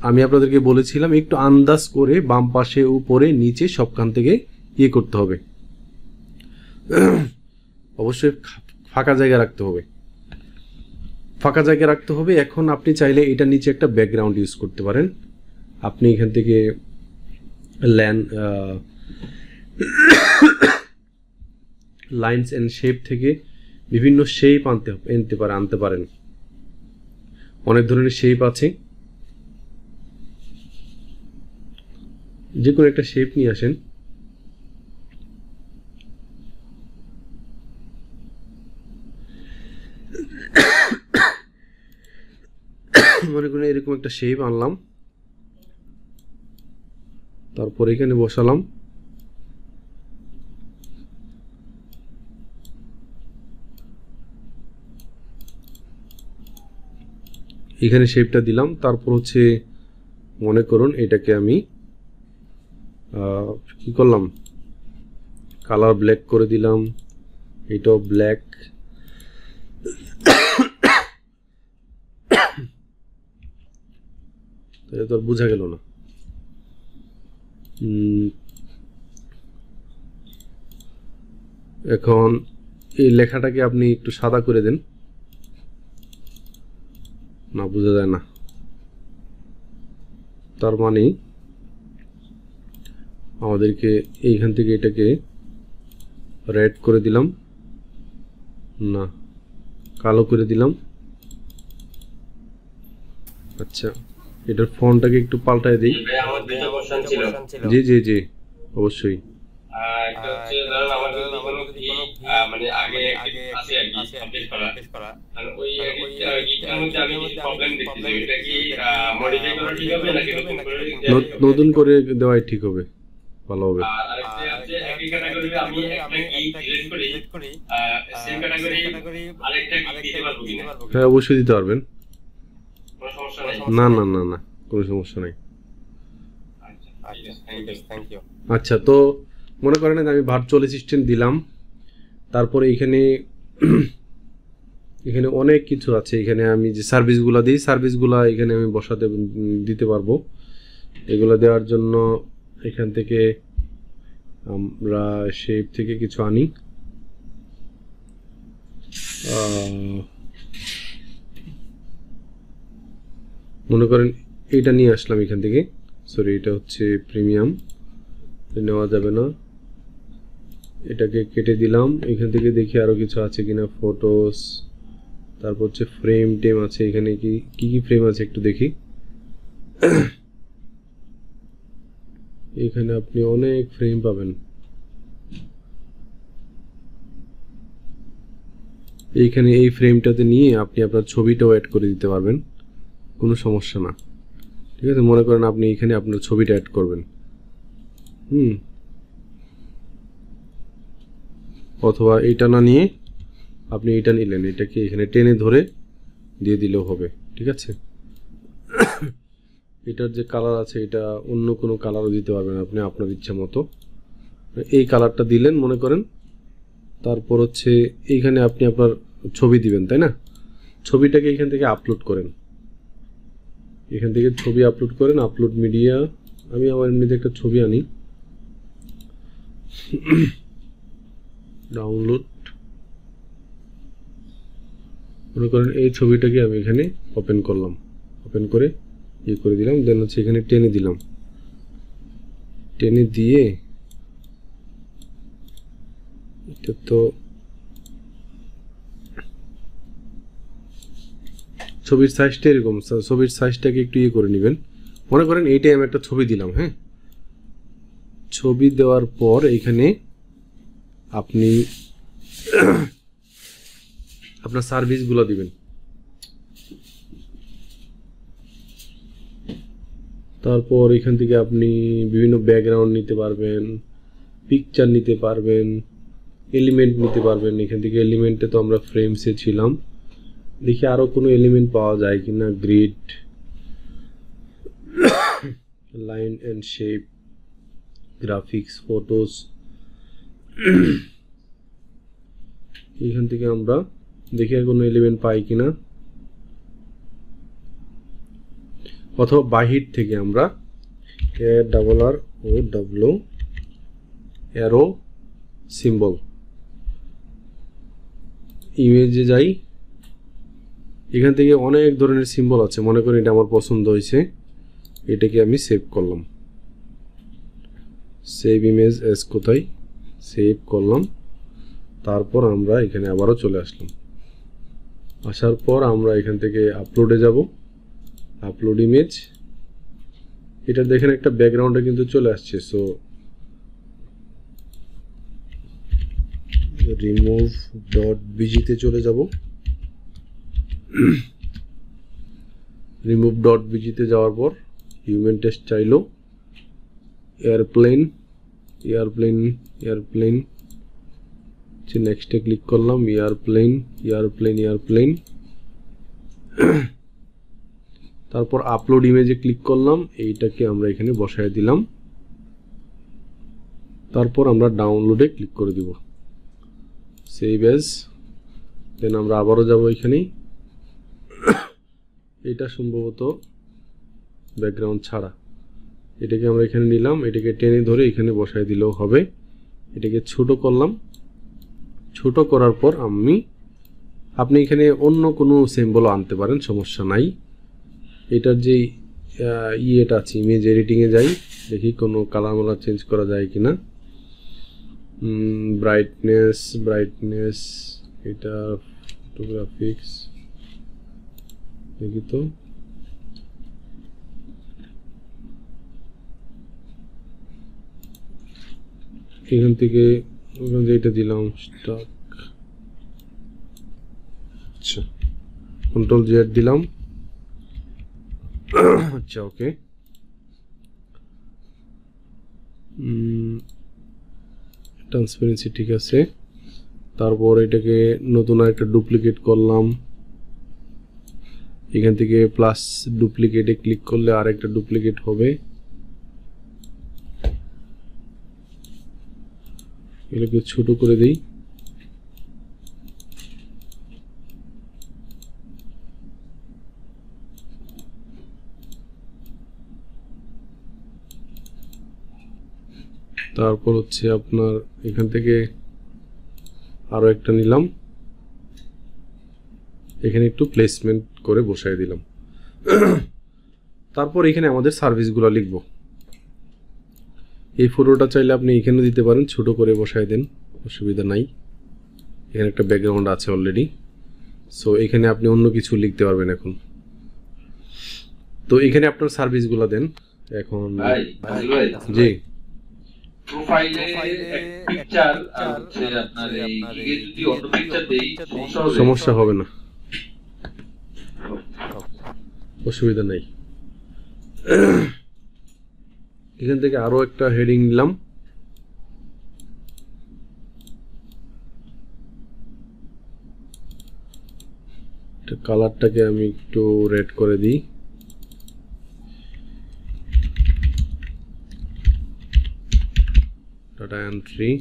আমি আপনাদেরকে বলেছিলাম একটু আন্দাজ করে বাম পাশে উপরে নিচে সবখান থেকে করতে হবে, অবশ্যই ফাঁকা জায়গা রাখতে হবে, ফাঁকা জায়গা রাখতে হবে। এখন আপনি চাইলে এটা নিচে একটা ব্যাকগ্রাউন্ড ইউজ করতে পারেন। আপনি এখান থেকে লাইনস এন্ড শেপ থেকে বিভিন্ন শেপ আনতে পারেন। অনেক ধরনের শেপ আছে, যে কোনো একটা শেপ নিয়ে আসেন। মনে করেন এরকম একটা শেপ আনলাম, তারপর এখানে বসালাম। এখানে শেপটা দিলাম, তারপর হচ্ছে মনে করুন এটাকে আমি কি করলাম, কালার ব্ল্যাক করে দিলাম, এটাও ব্ল্যাক। তাহলে তো আর বোঝা গেল না। এখন এই লেখাটাকে আপনি একটু সাদা করে দেন, না বোঝা যায় না। তার মানে আমাদেরকে এইখান থেকে এটাকে রেড করে দিলাম, না কালো করে দিলাম। আচ্ছা, এটার ফন্টটাকে একটু পাল্টায় দিই। আমার দুটো কোশ্চেন ছিল। জি জি জি অবশ্যই। একটা হচ্ছে ধরুন আমার যদি কোনো মানে আগে আছে আর কি আপডেট করা, আর ওই এডিটটার মধ্যে আমি কিছু প্রবলেম দেখতেছি, এটা কি মডিফাই করা ঠিক হবে নাকি নতুন করে দেওয়াই ঠিক হবে, ভালো হবে। আর আরেকটা আছে একই ক্যাটাগরিতে আমি একটা কি ডিলিট করি সেম ক্যাটাগরি আরেকটা কি দিতে পারবো কিনা? হ্যাঁ অবশ্যই দিতে পারবেন, কোনো সমস্যা নাই? না না না না কোনো সমস্যা নাই। আচ্ছা থ্যাংক ইউ। আচ্ছা, তো মনে করেন আমি ভার্চুয়াল অ্যাসিস্ট্যান্ট দিলাম, তারপরে এখানে এখানে অনেক কিছু আছে। এখানে আমি যে সার্ভিসগুলো দিই, সার্ভিসগুলো এখানে আমি দিতে পারবো। এগুলো দেওয়ার জন্য এখান থেকে আমরা শেপ থেকে কিছু আনি। মনে করেন এইটা নিয়ে আসলাম এখান থেকে, সরি এটা হচ্ছে প্রিমিয়াম, নেওয়া যাবে না, এটাকে কেটে দিলাম। এখান থেকে দেখি আরো কিছু আছে কিনা, ফটোস, তারপর হচ্ছে ফ্রেম টেম আছে। এখানে কি কি ফ্রেম আছে একটু দেখি। এখানে আপনি অনেক ফ্রেম পাবেন। এইখানে এই ফ্রেমটাতে নিয়ে আপনি আপনার ছবিটাও অ্যাড করে দিতে পারবেন, কোনো সমস্যা না। ঠিক আছে, মনে করেন আপনি এখানে আপনার ছবিটা অ্যাড করবেন, অথবা এইটা না নিয়ে আপনি এইটা নিলেন, এটাকে এখানে টেনে ধরে দিয়ে দিলেও হবে। ঠিক আছে, এটার যে কালার আছে এটা অন্য কোনো কালারও দিতে পারবেন আপনি আপনার ইচ্ছা মতো। এই কালারটা দিলেন মনে করেন, তারপর হচ্ছে এইখানে আপনি আপনার ছবি দিবেন, তাই না? ছবিটাকে এখান থেকে আপলোড করেন, এখান থেকে ছবি আপলোড করেন, আপলোড মিডিয়া। আমি আমার এমনিতে একটা ছবি আনি, ডাউনলোড। মনে করেন এই ছবিটাকে আমি এখানে ওপেন করলাম, ওপেন করে ইয়ে করে দিলাম, দেন হচ্ছে এখানে টেনে দিলাম, টেনে দিয়ে এটা তো ছবির সাইজটা এরকম, ছবির সাইজটাকে একটু ইয়ে করে নেবেন। মনে করেন এইটাই আমি একটা ছবি দিলাম, হ্যাঁ, ছবি দেওয়ার পর এখানে আপনি আপনার সার্ভিসগুলো দিবেন। তারপর এখান থেকে আপনি বিভিন্ন ব্যাকগ্রাউন্ড নিতে পারবেন, পিকচার নিতে পারবেন, এলিমেন্ট নিতে পারবেন। এখান থেকে এলিমেন্টে তো আমরা ফ্রেমসে ছিলাম, দেখি আরো কোনো এলিমেন্ট পাওয়া যায় কিনা। Grid, line and shape, graphics, photos. এখান থেকে আমরা দেখি আর কোনো এলিমেন্ট পাই কিনা, অথবা বাহির থেকে আমরা ARROW অ্যারো সিম্বল ইমেজে যাই। এখান থেকে অনেক ধরনের সিম্বল আছে, মনে করি এটা আমার পছন্দ হয়েছে, এটাকে আমি সেভ করলাম। সেভ ইমেজ এস কোথায়, সেভ করলাম। তারপর আমরা এখানে আবারও চলে আসলাম, আসার পর আমরা এখান থেকে আপলোডে যাব, আপলোড ইমেজ। এটা দেখেন একটা ব্যাকগ্রাউন্ডে কিন্তু চলে আসছে। সো remove.bg তে চলে যাব। remove.bg তে যাওয়ার পর হিউম্যান টেস্ট চাইলো, এয়ারপ্লেন নেক্সটে ক্লিক করলাম, এয়ারপ্লেন। তারপর আপলোড ইমেজে ক্লিক করলাম, এইটাকে আমরা এখানে বসায় দিলাম। তারপর আমরা ডাউনলোডে ক্লিক করে দিব, সেভ এজ। দেন আমরা আবারও যাব এখানে। এটা সম্ভবত ব্যাকগ্রাউন্ড ছাড়া, এটাকে আমরা এখানে নিলাম, এটাকে টেনে ধরে এখানে বসায় দিলেও হবে। এটাকে ছোট করলাম, ছোট করার পর আপনি এখানে অন্য কোনো সিম্বলও আনতে পারেন, সমস্যা নাই। এটার যে ইয়েটা আছে, ইমেজ এডিটিংয়ে যাই, দেখি কোনো কালার মালার চেঞ্জ করা যায় কিনা। ব্রাইটনেস এটা ফটোগ্রাফিক্স দেখি তো। এখান থেকে এটা দিলাম স্টক, আচ্ছা কন্ট্রোল জেড দিলাম, আচ্ছা ওকে। ট্রান্সপারেন্সি ঠিক আছে। তারপর এটাকে নতুন একটা ডুপ্লিকেট করলাম, এখান থেকে প্লাস ডুপ্লিকেটে ক্লিক করলে আর একটা ডুপ্লিকেট হবে। এগুলোকে ছোট করে দিই। তারপর হচ্ছে আপনার এখান থেকে আরো একটা নিলাম, এখানে একটু প্লেসমেন্ট করে বসাই দিলাম। তারপর এখানে আমাদের সার্ভিসগুলো লিখব। এই ফটোটা চাইলে আপনি এখানে দিতে পারেন, ছোট করে বসাই দেন, অসুবিধা নাই। এখানে একটা ব্যাকগ্রাউন্ড আছে অলরেডি, সো এখানে আপনি অন্য কিছু লিখতে পারবেন এখন। তো এখানে আপনার সার্ভিসগুলো দেন এখন। জি, প্রোফাইলে এক পিকচার আর হচ্ছে আপনার এই গিগে যদি অন্য পিকচার দেই সমস্যা হবে না, অসুবিধা নাই। এখান থেকে আরো একটা হেডিং নিলাম, কালারটাকে আমি একটু রেড করে দিই। Data entry,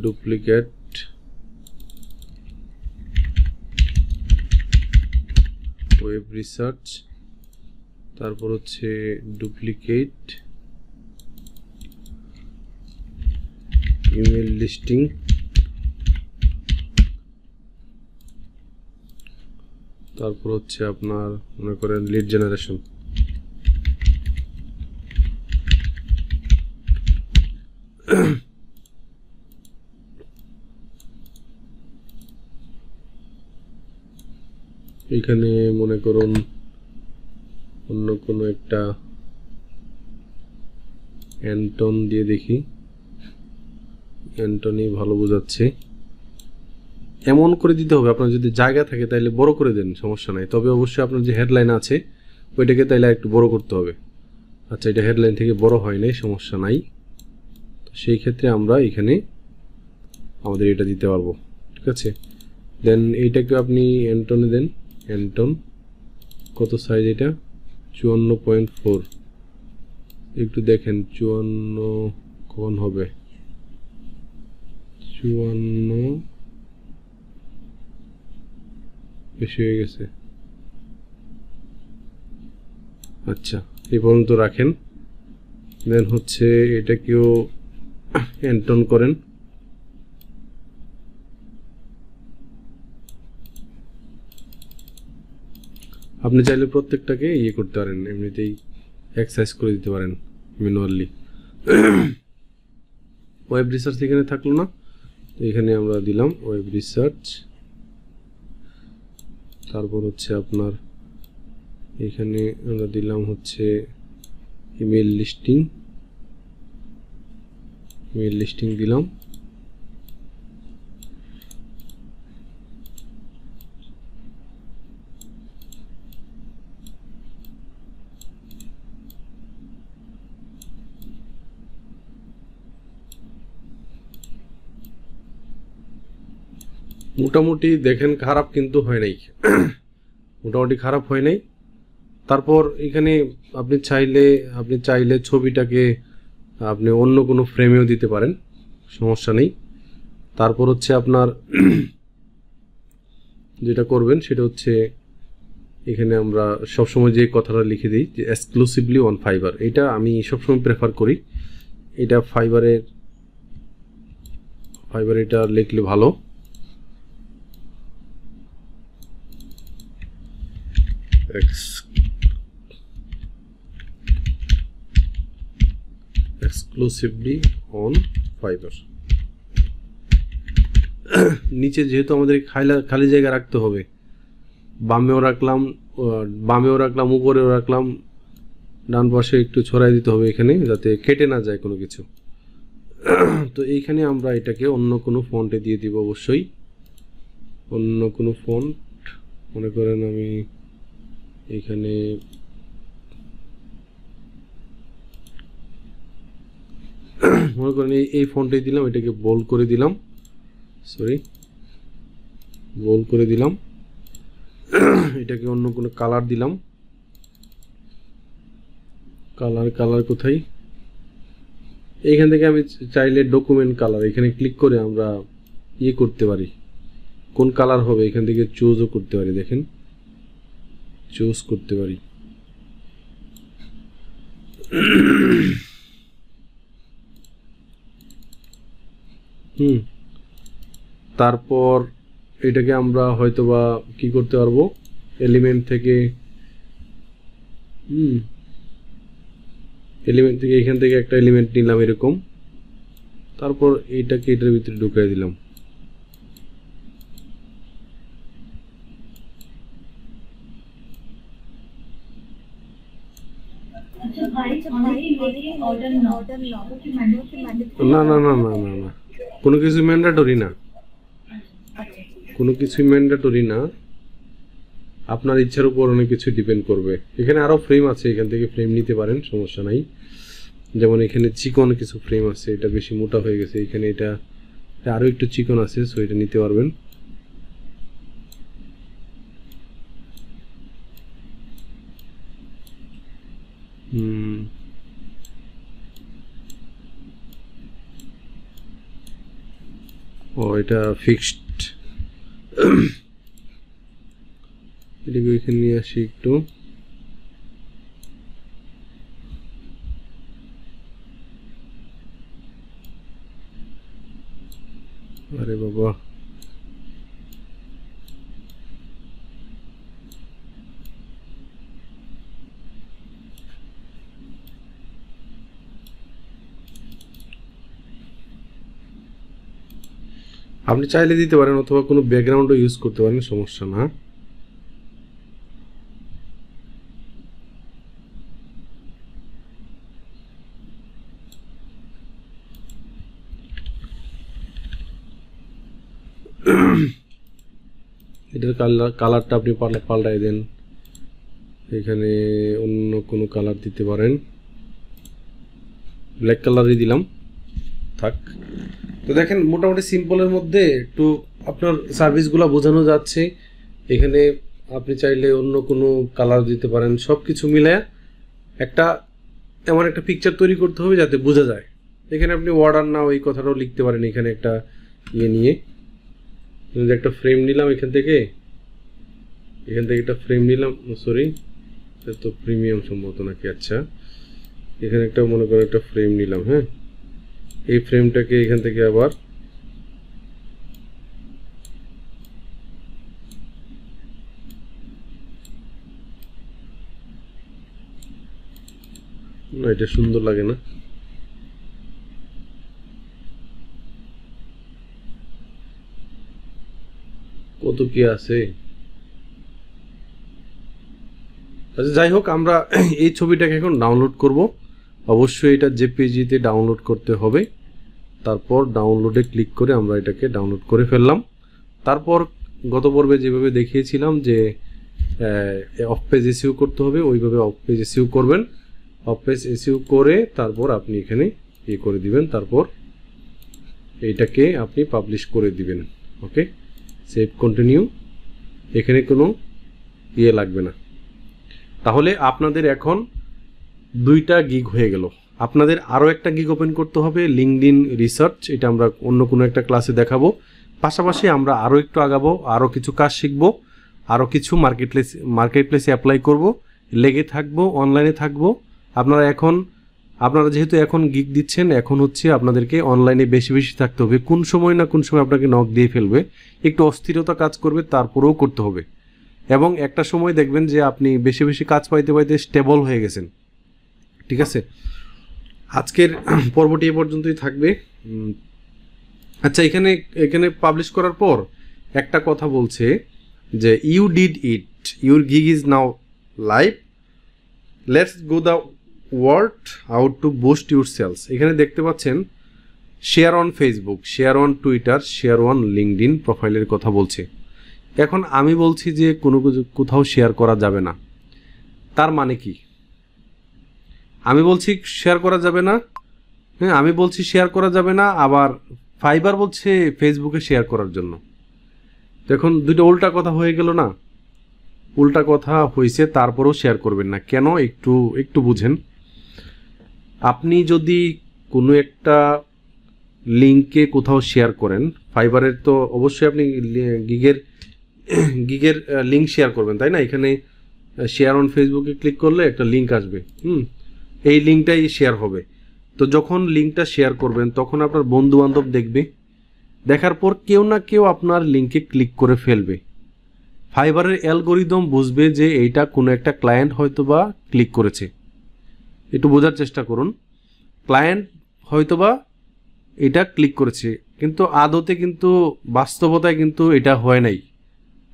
duplicate, web research, তারপর হচ্ছে ডুপ্লিকেট, ইমেল লিস্টিং, তারপর হচ্ছে আপনার মনে করেন লিড জেনারেশন। এখানে মনে করুন অন্য কোনো একটা অ্যান্টন দিয়ে দেখি, অ্যান্টনি ভালো বোঝাচ্ছে। এমন করে দিতে হবে, আপনার যদি জায়গা থাকে তাহলে বড় করে দেন, সমস্যা নাই। তবে অবশ্যই আপনার যে হেডলাইন আছে ওইটাকে তাইলে একটু বড় করতে হবে। আচ্ছা, এটা হেডলাইন থেকে বড় হয় নাই, সমস্যা নাই। তো সেই ক্ষেত্রে আমরা এখানে আমাদের এটা দিতে পারবো, ঠিক আছে। দেন এইটাকে আপনি অ্যান্টনে দেন, অ্যান্টন কত সাইজ, এটা 54.4, একটু দেখেন 54 কখন হবে, 54 বেশি হয়ে গেছে। আচ্ছা, এই পর্যন্ত রাখেন। দেন হচ্ছে এটাকেও অ্যান্টন করেন, আপনি চাইলে প্রত্যেকটাকে ইয়ে করতে পারেন, এমনিতেই এক্সারসাইজ করে দিতে পারেন ম্যানুয়ালি। ওয়েব রিসার্চ এখানে থাকলো না, তো এখানে আমরা দিলাম ওয়েব রিসার্চ। তারপর হচ্ছে আপনার এখানে আমরা দিলাম হচ্ছে ইমেল লিস্টিং, ইমেল লিস্টিং দিলাম। মোটামুটি দেখেন খারাপ কিন্তু হয় নাই, মোটামুটি খারাপ হয় নাই। তারপর এখানে আপনি চাইলে ছবিটাকে আপনি অন্য কোনো ফ্রেমেও দিতে পারেন, সমস্যা নেই। তারপর হচ্ছে আপনার যেটা করবেন সেটা হচ্ছে এখানে আমরা সবসময় যে কথাটা লিখে দিই যে এক্সক্লুসিভলি অন ফাইবার, এটা আমি সবসময় প্রেফার করি। এটা ফাইবারের ফাইবার এটা লিখলে ভালো। Exclusively on fibre. নিচে যেহেতু আমাদের খালি জায়গা রাখতে হবে, বামেও রাখলাম উপরেও রাখলাম, ডান পাশে একটু ছড়াই দিতে হবে এখানে, যাতে কেটে না যায় কোনো কিছু। তো এইখানে আমরা এটাকে অন্য কোনো ফন্টে দিয়ে দিব। অবশ্যই অন্য কোনো ফন্ট, মনে করেন আমি এখানে মনে করেন এই ফন্টে দিলাম, এটাকে বোল্ড করে দিলাম, বোল্ড করে দিলাম। এটাকে অন্য কোনো কালার দিলাম। কালার কোথায়? এইখান থেকে আমি চাইলে ডকুমেন্ট কালার, এখানে ক্লিক করে আমরা করতে পারি, কোন কালার হবে এখান থেকে চুজও করতে পারি। দেখেন, চুজ করতে পারি। তারপর এটাকে আমরা হয়তোবা কি করতে পারবো, এলিমেন্ট থেকে এখান থেকে একটা এলিমেন্ট নিলাম এরকম, তারপর এইটাকে এটার ভিতরে ঢুকাই দিলাম। না না না না না না, কোনো কিছু ম্যান্ডেটরি না, কোনো কিছু ম্যান্ডেটরি না। আপনার ইচ্ছার উপর অনেক কিছু ডিপেন্ড করবে। এখানে আরো ফ্রেম আছে, এখান থেকে ফ্রেম নিতে পারেন, সমস্যা নাই। যেমন এখানে চিকন কিছু ফ্রেম আছে, এটা বেশি মোটা হয়ে গেছে, এখানে এটা আরো একটু চিকন আছে, সো এটা নিতে পারবেন। ও এটা ফিক্সড, এটাকে এখানে নিয়ে আসি একটু। আরে বাবা, আপনি চাইলে দিতে পারেন, অথবা কোনো ব্যাকগ্রাউন্ডও ইউজ করতে পারেন, সমস্যা না। এটার কালারটা আপনি পাল্টাই দেন, এখানে অন্য কোনো কালার দিতে পারেন, ব্ল্যাক কালারই দিলাম, থাক। তো দেখেন, মোটামুটি সিম্পলের মধ্যে একটু আপনার সার্ভিসগুলো বোঝানো যাচ্ছে। এখানে আপনি চাইলে অন্য কোনো কালার দিতে পারেন, সব কিছু মিলে এমন একটা পিকচার তৈরি করতে হবে যাতে বোঝা যায়। এখানে আপনি অর্ডার না ওই কথাটাও লিখতে পারেন। এখানে একটা নিয়ে একটা ফ্রেম নিলাম, এখান থেকে একটা ফ্রেম নিলাম, সরি তো প্রিমিয়াম সম্ভবত নাকি, আচ্ছা এখানে একটা মনে করেন একটা ফ্রেম নিলাম। হ্যাঁ, এই ফ্রেমটাকে এখান থেকে আবার না, এটা সুন্দর লাগে না। কত কি আছে। আচ্ছা, যাই হোক, আমরা এই ছবিটাকে এখন ডাউনলোড করব। অবশ্যই এটা জেপিজিতে ডাউনলোড করতে হবে। তারপর ডাউনলোডে ক্লিক করে আমরা এটাকে ডাউনলোড করে ফেললাম। তারপর গত পর্বে যেভাবে দেখিয়েছিলাম যে অফ পেজ এসইউ করতে হবে, ওইভাবে অফ পেজ এসইউ করবেন। অফ পেজ এসইউ করে তারপর আপনি এখানে করে দিবেন, তারপর এইটাকে আপনি পাবলিশ করে দিবেন। ওকে, সেভ কন্টিনিউ। এখানে কোনো লাগবে না। তাহলে আপনাদের এখন 2টা গিগ হয়ে গেল। আপনাদের আরও একটা গিগ ওপেন করতে হবে, লিঙ্কডইন রিসার্চ। এটা আমরা অন্য কোনো একটা ক্লাসে দেখাবো। পাশাপাশি আমরা আরও একটু আগাবো, আরও কিছু কাজ শিখব, আরও কিছু মার্কেট প্লেসে অ্যাপ্লাই করব, লেগে থাকবো, অনলাইনে থাকবো। আপনারা এখন আপনারা যেহেতু এখন গিগ দিচ্ছেন, এখন হচ্ছে আপনাদেরকে অনলাইনে বেশি বেশি থাকতে হবে। কোন সময় না কোন সময় আপনাকে নক দিয়ে ফেলবে, একটু অস্থিরতা কাজ করবে, তারপরেও করতে হবে। এবং একটা সময় দেখবেন যে আপনি বেশি বেশি কাজ পাইতে পাইতে স্টেবল হয়ে গেছেন। ঠিক আছে, আজকের পর্বটি এ পর্যন্তই থাকবে। আচ্ছা, এখানে পাবলিশ করার পর একটা কথা বলছে যে you did it, your gig is now live, let's go the word out to boost your sales. এখানে দেখতে পাচ্ছেন share on Facebook, share on Twitter, share on LinkedIn প্রোফাইলের কথা বলছে। এখন আমি বলছি যে কোথাও শেয়ার করা যাবে না, তার মানে কি? আমি বলছি শেয়ার করা যাবে না, হ্যাঁ আমি বলছি শেয়ার করা যাবে না, আবার ফাইবার বলছে ফেসবুকে শেয়ার করার জন্য। এখন দুটো উল্টা কথা হয়ে গেল না? উল্টা কথা হয়েছে, তারপরেও শেয়ার করবেন না কেন? একটু বুঝেন। আপনি যদি কোনো একটা লিঙ্কে কোথাও শেয়ার করেন, ফাইবারের তো অবশ্যই আপনি গিগের লিঙ্ক শেয়ার করবেন, তাই না? এখানে শেয়ার অন ফেসবুকে ক্লিক করলে একটা লিঙ্ক আসবে, এই লিঙ্কটাই শেয়ার হবে। তো যখন লিঙ্কটা শেয়ার করবেন তখন আপনার বন্ধু বান্ধব দেখবে, দেখার পর কেউ না কেউ আপনার লিঙ্কে ক্লিক করে ফেলবে। ফাইবারের অ্যালগরিদম বুঝবে যে এইটা কোনো একটা ক্লায়েন্ট হয়তোবা ক্লিক করেছে। একটু বোঝার চেষ্টা করুন, ক্লায়েন্ট হয়তোবা এটা ক্লিক করেছে, কিন্তু আদতে কিন্তু বাস্তবতায় কিন্তু এটা হয় নাই।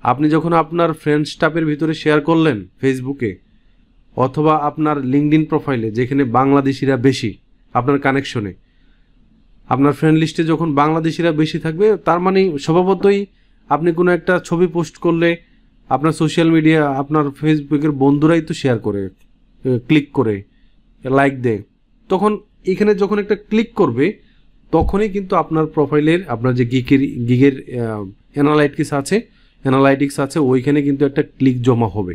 আপনি যখন আপনার ফ্রেন্ড স্টাফের ভিতরে শেয়ার করলেন ফেসবুকে অথবা আপনার লিঙ্কডইন প্রোফাইলে, যেখানে বাংলাদেশিরা বেশি আপনার কানেকশনে, আপনার ফ্রেন্ড লিস্টে যখন বাংলাদেশিরা বেশি থাকবে, তার মানে স্বভাবতই আপনি কোনো একটা ছবি পোস্ট করলে আপনার সোশ্যাল মিডিয়া, আপনার ফেসবুকের বন্ধুরাই তো শেয়ার করে, ক্লিক করে, লাইক দেয়। তখন এখানে যখন একটা ক্লিক করবে তখনই কিন্তু আপনার প্রোফাইলের, আপনার যে গিগের অ্যানালাইটিক্স আছে ওইখানে কিন্তু একটা ক্লিক জমা হবে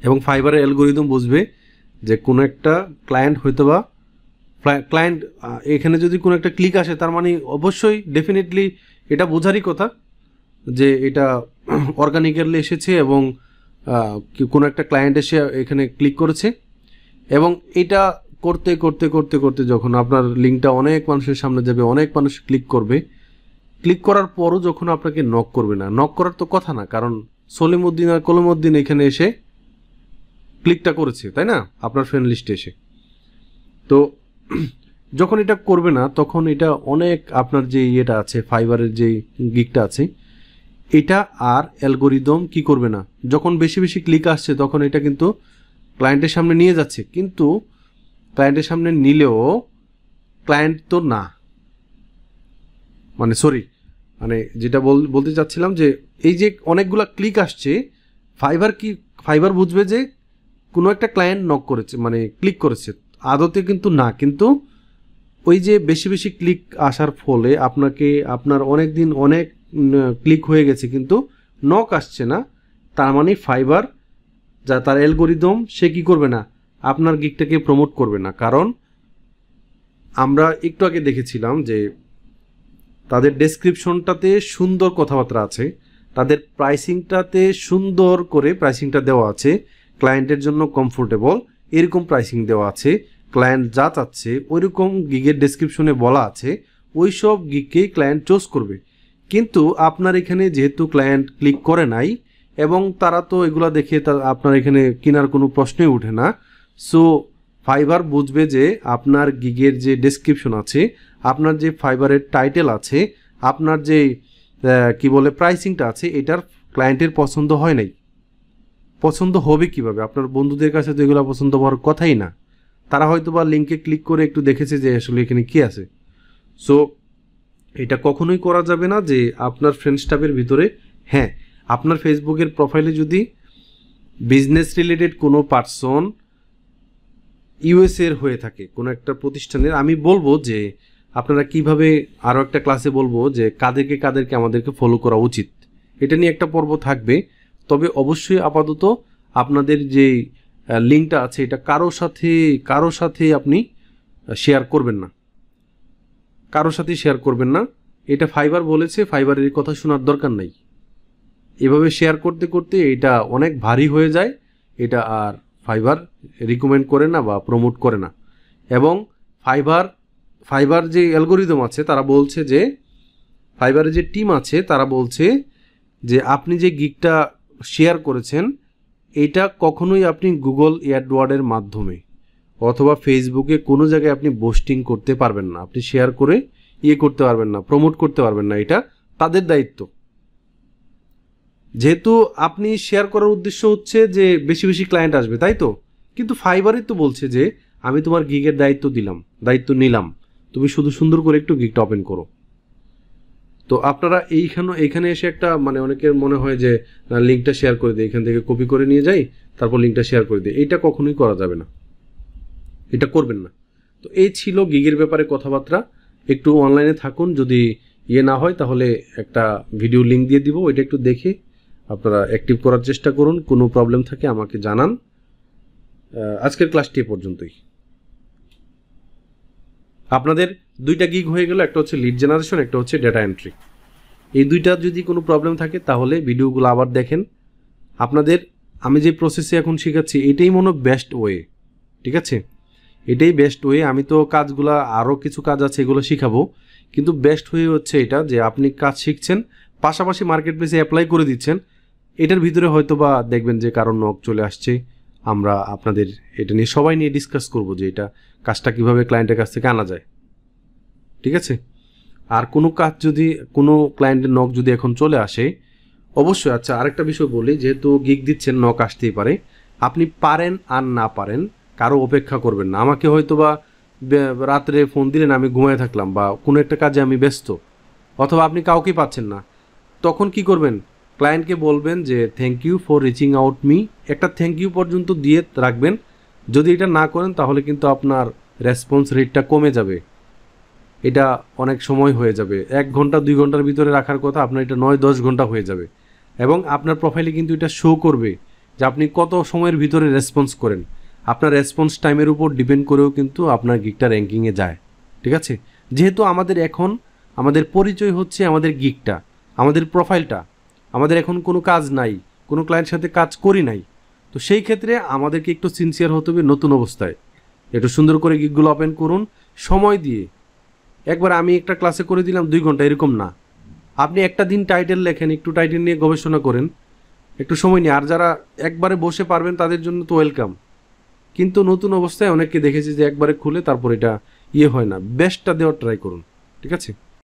এবং ফাইবারের অ্যালগরিদম বুঝবে যে কোনো একটা ক্লায়েন্ট হয়তোবা ক্লায়েন্ট এখানে যদি কোনো একটা ক্লিক আসে, তার মানে অবশ্যই ডেফিনেটলি এটা বোঝারই কথা যে এটা অর্গানিক্যালি এসেছে এবং কোনো একটা ক্লায়েন্ট এসে এখানে ক্লিক করেছে। এবং এটা করতে করতে করতে করতে যখন আপনার লিঙ্কটা অনেক মানুষের সামনে যাবে, অনেক মানুষ ক্লিক করবে, ক্লিক করার পরও যখন আপনাকে নক করবে না, নক করার তো কথা না, কারণ সলিমউদ্দিন আর কলিমউদ্দিন এখানে এসে ক্লিকটা করেছে, তাই না, আপনার ফ্রেন্ড লিস্টে এসে। তো যখন এটা করবে না তখন এটা অনেক আপনার যে ইয়েটা আছে, ফাইবারের যে গিগটা আছে, এটা আর অ্যালগরিদম কি করবে না, যখন বেশি বেশি ক্লিক আসছে তখন এটা কিন্তু ক্লায়েন্টের সামনে নিয়ে যাচ্ছে, কিন্তু ক্লায়েন্টের সামনে নিলেও ক্লায়েন্ট তো না, মানে যেটা বলতে চাচ্ছিলাম যে এই যে অনেকগুলা ক্লিক আসছে, ফাইবার বুঝবে যে কোনো একটা ক্লায়েন্ট নক করেছে, মানে ক্লিক করেছে, আদতে কিন্তু না, কিন্তু ওই যে বেশি বেশি ক্লিক আসার ফলে আপনার অনেক দিন অনেক ক্লিক হয়ে গেছে কিন্তু নক আসছে না, তার মানে ফাইবার যা তার অ্যালগরিদম সে কি করবে না, আপনার গিগটাকে প্রমোট করবে না। কারণ আমরা একটু আগে দেখেছিলাম যে তাদের ডেসক্রিপশনটাতে সুন্দর কথাবার্তা আছে, তাদের প্রাইসিংটাতে সুন্দর করে প্রাইসিংটা দেওয়া আছে, ক্লায়েন্টের জন্য কমফোর্টেবল এরকম প্রাইসিং দেওয়া আছে, ক্লায়েন্ট যা চাচ্ছে ওইরকম গিগের ডেসক্রিপশনে বলা আছে, ওই সব গিগকেই ক্লায়েন্ট চুজ করবে। কিন্তু আপনার এখানে যেহেতু ক্লায়েন্ট ক্লিক করে নাই এবং তারা তো এগুলো দেখে আপনার এখানে কেনার কোনো প্রশ্নই ওঠে না, সো ফাইবার বুঝবে যে আপনার গিগের যে ডেসক্রিপশন আছে, আপনার যে ফাইবারের টাইটেল আছে, আপনার যে কি বলে প্রাইসিংটা আছে, এটার ক্লায়েন্টের পছন্দ হয় নাই। পছন্দ হবে কিভাবে? আপনার বন্ধুদের কাছে তো এগুলো পছন্দ হওয়ার কথাই না, তারা হয়তো বা লিঙ্কে ক্লিক করে একটু দেখেছে যে আসলে এখানে কি আছে। সো এটা কখনোই করা যাবে না যে আপনার ফ্রেন্ড স্টাফের ভিতরে, হ্যাঁ আপনার ফেসবুকের প্রোফাইলে যদি বিজনেস রিলেটেড কোনো পার্সন ইউএসএর হয়ে থাকে, কোনো একটা প্রতিষ্ঠানের, আমি বলবো যে আপনারা কিভাবে, আরও একটা ক্লাসে বলবো যে কাদেরকে আমাদেরকে ফলো করা উচিত, এটা নিয়ে একটা পর্ব থাকবে। তবে অবশ্যই আপাতত আপনাদের যে লিঙ্কটা আছে এটা কারো সাথে আপনি শেয়ার করবেন না, কারোর সাথে শেয়ার করবেন না। এটা ফাইবার বলেছে, ফাইবারের কথা শোনার দরকার নাই। এভাবে শেয়ার করতে করতে এটা অনেক ভারী হয়ে যায়, এটা আর ফাইবার রিকমেন্ড করে না বা প্রমোট করে না। এবং ফাইবার যে অ্যালগোরিদম আছে তারা বলছে যে, ফাইবারের যে টিম আছে তারা বলছে যে আপনি যে গিগটা শেয়ার করেছেন এটা কখনোই আপনি গুগল অ্যাডওয়ার্ডের মাধ্যমে অথবা ফেসবুকে কোনো জায়গায় আপনি পোস্টিং করতে পারবেন না, আপনি শেয়ার করে করতে পারবেন না, প্রমোট করতে পারবেন না, এটা তাদের দায়িত্ব। যেহেতু আপনি শেয়ার করার উদ্দেশ্য হচ্ছে যে বেশি বেশি ক্লায়েন্ট আসবে, তাই তো? কিন্তু ফাইবারই তো বলছে যে আমি তোমার গিগের দায়িত্ব নিলাম, তুমি শুধু সুন্দর করে একটু গিগটা ওপেন করো। তো আপনারা এইখানে এসে একটা মানে অনেকের মনে হয় যে লিঙ্কটা শেয়ার করে দিই, এখান থেকে কপি করে নিয়ে যাই, তারপর লিঙ্কটা শেয়ার করে দিই, এটা কখনোই করা যাবে না, এটা করবেন না। তো এই ছিল গিগের ব্যাপারে কথাবার্তা। একটু অনলাইনে থাকুন, যদি না হয় তাহলে একটা ভিডিও লিঙ্ক দিয়ে দিব, ওইটা একটু দেখে আপনারা অ্যাক্টিভ করার চেষ্টা করুন। কোনো প্রবলেম থাকে আমাকে জানান। আজকের ক্লাসটি এ পর্যন্তই। আপনাদের দুইটা গিগ হয়ে গেল, একটা হচ্ছে লিড জেনারেশন, একটা হচ্ছে ডেটা এন্ট্রি। এই দুইটা যদি কোনো প্রবলেম থাকে তাহলে ভিডিওগুলো আবার দেখেন। আপনাদের আমি যে প্রসেসে এখন শেখাচ্ছি এটাই মনে বেস্ট ওয়ে, ঠিক আছে? এটাই বেস্ট ওয়ে। আমি তো কাজগুলো আরও কিছু কাজ আছে এগুলো শিখাবো, কিন্তু বেস্ট ওয়ে হচ্ছে এটা যে আপনি কাজ শিখছেন পাশাপাশি মার্কেট প্লেসে অ্যাপ্লাই করে দিচ্ছেন। এটার ভিতরে হয়তো বা দেখবেন যে কারণ নক চলে আসছে, আমরা আপনাদের এটা নিয়ে সবাই নিয়ে ডিসকাস করব যে এটা কাজটা কিভাবে ক্লায়েন্টের কাছ থেকে আনা যায়, ঠিক আছে? আর কোনো কাজ যদি কোনো ক্লায়েন্টের নক যদি এখন চলে আসে অবশ্যই, আচ্ছা আরেকটা বিষয় বলি, যেহেতু গিগ দিচ্ছেন নক আসতেই পারে, আপনি পারেন আর না পারেন কারো অপেক্ষা করবেন না। আমাকে হয়তো বা রাত্রে ফোন দিলেন, আমি ঘুমিয়ে থাকলাম বা কোনো একটা কাজে আমি ব্যস্ত, অথবা আপনি কাউকে পাচ্ছেন না, তখন কি করবেন? ক্লায়েন্টকে বলবেন যে thank you for reaching out me, একটা থ্যাংক ইউ পর্যন্ত দিয়ে রাখবেন। যদি এটা না করেন তাহলে কিন্তু আপনার রেসপন্স রেটটা কমে যাবে, এটা অনেক সময় হয়ে যাবে। 1 ঘন্টা 2 ঘন্টার ভিতরে রাখার কথা আপনার এটা 9-10 ঘন্টা হয়ে যাবে, এবং আপনার প্রোফাইলে কিন্তু এটা শো করবে যে আপনি কত সময়ের ভিতরে রেসপন্স করেন। আপনার রেসপন্স টাইমের উপর ডিপেন্ড করেও কিন্তু আপনার গিগটা র্যাঙ্কিংয়ে যায়, ঠিক আছে? যেহেতু আমাদের পরিচয় হচ্ছে আমাদের গিগটা, আমাদের প্রোফাইলটা, আমাদের এখন কোনো কাজ নাই, কোনো ক্লায়েন্টের সাথে কাজ করি নাই, তো সেই ক্ষেত্রে আমাদেরকে একটু সিনসিয়ার হতে হবে। নতুন অবস্থায় একটু সুন্দর করে গিগগুলো ওপেন করুন সময় দিয়ে। একবার আমি একটা ক্লাসে করে দিলাম 2 ঘন্টা, এরকম না। আপনি একটা দিন টাইটেল লেখেন, একটু টাইটেল নিয়ে গবেষণা করেন, একটু সময় নিয়ে। আর যারা একবারে বসে পারবেন তাদের জন্য তো ওয়েলকাম, কিন্তু নতুন অবস্থায় অনেককে দেখেছি যে একবারে খুলে তারপর এটা হয় না। বেস্টটা দেওয়ার ট্রাই করুন, ঠিক আছে?